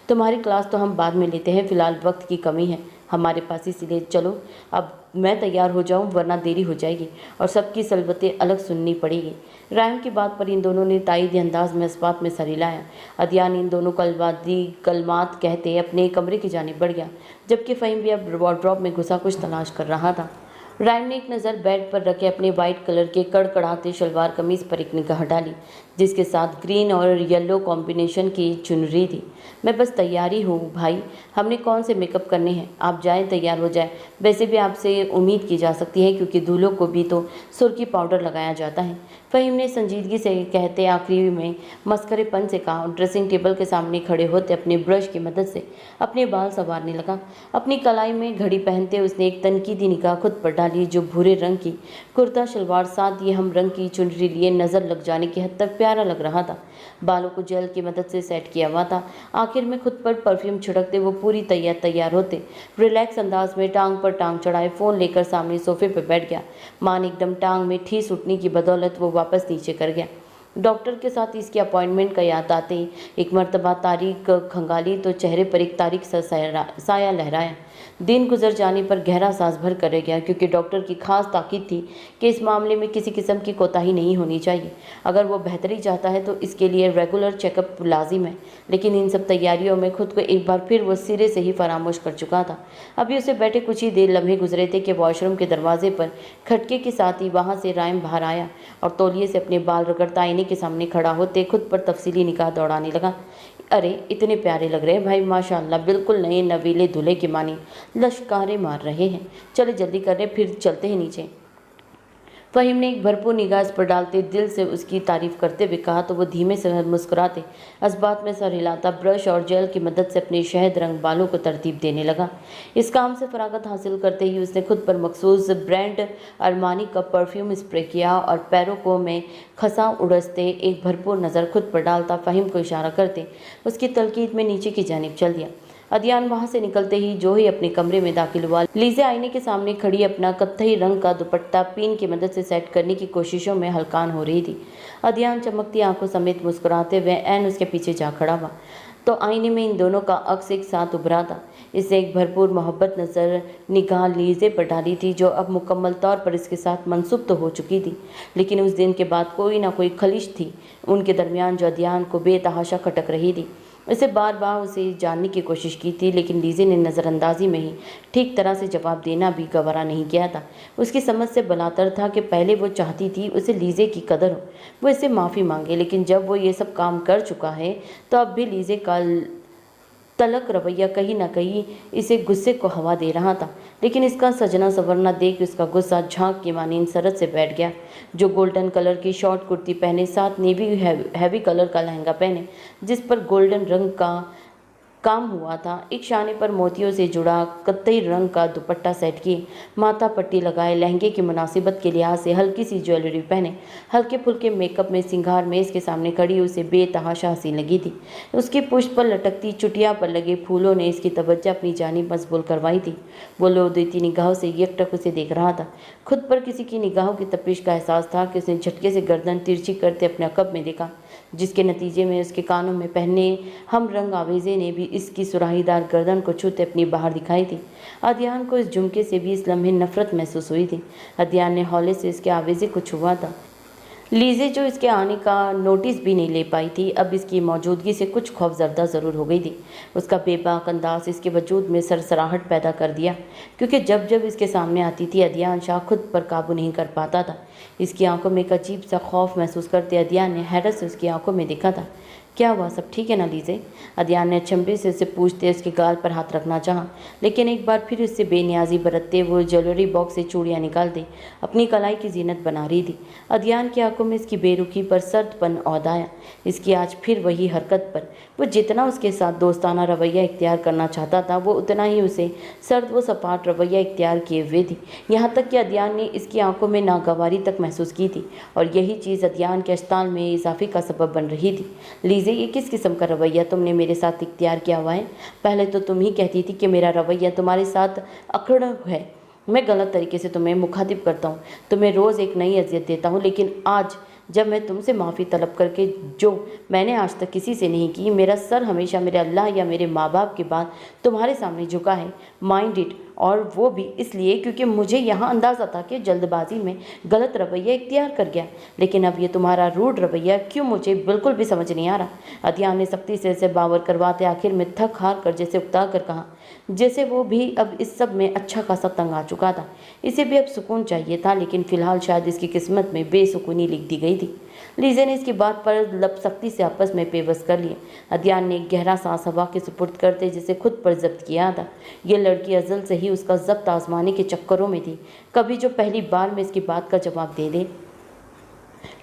तुम्हारी क्लास तो हम बाद में लेते हैं, फिलहाल वक्त की कमी है हमारे पास, इसीलिए चलो अब मैं तैयार हो जाऊं वरना देरी हो जाएगी और सबकी सलबतें अलग सुननी पड़ेगी। राइम की बात पर इन दोनों ने ताईदी अंदाज में इस बात में सर हिलाया। अदियान इन दोनों कलमात कहते अपने कमरे की जानिब बढ़ गया, जबकि फ़हीम भी अब वार्डरोब में घुसा कुछ तलाश कर रहा था। राइम ने एक नज़र बेड पर रखे अपने वाइट कलर के कड़कड़ाते शलवार कमीज़ पर एक निगाह डाली, जिसके साथ ग्रीन और येलो कॉम्बिनेशन की चुनरी थी। मैं बस तैयारी हूँ भाई, हमने कौन से मेकअप करने हैं, आप जाएं तैयार हो जाए। वैसे भी आपसे उम्मीद की जा सकती है क्योंकि दूल्हों को भी तो सुर्खी पाउडर लगाया जाता है। फ़हीम ने संजीदगी से कहते आखिरी में मस्करेपन से कहा और ड्रेसिंग टेबल के सामने खड़े होते अपने ब्रश की मदद से अपने बाल संवारने लगा। अपनी कलाई में घड़ी पहनते उसने एक तनकीदी निगाह खुद पर डाली, जो भूरे रंग की कुर्ता शलवार साथ ये हम रंग की चुनरी लिए नज़र लग जाने की हद तक प्यारा लग रहा था। बालों को जेल की मदद से सेट किया हुआ था। आखिर में खुद पर परफ्यूम छिड़कते वो पूरी तैयार होते रिलैक्स अंदाज में टांग पर टांग चढ़ाए फ़ोन लेकर सामने सोफे पर बैठ गया। मान एकदम टांग में ठीस उठने की बदौलत वो वापस नीचे कर गया। डॉक्टर के साथ इसकी अपॉइंटमेंट का याद आते ही एक मर्तबा तारीख खंगाली तो चेहरे पर एक तारीख सा साया लहराया। दिन गुजर जाने पर गहरा सांस भर कर रह गया, क्योंकि डॉक्टर की खास ताकीद थी कि इस मामले में किसी किस्म की कोताही नहीं होनी चाहिए। अगर वो बेहतरी चाहता है तो इसके लिए रेगुलर चेकअप लाजिम है। लेकिन इन सब तैयारियों में खुद को एक बार फिर वो सिरे से ही फरामोश कर चुका था। अभी उसे बैठे कुछ ही देर लम्हे गुजरे थे कि वॉशरूम के दरवाजे पर खटके के साथ ही वहाँ से राइम बाहर आया और तौलिए से अपने बाल रगड़ता आईने के सामने खड़ा होते खुद पर तफसीली निगाह दौड़ाने लगा। अरे इतने प्यारे लग रहे हैं भाई, माशाल्लाह, बिल्कुल नए नवीले दूल्हे की मानी लश्कारे मार रहे हैं। चले जल्दी कर रहे, फिर चलते हैं नीचे। फ़हीम ने एक भरपूर निगाह इस पर डालते दिल से उसकी तारीफ़ करते हुए कहा तो वो धीमे से मुस्कुराते असबात में सर हिलाता ब्रश और जेल की मदद से अपने शहद रंग बालों को तरतीब देने लगा। इस काम से फरागत हासिल करते ही उसने खुद पर मखसूस ब्रांड अरमानी का परफ्यूम स्प्रे किया और पैरों को में खसा उड़सते एक भरपूर नज़र खुद पर डालता फ़हीम को इशारा करते उसकी तलकीद में नीचे की जानिब चल दिया। अदियान वहाँ से निकलते ही जो ही अपने कमरे में दाखिल हुआ, लीज़े आईने के सामने खड़ी अपना कत्थई रंग का दुपट्टा पिन की मदद से सेट करने की कोशिशों में हलकान हो रही थी। अदियान चमकती आंखों समेत मुस्कुराते हुए ऐन उसके पीछे जा खड़ा हुआ तो आईने में इन दोनों का अक्स एक साथ उभरा था। इससे एक भरपूर मोहब्बत नज़र निगाह लीज़े पर डाली थी, जो अब मुकम्मल तौर पर इसके साथ मनसूब तो हो चुकी थी, लेकिन उस दिन के बाद कोई ना कोई खलिश थी उनके दरमियान जो अदियान को बेतहाशा खटक रही थी। इसे बार बार उसे जानने की कोशिश की थी, लेकिन लीज़े ने नज़रअंदाजी में ही ठीक तरह से जवाब देना भी गवारा नहीं किया था। उसकी समझ से बलातर था कि पहले वो चाहती थी उसे लीज़े की कदर हो, वो इससे माफ़ी मांगे, लेकिन जब वो ये सब काम कर चुका है तो अब भी लीज़े का तलक रवैया कहीं ना कहीं इसे गुस्से को हवा दे रहा था। लेकिन इसका सजना संवरना देख उसका गुस्सा झांक की मानीन सरत से बैठ गया। जो गोल्डन कलर की शॉर्ट कुर्ती पहने, साथ नेवी हैवी कलर का लहंगा पहने जिस पर गोल्डन रंग का काम हुआ था, एक शाने पर मोतियों से जुड़ा कत्थई रंग का दुपट्टा सेट किए, माथा पट्टी लगाए, लहंगे की मुनासिबत के लिहाज से हल्की सी ज्वेलरी पहने, हल्के फुल्के मेकअप में सिंगार मेज़ के सामने खड़ी उसे बेतहाशा हंसी लगी थी। उसकी पुष्ट पर लटकती चुटिया पर लगे फूलों ने इसकी तवज्जो अपनी जानिब मजबूल करवाई थी। वो लोदेती निगाहों से एकटक उसे देख रहा था। खुद पर किसी की निगाहों की तपिश का एहसास था कि उसने झटके से गर्दन तिरछी करते अपने अकब में देखा, जिसके नतीजे में उसके कानों में पहने हम रंग आवेज़े ने भी इसकी सुराहीदार गर्दन को छूते अपनी बाहर दिखाई थी। अदियान को इस झुमके से भी इस लम्हे नफरत महसूस हुई थी। अदियान ने हौले से इसके आवेज़े को छुआ था। लीज़े जो इसके आने का नोटिस भी नहीं ले पाई थी, अब इसकी मौजूदगी से कुछ खौफजदा ज़रूर हो गई थी। उसका बेबाक अंदाज इसके वजूद में सरसराहट पैदा कर दिया, क्योंकि जब जब इसके सामने आती थी अदियान शाह खुद पर काबू नहीं कर पाता था। इसकी आंखों में एक अजीब सा खौफ महसूस करते अदियान ने हैरत से उसकी आंखों में देखा था। क्या हुआ, सब ठीक है ना लीज़े? अदियान ने अचंभे से उसे पूछते उसके गाल पर हाथ रखना चाहा, लेकिन एक बार फिर उससे बेनियाजी बरतते वो ज्वेलरी बॉक्स से चूड़ियाँ निकाल दे अपनी कलाई की जीनत बना रही थी। अदियान की आंखों में इसकी बेरुखी पर सर्दपन औद आया। इसकी आज फिर वही हरकत पर वो जितना उसके साथ दोस्ताना रवैया इख्तियार करना चाहता था, वो उतना ही उसे सर्द व सपाट रवैया इख्तियार किए हुए थी। यहाँ तक कि अदियान ने इसकी आंखों में नागवारी तक महसूस की थी, और यही चीज़ अदियान के अस्ताल में इजाफे का सबब बन रही थी। लीज़े, ये किस किस्म का रवैया तुमने मेरे साथ इख्तियार किया हुआ है? पहले तो तुम ही कहती थी कि मेरा रवैया तुम्हारे साथ अकड़ है, मैं गलत तरीके से तुम्हें मुखातिब करता हूँ, तुम्हें रोज़ एक नई अजियत देता हूँ, लेकिन आज जब मैं तुमसे माफ़ी तलब करके, जो मैंने आज तक किसी से नहीं की, मेरा सर हमेशा मेरे अल्लाह या मेरे माँ बाप के बाद तुम्हारे सामने झुका है। माइंड इट, और वो भी इसलिए क्योंकि मुझे यहाँ अंदाज़ा था कि जल्दबाजी में गलत रवैया इख्तियार कर गया। लेकिन अब ये तुम्हारा रूड रवैया क्यों मुझे बिल्कुल भी समझ नहीं आ रहा। अदियान ने सख्ती से इसे बावर करवाते आखिर में थक हार कर जैसे उकता कर कहा, जैसे वो भी अब इस सब में अच्छा खासा तंग आ चुका था। इसे भी अब सुकून चाहिए था, लेकिन फिलहाल शायद इसकी किस्मत में बेसुकूनी लिख दी गई थी। लीजे ने इसकी बात पर लब सख्ती से आपस में पेवस कर लिया। अदियान ने एक गहरा सांस हवा के सुपुर्द करते जिसे खुद पर जब्त किया था। ये लड़की अजल से ही उसका जब्त आजमाने के चक्करों में थी, कभी जो पहली बार में इसकी बात का जवाब दे दे।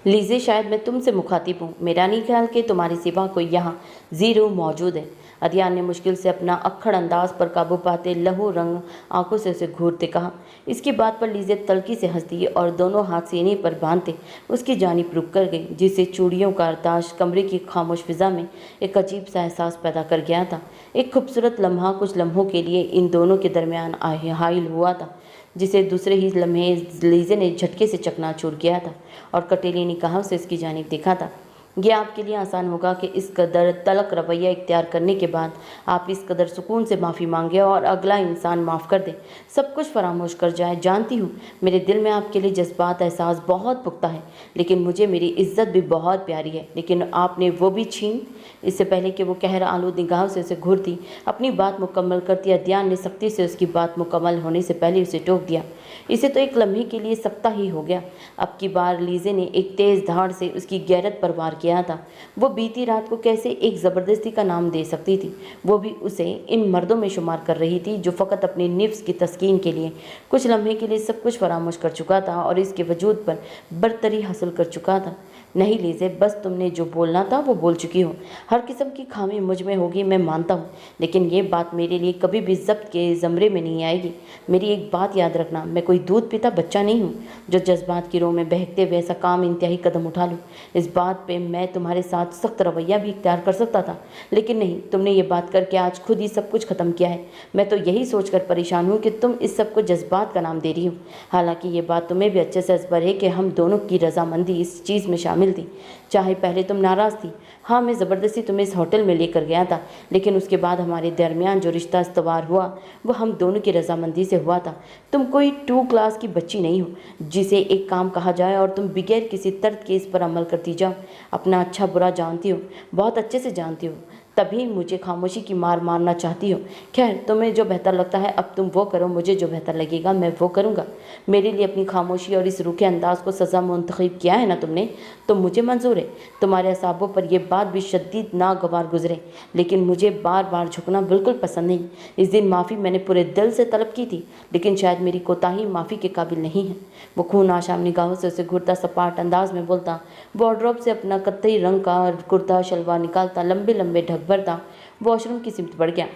लीजे, शायद मैं तुमसे मुखातिब हूँ, मेरा नहीं ख्याल कि तुम्हारे सिवा कोई यहाँ जीरो मौजूद है। अदियान ने मुश्किल से अपना अक्खड़ अंदाज पर काबू पाते लहू रंग आंखों से उसे घूरते कहा। इसकी बात पर लीजे तलखी से हंस दी और दोनों हाथ सीने पर बांधते उसकी जानिब रुक कर गई, जिससे चूड़ियों का अरताश कमरे की खामोश फिजा में एक अजीब सा एहसास पैदा कर गया था। एक खूबसूरत लम्हा कुछ लम्हों के लिए इन दोनों के दरमियान हाइल हुआ था, जिसे दूसरे ही लम्हे लीजे ने झटके से चकनाचूर किया था और कटेली निगाहों से इसकी जानिब देखा था। यह आपके लिए आसान होगा कि इस कदर तलक रवैया इख्तियार करने के बाद आप इस कदर सुकून से माफ़ी मांगे और अगला इंसान माफ़ कर दे, सब कुछ फरामोश कर जाए। जानती हूँ मेरे दिल में आपके लिए जज्बात एहसास बहुत पुख्ता है, लेकिन मुझे मेरी इज्जत भी बहुत प्यारी है, लेकिन आपने वो भी छीन। इससे पहले कि वो कहर आलूद निगाहों से उसे घूरती अपनी बात मुकम्मल करती, अदियान ने सख्ती से उसकी बात मुकम्मल होने से पहले उसे टोक दिया। इसे तो एक लम्हे के लिए सख्ता ही हो गया। अब की बार लीजे ने एक तेज़ धाड़ से उसकी गैरत पर वार किया था। वो बीती रात को कैसे एक ज़बरदस्ती का नाम दे सकती थी, वो भी उसे इन मर्दों में शुमार कर रही थी जो फ़कत अपने निफ्स की तस्कीन के लिए कुछ लम्हे के लिए सब कुछ फरामोश कर चुका था और इसके वजूद पर बरतरी हासिल कर चुका था। नहीं लीजे, बस तुमने जो बोलना था वो बोल चुकी हो। हर किस्म की खामी मुझ में होगी, मैं मानता हूँ, लेकिन ये बात मेरे लिए कभी भी ज़ब्त के ज़मरे में नहीं आएगी। मेरी एक बात याद रखना, मैं कोई दूध पीता बच्चा नहीं हूँ जो जज्बात की रोह में बहकते हुए ऐसा काम इंतहाई कदम उठा लूँ। इस बात पे मैं तुम्हारे साथ सख्त रवैया भी इख्तियार कर सकता था, लेकिन नहीं, तुमने ये बात करके आज खुद ही सब कुछ ख़त्म किया है। मैं तो यही सोचकर परेशान हूँ कि तुम इस सब को जज्बात का नाम दे रही हो। हालांकि ये बात तुम्हें भी अच्छे से असबर है कि हम दोनों की रजामंदी इस चीज़ में शामिल थी। चाहे पहले तुम नाराज़ थी, हाँ, मैं ज़बरदस्ती तुम्हें इस होटल में लेकर गया था, लेकिन उसके बाद हमारे दरमियान जो रिश्ता इस्तवार हुआ वो हम दोनों की रजामंदी से हुआ था। तुम कोई 2 क्लास की बच्ची नहीं हो जिसे एक काम कहा जाए और तुम बगैर किसी तर्क के इस पर अमल करती जाओ। अपना अच्छा बुरा जानती हो, बहुत अच्छे से जानती हो, तभी मुझे खामोशी की मार मारना चाहती हो। खैर, तुम्हें जो बेहतर लगता है अब तुम वो करो, मुझे जो बेहतर लगेगा मैं वो करूँगा। मेरे लिए अपनी खामोशी और इस रूखे अंदाज को सज़ा मुंतखब किया है ना तुमने, तो मुझे मंजूर है तुम्हारे असाबों पर यह बात भी शदीद नागवार गुजरे, लेकिन मुझे बार बार झुकना बिल्कुल पसंद नहीं। इस दिन माफ़ी मैंने पूरे दिल से तलब की थी, लेकिन शायद मेरी कोताही माफ़ी के काबिल नहीं है। वो खून आशाम निगाहों से उसे घूरता सपाट अंदाज में बोलता, वार्डरोब से अपना कत्थई रंग का कुर्ता शलवार निकालता लंबे लंबे ढक भरता वॉशरूम की सिमत बढ़ गया,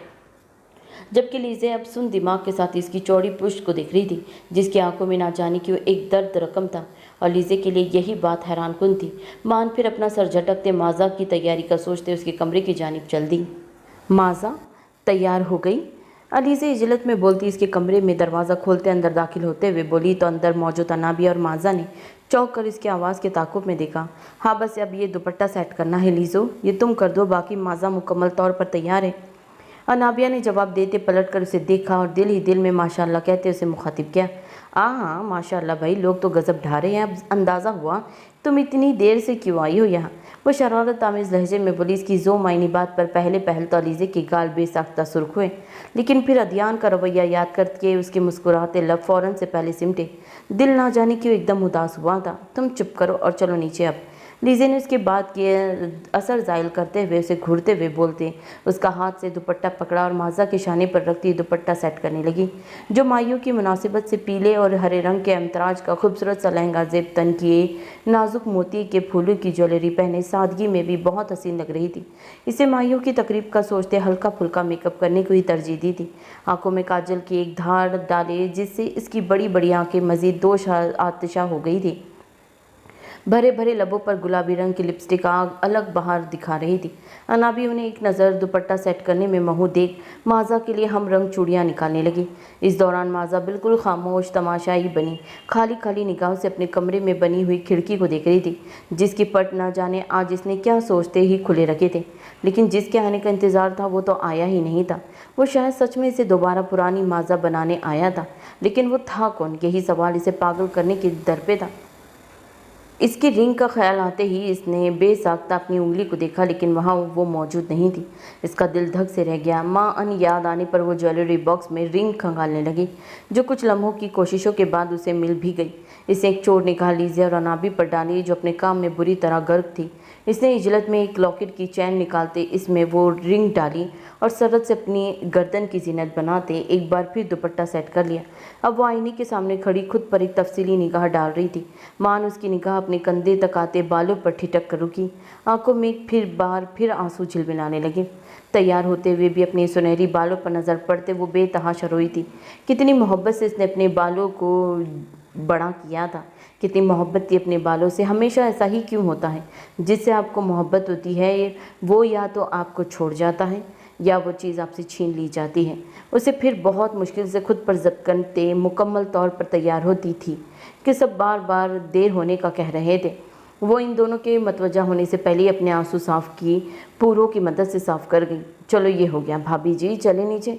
जबकि लीजे अब सुन दिमाग के साथ इसकी चौड़ी पुष्ट को देख रही थी, जिसकी आंखों में ना जाने की एक दर्द रकम था, और लीजे के लिए यही बात हैरान कुन थी। मान फिर अपना सर झटकते माजा की तैयारी का सोचते उसके कमरे की जानिब चल दी। माजा तैयार हो गई? अलीज़े इजलत में बोलती इसके कमरे में दरवाज़ा खोलते अंदर दाखिल होते हुए बोली, तो अंदर मौजूद अनाबिया और माजा ने चौंक कर इसकी आवाज़ के ताकुब में देखा। हाँ, बस अब ये दुपट्टा सेट करना है लीज़ो, ये तुम कर दो, बाकी माजा मुकम्मल तौर पर तैयार है। अनाबिया ने जवाब देते पलट कर उसे देखा और दिल ही दिल में माशाअल्लाह कहते उसे मुखातिब किया। हाँ माशाअल्लाह भाई, लोग तो गज़ब ढा रहे हैं, अब अंदाज़ा हुआ तुम इतनी देर से क्यों आई हो यहाँ। वो शरारत आमेज़ लहजे में बोली। इसकी जो मायनी बात पर पहले पहल तो अलीज़े के गाल बेसाख्ता सुर्ख हुए, लेकिन फिर अदियान का रवैया याद करके उसके मुस्कुराते लब फ़ौरन से पहले सिमटे। दिल ना जाने क्यों एकदम उदास हुआ था। तुम चुप करो और चलो नीचे अब। लीजे ने उसके बाद के असर ज़ायल करते हुए उसे घूरते हुए बोलते उसका हाथ से दुपट्टा पकड़ा और माजा के शाने पर रखती दुपट्टा सेट करने लगी, जो माइयों की मुनासिबत से पीले और हरे रंग के अमतराज का खूबसूरत सा लहंगा ज़ेब तन किए, नाजुक मोती के फूलों की ज्वेलरी पहने सादगी में भी बहुत हसीन लग रही थी। इसे माइयों की तकरीब का सोचते हल्का फुल्का मेकअप करने को ही तरजीह दी थी। आंखों में काजल की एक धार डाले जिससे इसकी बड़ी बड़ी आंखें मज़ीद दोष आतिशा हो गई थी। भरे भरे लबों पर गुलाबी रंग की लिपस्टिक आग अलग बहार दिखा रही थी। अनाबी उन्हें एक नज़र दुपट्टा सेट करने में महू देख माजा के लिए हम रंग चूड़ियाँ निकालने लगी। इस दौरान माजा बिल्कुल खामोश तमाशाई बनी खाली खाली निगाहों से अपने कमरे में बनी हुई खिड़की को देख रही थी, जिसकी पट न जाने आज इसने क्या सोचते ही खुले रखे थे। लेकिन जिसके आने का इंतज़ार था वो तो आया ही नहीं था। वो शायद सच में इसे दोबारा पुरानी माजा बनाने आया था, लेकिन वो था कौन, यही सवाल इसे पागल करने के दर पे था। इसकी रिंग का ख्याल आते ही इसने बेसाख्ता अपनी उंगली को देखा, लेकिन वहाँ वो मौजूद नहीं थी। इसका दिल धक से रह गया। माँ अन याद आने पर वो ज्वेलरी बॉक्स में रिंग खंगालने लगी, जो कुछ लम्हों की कोशिशों के बाद उसे मिल भी गई। इसे एक चोट निकाल लीजिए और अनाबी पर डाली, जो अपने काम में बुरी तरह गर्क थी। इसने इजलत में एक लॉकेट की चैन निकालते इसमें वो रिंग डाली और सरत से अपनी गर्दन की जीनत बनाते एक बार फिर दुपट्टा सेट कर लिया। अब वो आईने के सामने खड़ी खुद पर एक तफसीली निगाह डाल रही थी। मान उसकी निगाह अपने कंधे तक आते बालों पर ठिठक कर रुकी। आंखों में फिर आंसू झिलमिलाने लगे। तैयार होते हुए भी अपने सुनहरी बालों पर नज़र पड़ते वो बेतहाशा रोई थी। कितनी मोहब्बत से इसने अपने बालों को बड़ा किया था, कितनी मोहब्बत थी अपने बालों से। हमेशा ऐसा ही क्यों होता है? जिससे आपको मोहब्बत होती है वो या तो आपको छोड़ जाता है या वो चीज़ आपसे छीन ली जाती है। उसे फिर बहुत मुश्किल से खुद पर ज़ब्त करते मुकम्मल तौर पर तैयार होती थी कि सब बार बार देर होने का कह रहे थे। वो इन दोनों के मतवजा होने से पहले ही अपने आंसू साफ़ की पूरों की मदद से साफ़ कर गई। चलो ये हो गया, भाभी जी चले नीचे।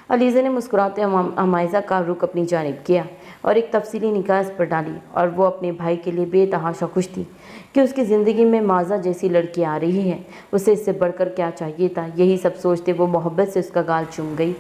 अलीज़ा ने मुस्कुराते हमाइज़ा का रुख अपनी जानिब किया और एक तफसीली निगाह इस पर डाली, और वो अपने भाई के लिए बेतहाशा खुश थी कि उसकी ज़िंदगी में माजा जैसी लड़की आ रही है। उसे इससे बढ़कर क्या चाहिए था? यही सब सोचते वो मोहब्बत से उसका गाल चूम गई।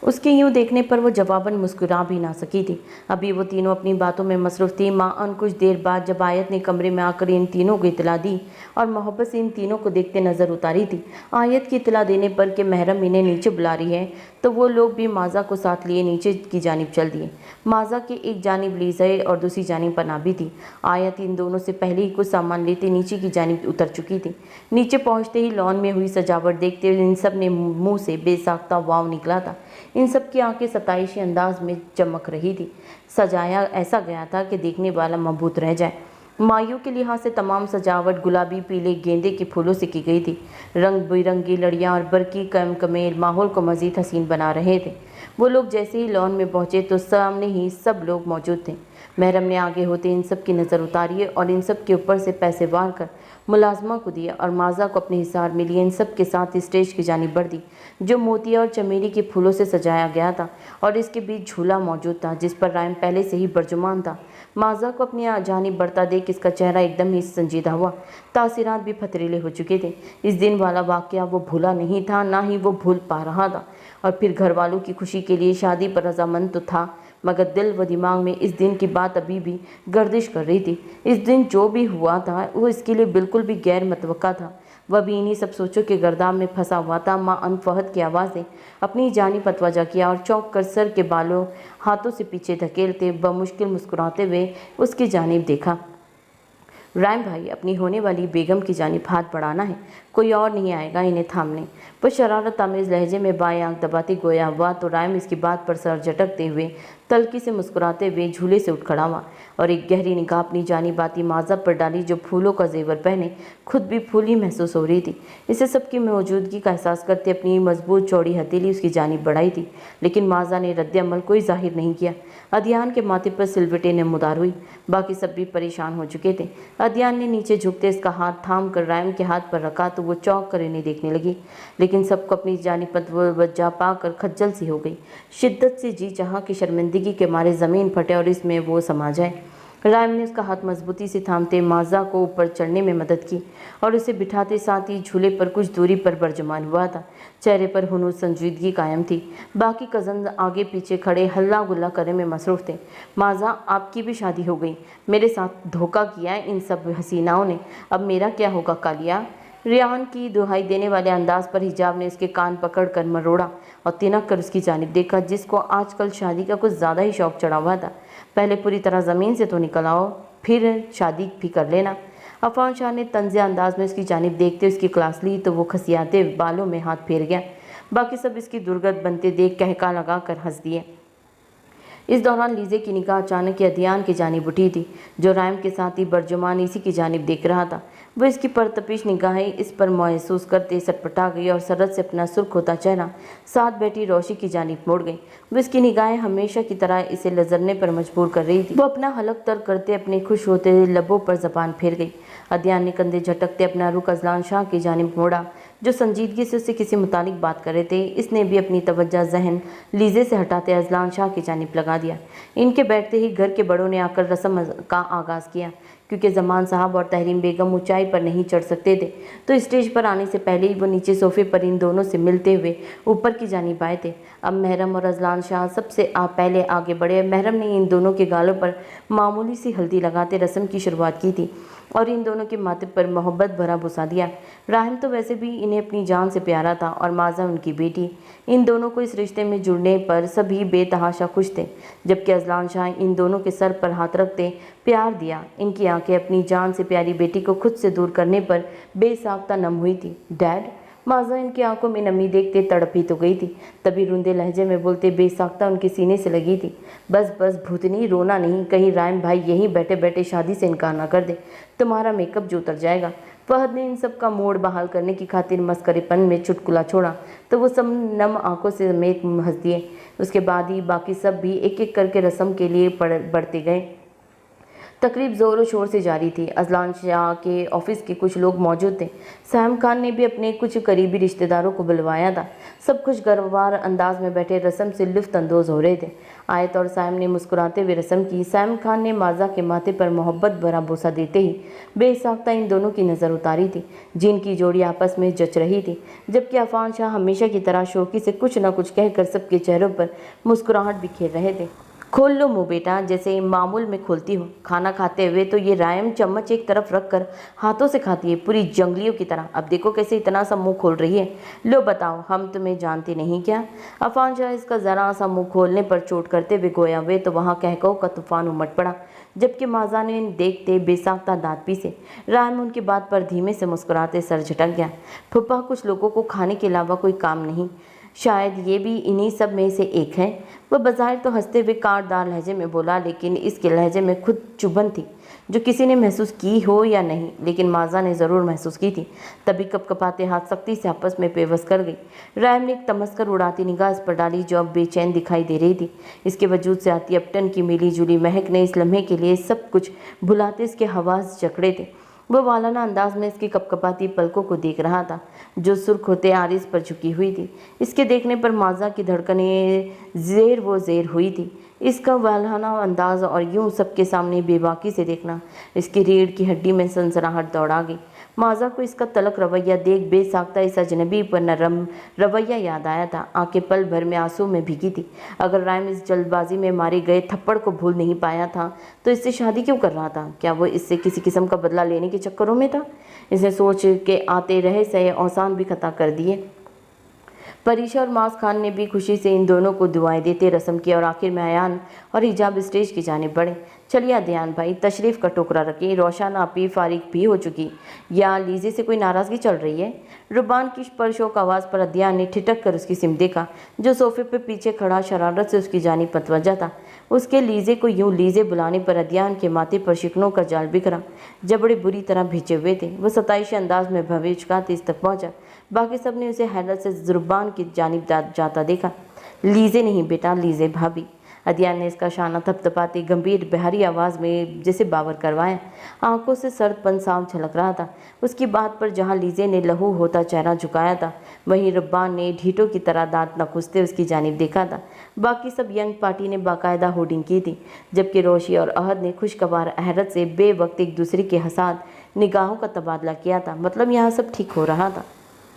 उसके यूँ देखने पर वो जवाबन मुस्कुरा भी ना सकी थी। अभी वो तीनों अपनी बातों में मसरूफ़ थी। माँ कुछ देर बाद जब आयत ने कमरे में आकर इन तीनों को इतला दी और मोहब्बत से इन तीनों को देखते नज़र उतारी थी। आयत की इतला देने पर कि महरम इन्हें नीचे बुला रही है, तो वो लोग भी माजा को साथ लिए नीचे की जानिब चल दिए। माजा की एक जानिब लीज़ा और दूसरी जानिब अनाबी थी। आयत इन दोनों से पहले ही कुछ सामान लेते नीचे की जानिब उतर चुकी थी। नीचे पहुँचते ही लॉन में हुई सजावट देखते हुए इन सब ने मुँह से बेसाख्ता वाव निकला था। इन सब की आंखें सताइशी अंदाज में चमक रही थी। सजाया ऐसा गया था कि देखने वाला मबहूत रह जाए। माइयों के लिहाज से तमाम सजावट गुलाबी पीले गेंदे के फूलों से की गई थी। रंग बिरंगी लड़ियाँ और बरकी कमेल माहौल को मज़ीद हसीन बना रहे थे। वो लोग जैसे ही लॉन में पहुँचे तो सामने ही सब लोग मौजूद थे। महरम ने आगे होते इन सब की नज़र उतारी और इन सब के ऊपर से पैसे वार कर मुलाजमा को दिया और माजा को अपने हिसार में लिए इन सब के साथ स्टेज की जानिब बढ़ दी, जो मोतिया और चमेली के फूलों से सजाया गया था, और इसके बीच झूला मौजूद था जिस पर रायम पहले से ही बरजुमान था। माजा को अपनी जानिब बढ़ता देख इसका चेहरा एकदम ही संजीदा हुआ। तासीरात भी पथरीले हो चुके थे। इस दिन वाला वाक़या वो भूला नहीं था, ना ही वो भूल पा रहा था। और फिर घर वालों की खुशी के लिए शादी पर रजामंद तो था, मगर दिल व दिमाग में इस दिन की बात अभी भी गर्दिश कर रही थी। इस दिन जो भी हुआ था वो इसके लिए बिल्कुल भी गैर मतवक्का था। वह भी इन्हीं सब सोचों के गर्दाम में फंसा हुआ था। माँ फहद की आवाज़ ने अपनी जानी पतवजा किया और चौंक कर सर के बालों हाथों से पीछे धकेलते बमुश्किल मुस्कुराते हुए उसकी जानिब देखा। रायम भाई, अपनी होने वाली बेगम की जानिब हाथ बढ़ाना है, कोई और नहीं आएगा इन्हें थामने। वो शरारत आमेज़ लहजे में बाएं आंख दबाती गोया हुआ तो रायम इसकी बात पर सर झटकते हुए तल्खी से मुस्कुराते हुए झूले से उठ खड़ा हुआ और एक गहरी निगाह अपनी जानिब आती माजा पर डाली, जो फूलों का जेवर पहने खुद भी फूल ही महसूस हो रही थी। इसे सबकी मौजूदगी का एहसास करते अपनी मजबूत चौड़ी हथेली उसकी जानिब बढ़ाई थी, लेकिन माजा ने रद्द अमल कोई जाहिर नहीं किया। अदियान के माथे पर सिलवटें नमदार हुई। बाकी सब भी परेशान हो चुके थे। अदियान ने नीचे झुकते इसका हाथ थाम कर रायम के हाथ पर रखा तो वो चौंक कर इन्हें देखने लगी, लेकिन सबको अपनी जानिब तवज्जो पाकर खज्जल सी हो गई। शिद्दत से जी चाहा कि शर्मिंदगी के मारे ज़मीन फटे और इसमें वो समा जाए। रायम ने उसका हाथ मजबूती से थामते माजा को ऊपर चढ़ने में मदद की और उसे बिठाते साथ ही झूले पर कुछ दूरी पर बरजुमान हुआ था। चेहरे पर हुनूर संजीदगी कायम थी। बाकी कज़न आगे पीछे खड़े हल्ला गुल्ला करने में मसरूफ़ थे। माजा, आपकी भी शादी हो गई, मेरे साथ धोखा किया है इन सब हसीनाओं ने, अब मेरा क्या होगा कालिया? रियान की दुहाई देने वाले अंदाज पर हिजाब ने इसके कान पकड़ कर मरोड़ा और तिनक कर उसकी जानिब देखा, जिसको आजकल शादी का कुछ ज़्यादा ही शौक़ चढ़ा हुआ था। पहले पूरी तरह ज़मीन से तो निकल आओ, फिर शादी भी कर लेना। अफान शाह ने तंज़े अंदाज में उसकी जानिब देखते उसकी क्लास ली तो वो खसियाते बालों में हाथ फेर गया। बाकी सब इसकी दुर्गत बनते देख कहका लगा कर हंस दिए। इस दौरान लीजे की निगाह अचानक अदयान की जानिब उठी थी, जो रायम के साथ ही बर्जुमान इसी की जानिब देख रहा था। वो इसकी परतपिश निगाहें इस पर महसूस करते सटपटा गई और सरद से अपना सुर्ख होता चेहरा साथ बैठी रोशी की जानिब मोड़ गई। वो इसकी निगाहें हमेशा की तरह इसे लजरने पर मजबूर कर रही थी। वो अपना हलक तर करते अपने खुश होते लबों पर जबान फेर गई। अदयान ने कंधे झटकते अपना रुख अजलान शाह की जानिब मोड़ा, जो संजीदगी से उससे किसी मुतालिक बात कर रहे थे। इसने भी अपनी तवज्जो जहन लीजे से हटाते अजलान शाह की जानिब लगा दिया। इनके बैठते ही घर के बड़ों ने आकर रस्म का आगाज़ किया। क्योंकि जमान साहब और तहरीम बेगम ऊंचाई पर नहीं चढ़ सकते थे, तो स्टेज पर आने से पहले ही वो नीचे सोफे पर इन दोनों से मिलते हुए ऊपर की जानिब आए थे। अब महरम और अजलान शाह सबसे पहले आगे बढ़े। महरम ने इन दोनों के गालों पर मामूली सी हल्दी लगाते रस्म की शुरुआत की थी और इन दोनों के माथे पर मोहब्बत भरा बुसा दिया। राहिम तो वैसे भी इन्हें अपनी जान से प्यारा था और माजा उनकी बेटी। इन दोनों को इस रिश्ते में जुड़ने पर सभी बेतहाशा खुश थे, जबकि अजलान शाह इन दोनों के सर पर हाथ रखते प्यार दिया। इनकी आंखें अपनी जान से प्यारी बेटी को खुद से दूर करने पर बेसाख्ता नम हुई थी। डैड, माजा इनकी आंखों में नमी देखते तड़प ही तो गई थी, तभी रुंदे लहजे में बोलते बेसाख्ता उनके सीने से लगी थी। बस बस भूतनी, रोना नहीं, कहीं रायम भाई यहीं बैठे बैठे शादी से इनकार ना कर दे, तुम्हारा मेकअप जो उतर जाएगा। फहद ने इन सब का मूड बहाल करने की खातिर मस्करेपन में चुटकुला छोड़ा, तो वो सब नम आंखों से समेत हंस दिए। उसके बाद ही बाकी सब भी एक एक करके रस्म के लिए बढ़ते गए। तकरीब ज़ोरों शोर से जारी थी। अजलान शाह के ऑफिस के कुछ लोग मौजूद थे। सैम खान ने भी अपने कुछ करीबी रिश्तेदारों को बुलवाया था। सब खुशगवार अंदाज में बैठे रस्म से लुत्फ़ अंदोज़ हो रहे थे। आयत और सैम ने मुस्कुराते हुए रस्म की। सैम खान ने माजा के माथे पर मोहब्बत भरा बोसा देते ही बेसाख्ता इन दोनों की नज़र उतारी थी, जिनकी जोड़ी आपस में जच रही थी, जबकि अफान शाह हमेशा की तरह शौकी से कुछ न कुछ कहकर सबके चेहरों पर मुस्कुराहट बिखेर रहे थे। खोल लो मुँह बेटा, जैसे मामूल में खोलती हो। खाना खाते हुए तो ये रायम चम्मच एक तरफ रख कर हाथों से खाती है, पूरी जंगलियों की तरह। अब देखो कैसे इतना सा मुंह खोल रही है। लो बताओ, हम तुम्हें जानते नहीं क्या? अफान शाह इसका ज़रा सा मुंह खोलने पर चोट करते हुए गोया हुए तो वहाँ कहकहो का तूफान उमड़ पड़ा, जबकि माजा ने देखते बेसाख्ता दांत पीसे। रायम उनकी बात पर धीमे से मुस्कुराते सर झटक गया। फुप्पा, कुछ लोगों को खाने के अलावा कोई काम नहीं, शायद ये भी इन्हीं सब में से एक है। वह बज़ाहिर तो हंसते हुए कांटदार लहजे में बोला, लेकिन इसके लहजे में खुद चुभन थी, जो किसी ने महसूस की हो या नहीं, लेकिन माजा ने ज़रूर महसूस की थी। तभी कपकपाते हाथ सख्ती से आपस में पेवस कर गई। रायम ने एक तमस्कर उड़ाती निगाह इस पर डाली, जो अब बेचैन दिखाई दे रही थी। इसके वजूद से आती अपटन की मिली जुली महक ने इस लम्हे के लिए सब कुछ भुलाते इसके हवास जकड़े थे। वह वालाना अंदाज में इसकी कपकपाती पलकों को देख रहा था, जो सुर्ख होते आरिस पर झुकी हुई थी। इसके देखने पर माजा की धड़कनें ज़ेर वो ज़ेर हुई थी। इसका वालाना अंदाज और यूं सबके सामने बेबाकी से देखना इसकी रीढ़ की हड्डी में सनसनाहट दौड़ा गई। माजा को इसका तलक रवैया देख बेसाख्ता इस अजनबी पर नरम रवैया याद आया था। आंखें पल भर में आंसू में भीगी थी। अगर रायम इस जल्दबाजी में मारे गए थप्पड़ को भूल नहीं पाया था, तो इससे शादी क्यों कर रहा था? क्या वो इससे किसी किस्म का बदला लेने के चक्करों में था? इसने सोच के आते रहे सहे औसान भी खता कर दिए। परीशा और मास खान ने भी खुशी से इन दोनों को दुआएं देते रस्म की और आखिर में अयान और हिजाब स्टेज की जानिब बढ़े। चलिए अदयान भाई, तशरीफ़ का टोकरा रखिए। रोशन आपी फारिग भी हो चुकी, या लीजे से कोई नाराज़गी चल रही है? रुबान की परशोक आवाज़ पर अदयान ने ठिठक कर उसकी सिम देखा, जो सोफे पर पीछे खड़ा शरारत से उसकी जानिब मतवज्जा था। उसके लीजे को यूं लीजे बुलाने पर अदयान के माथे पर शिकनों का जाल बिखरा, जबड़े बुरी तरह भिजे हुए थे। वह सताइशी अंदाज में भवे उचकाते इस तक पहुँचा। बाकी सब ने उसे हैरत से जुर्बान की जानिब जाता देखा। लीजे नहीं बेटा, लीजे भाभी। अदयान ने इसका शाना थपथपाती गंभीर बिहारी आवाज़ में जैसे बावर करवाया। आंखों से सर्दपन साफ झलक रहा था। उसकी बात पर जहाँ लीजे ने लहू होता चेहरा झुकाया था, वहीं रब्बान ने ढीठों की तरह दांत नकुसते उसकी जानिब देखा था। बाकी सब यंग पार्टी ने बाकायदा होर्डिंग की थी, जबकि रोशी और अहद ने खुशगवार हैरत से बेवक्त एक दूसरे के हसात निगाहों का तबादला किया था। मतलब यहाँ सब ठीक हो रहा था।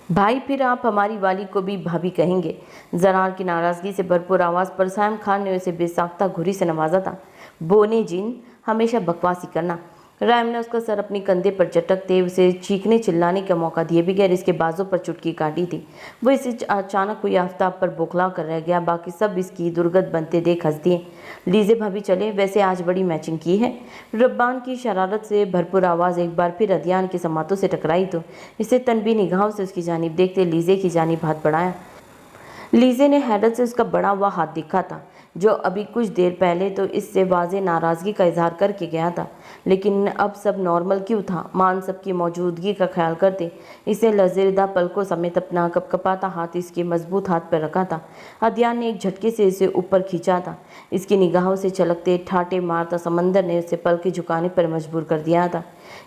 भाई, फिर आप हमारी वाली को भी भाभी कहेंगे? जरार की नाराज़गी से भरपूर आवाज़ पर सैम खान ने उसे बेसाख्ता घुरी से नवाजा था। बोने जिन, हमेशा बकवास ही करना। रायम ने उसका सर अपनी कंधे पर झटकते उसे चीखने चिल्लाने का मौका दिए बगैर इसके बाजों पर चुटकी काटी थी। वो इसे अचानक हुई आफ्ताब पर बौखला कर रह गया। बाकी सब इसकी दुर्गत बनते देख हंस दिए। लीजे भाभी चले, वैसे आज बड़ी मैचिंग की है। रब्बान की शरारत से भरपूर आवाज़ एक बार फिर अदयान के समातों से टकराई तो इसे तनबी निगाहों से उसकी जानिब देखते लीजे की जानिब हाथ बढ़ाया। लीजे ने हैरत से उसका बड़ा हुआ हाथ देखा था, जो अभी कुछ देर पहले तो इससे वाज़ेह नाराज़गी का इजहार करके गया था, लेकिन अब सब नॉर्मल क्यों था। मान सबकी मौजूदगी का ख्याल करते इसे लजीदा पलकों समेत अपना कपकपाता हाथ इसके मजबूत हाथ पर रखा था। अदयान ने एक झटके से इसे ऊपर खींचा था। इसकी निगाहों से छलकते ठाटे मारता समंदर ने उसे पलकें झुकाने पर मजबूर कर दिया था।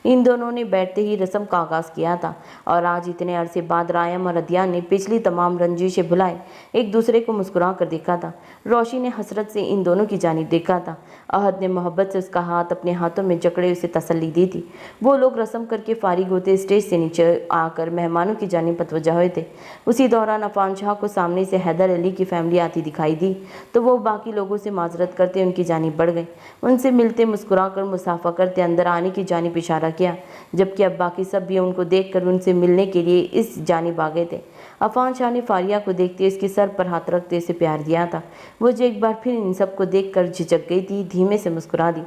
इन दोनों ने बैठते ही रस्म का आगाज़ किया था और आज इतने अरसे बाद रायम और अदयान ने पिछली तमाम रंजिशें भुलाए एक दूसरे को मुस्कुरा कर देखा था। रोशी ने हसरत से इन दोनों की जानिब देखा था। अहद ने मोहब्बत से उसका हाथ अपने हाथों में जकड़े उसे तसल्ली दी थी। वो लोग रस्म करके फारिग होते स्टेज से नीचे आकर मेहमानों की जानिब मतवज्जा हुए थे। उसी दौरान अफान शाह को सामने से हैदर अली की फैमिली आती दिखाई दी तो वो बाकी लोगों से माजरत करते उनकी जानिब बढ़ गए। उनसे मिलते मुस्कुरा कर मुसाफा करते अंदर आने की जानिब इशारा किया, जबकि अब बाकी सब भी उनको देखकर उनसे मिलने के लिए इस जानिब आ गए थे। अफान शाह ने फारिया को देखते इसके सर पर हाथ रखते उसे प्यार दिया था। वो जो एक बार फिर इन सबको देखकर झिझक गई थी, धीमे से मुस्कुरा दी।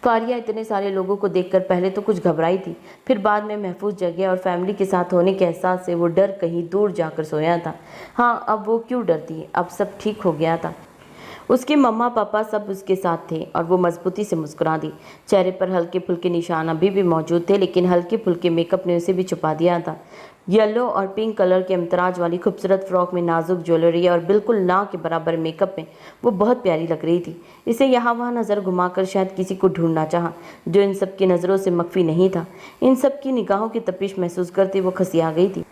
फारिया इतने सारे लोगों को देखकर पहले तो कुछ घबराई थी, फिर बाद में महफूज जगह और फैमिली के साथ होने के एहसास से वो डर कहीं दूर जाकर सोया था। हाँ, अब वो क्यों डरती, अब सब ठीक हो गया था। उसके मम्मा पापा सब उसके साथ थे और वो मजबूती से मुस्कुरा दी। चेहरे पर हल्के फुल्के निशान अभी भी मौजूद थे, लेकिन हल्के फुल्के मेकअप ने उसे भी छुपा दिया था। येलो और पिंक कलर के अमतराज वाली खूबसूरत फ्रॉक में नाजुक ज्वेलरी और बिल्कुल ना के बराबर मेकअप में वो बहुत प्यारी लग रही थी। इसे यहाँ वहाँ नज़र घुमाकर शायद किसी को ढूंढना चाहा जो इन सब की नज़रों से मख्फी नहीं था। इन सब की निगाहों की तपिश महसूस करते वो खसिया गई थी।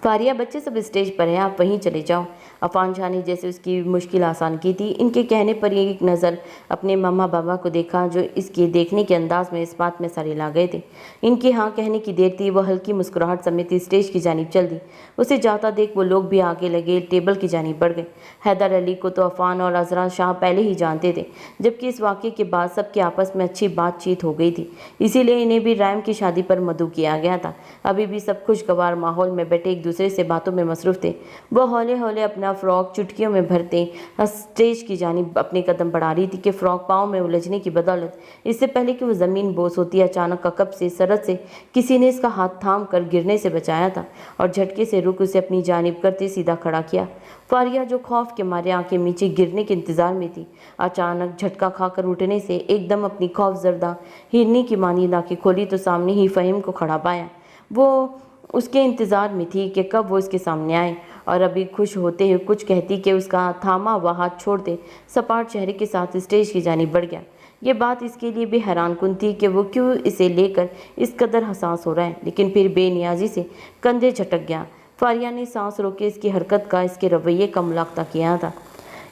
फारिया, बच्चे सब स्टेज पर हैं, आप वहीं चले जाओ। अफान शाह ने जैसे उसकी मुश्किल आसान की थी। इनके कहने पर एक नज़र अपने मम्मा बाबा को देखा जो इसके देखने के अंदाज में इस बात में सारे ला गए थे। इनके हाँ कहने की देर थी, वह हल्की मुस्कुराहट समेत स्टेज की जानिब चल दी। उसे जाता देख वो लोग भी आगे लगे टेबल की जानिब बढ़ गए। हैदर अली को तो अफान और अजरा शाह पहले ही जानते थे, जबकि इस वाक़े के बाद सबके आपस में अच्छी बातचीत हो गई थी, इसीलिए इन्हें भी रायम की शादी पर मदऊ किया गया था। अभी भी सब खुशगवार माहौल में बैठे एक दूसरे से बातों में मसरूफ़ थे। वो हौले हौले अपना फ्रॉक चुटकियों में भरते स्टेज की जानिब अपने कदम बढ़ा रही थी कि फ्रॉक पाँव में उलझने की बदौलत इससे पहले कि वो ज़मीन बोस होती अचानक ककब से सरद से किसी ने इसका हाथ थाम कर गिरने से बचाया था और झटके से रुक उसे अपनी जानिब करते सीधा खड़ा किया। फारिया, जो खौफ के मारे आंखें नीचे गिरने के इंतजार में थी, अचानक झटका खाकर उठने से एकदम अपनी खौफ ज़रदा हिरनी की मानी आंखें खोली तो सामने ही फ़हीम को खड़ा पाया। वो उसके इंतज़ार में थी कि कब वो इसके सामने आए और अभी खुश होते हुए कुछ कहती कि उसका थामा हुआ हाथ छोड़ते सपाट चेहरे के साथ स्टेज की जानिब बढ़ गया। ये बात इसके लिए भी हैरानकुन थी कि वो क्यों इसे लेकर इस कदर हसास हो रहा है, लेकिन फिर बेनियाजी से कंधे झटक गया। फारिया ने सांस रोके इसकी हरकत का, इसके रवैये का मुलाहजा किया था।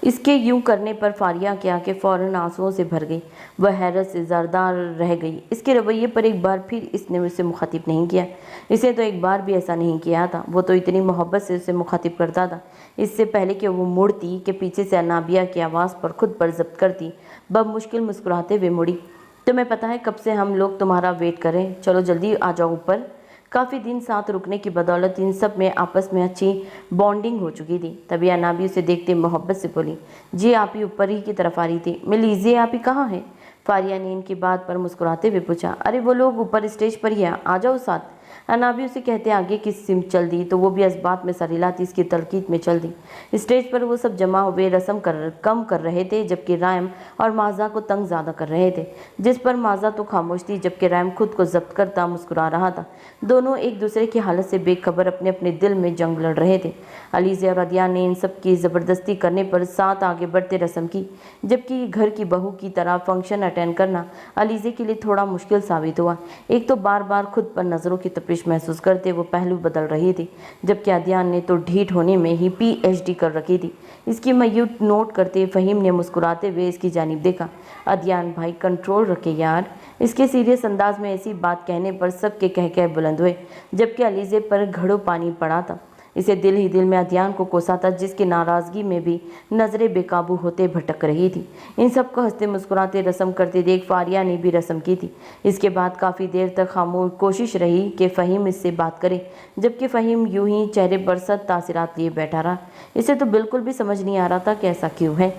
इसके यूं करने पर फारिया की आंखें फ़ौरन आंसुओं से भर गई। वह हैरत से ज़रदार रह गई। इसके रवैये पर एक बार फिर इसने उसे मुखातिब नहीं किया। इसे तो एक बार भी ऐसा नहीं किया था। वो तो इतनी मोहब्बत से उसे मुखातिब करता था, इससे पहले कि वो मुड़ती कि पीछे से अनाबिया की आवाज़ पर खुद पर जब्त करती। बब मुश्किल मुस्कुराते हुए मुड़ी। तुम्हें पता है कब से हम लोग तुम्हारा वेट करें, चलो जल्दी आ जाओ ऊपर। काफ़ी दिन साथ रुकने की बदौलत इन सब में आपस में अच्छी बॉन्डिंग हो चुकी थी। तभी अनाबी उसे देखते मोहब्बत से बोली, जी आप ही ऊपर ही की तरफ आ रही थी। मैं लीजिए, आप ही कहाँ हैं? फारिया ने इनकी बात पर मुस्कुराते हुए पूछा। अरे वो लोग ऊपर स्टेज पर ही है, आ जाओ साथ। अनाबी उसे कहते आगे की सिम चल दी तो वो भी इस बात में सरीलाती इसकी तलकीद में चल दी। स्टेज पर वो सब जमा हुए रस्म कम कर रहे थे, जबकि रायम और माजा को तंग ज़्यादा कर रहे थे, जिस पर माजा तो खामोश थी जबकि रायम खुद को जब्त करता मुस्कुरा रहा था। दोनों एक दूसरे की हालत से बेखबर अपने अपने दिल में जंग लड़ रहे थे। अलीज़े और अदयान ने इन सब की ज़बरदस्ती करने पर साथ आगे बढ़ते रस्म की, जबकि घर की बहू की तरह फंक्शन अटेंड करना अलीज़े के लिए थोड़ा मुश्किल साबित हुआ। एक तो बार बार खुद पर नज़रों की तपिश महसूस करते वो पहलू बदल रही थी, जबकि अदयान ने तो ढीठ होने में ही PhD कर रखी थी। इसकी मयूट नोट करते फ़हीम ने मुस्कुराते हुए इसकी जानिब देखा। अदयान भाई कंट्रोल रखे यार। इसके सीरियस अंदाज में ऐसी बात कहने पर सबके कह कह बुलंद हुए, जबकि अलीज़े पर घड़ों पानी पड़ा था। इसे दिल ही दिल में अदयान को कोसा था, जिसकी नाराज़गी में भी नज़रें बेकाबू होते भटक रही थी। इन सब को हंसते मुस्कुराते रस्म करते देख फारिया ने भी रस्म की थी। इसके बाद काफ़ी देर तक खामोश कोशिश रही कि फ़हीम इससे बात करे, जबकि फ़हीम यूं ही चेहरे पर सद तासिरात लिए बैठा रहा। इसे तो बिल्कुल भी समझ नहीं आ रहा था कि ऐसा क्यों है।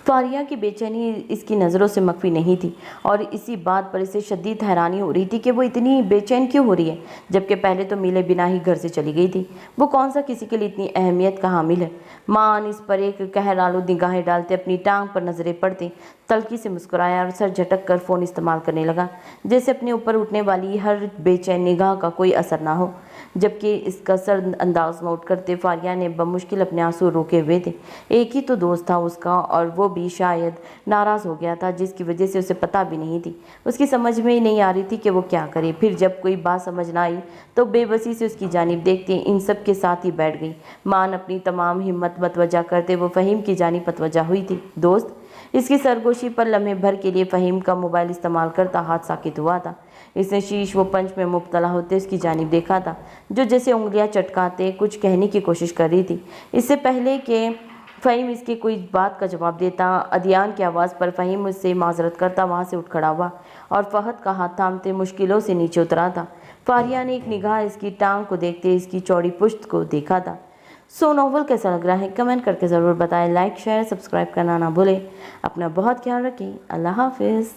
फारिया की बेचैनी इसकी नज़रों से मख्फी नहीं थी और इसी बात पर इसे शदीद हैरानी हो रही थी कि वो इतनी बेचैन क्यों हो रही है, जबकि पहले तो मिले बिना ही घर से चली गई थी। वो कौन सा किसी के लिए इतनी अहमियत का हामिल है। मान इस पर एक कहर आलूद निगाहें डालते अपनी टांग पर नजरें पड़ती तल्खी से मुस्कुराया और सर झटक कर फ़ोन इस्तेमाल करने लगा, जैसे अपने ऊपर उठने वाली हर बेचैन निगाह का कोई असर ना हो। जबकि इसका सर्द अंदाज नोट करते फारिया ने बमुश्किल अपने आंसू रोके हुए थे। एक ही तो दोस्त था उसका और वो भी शायद नाराज़ हो गया था, जिसकी वजह से उसे पता भी नहीं थी। उसकी समझ में ही नहीं आ रही थी कि वो क्या करे। फिर जब कोई बात समझ ना आई तो बेबसी से उसकी जानिब देखते इन सब के साथ ही बैठ गई। मान अपनी तमाम हिम्मत मतवजा करते वो फ़हीम की जानिब मतवजा हुई थी। दोस्त, इसकी सरगोशी पर लम्हे भर के लिए फ़हीम का मोबाइल इस्तेमाल करता हाथ साकित हुआ था। इसने शीश व पंच में मुब्तला होते उसकी जानिब देखा था, जो जैसे उंगलियां चटकाते कुछ कहने की कोशिश कर रही थी। इससे पहले कि फ़हीम इसके कोई बात का जवाब देता, अदियान की आवाज़ पर फ़हीम उससे माजरत करता वहाँ से उठ खड़ा हुआ और फ़हद का हाथ थामते मुश्किलों से नीचे उतरा था। फारिया ने एक निगाह इसकी टांग को देखते इसकी चौड़ी पुश्त को देखा था। सो नॉवल कैसा लग रहा है कमेंट करके ज़रूर बताएं। लाइक शेयर सब्सक्राइब करना ना भूलें। अपना बहुत ख्याल रखें। अल्लाह हाफिज़।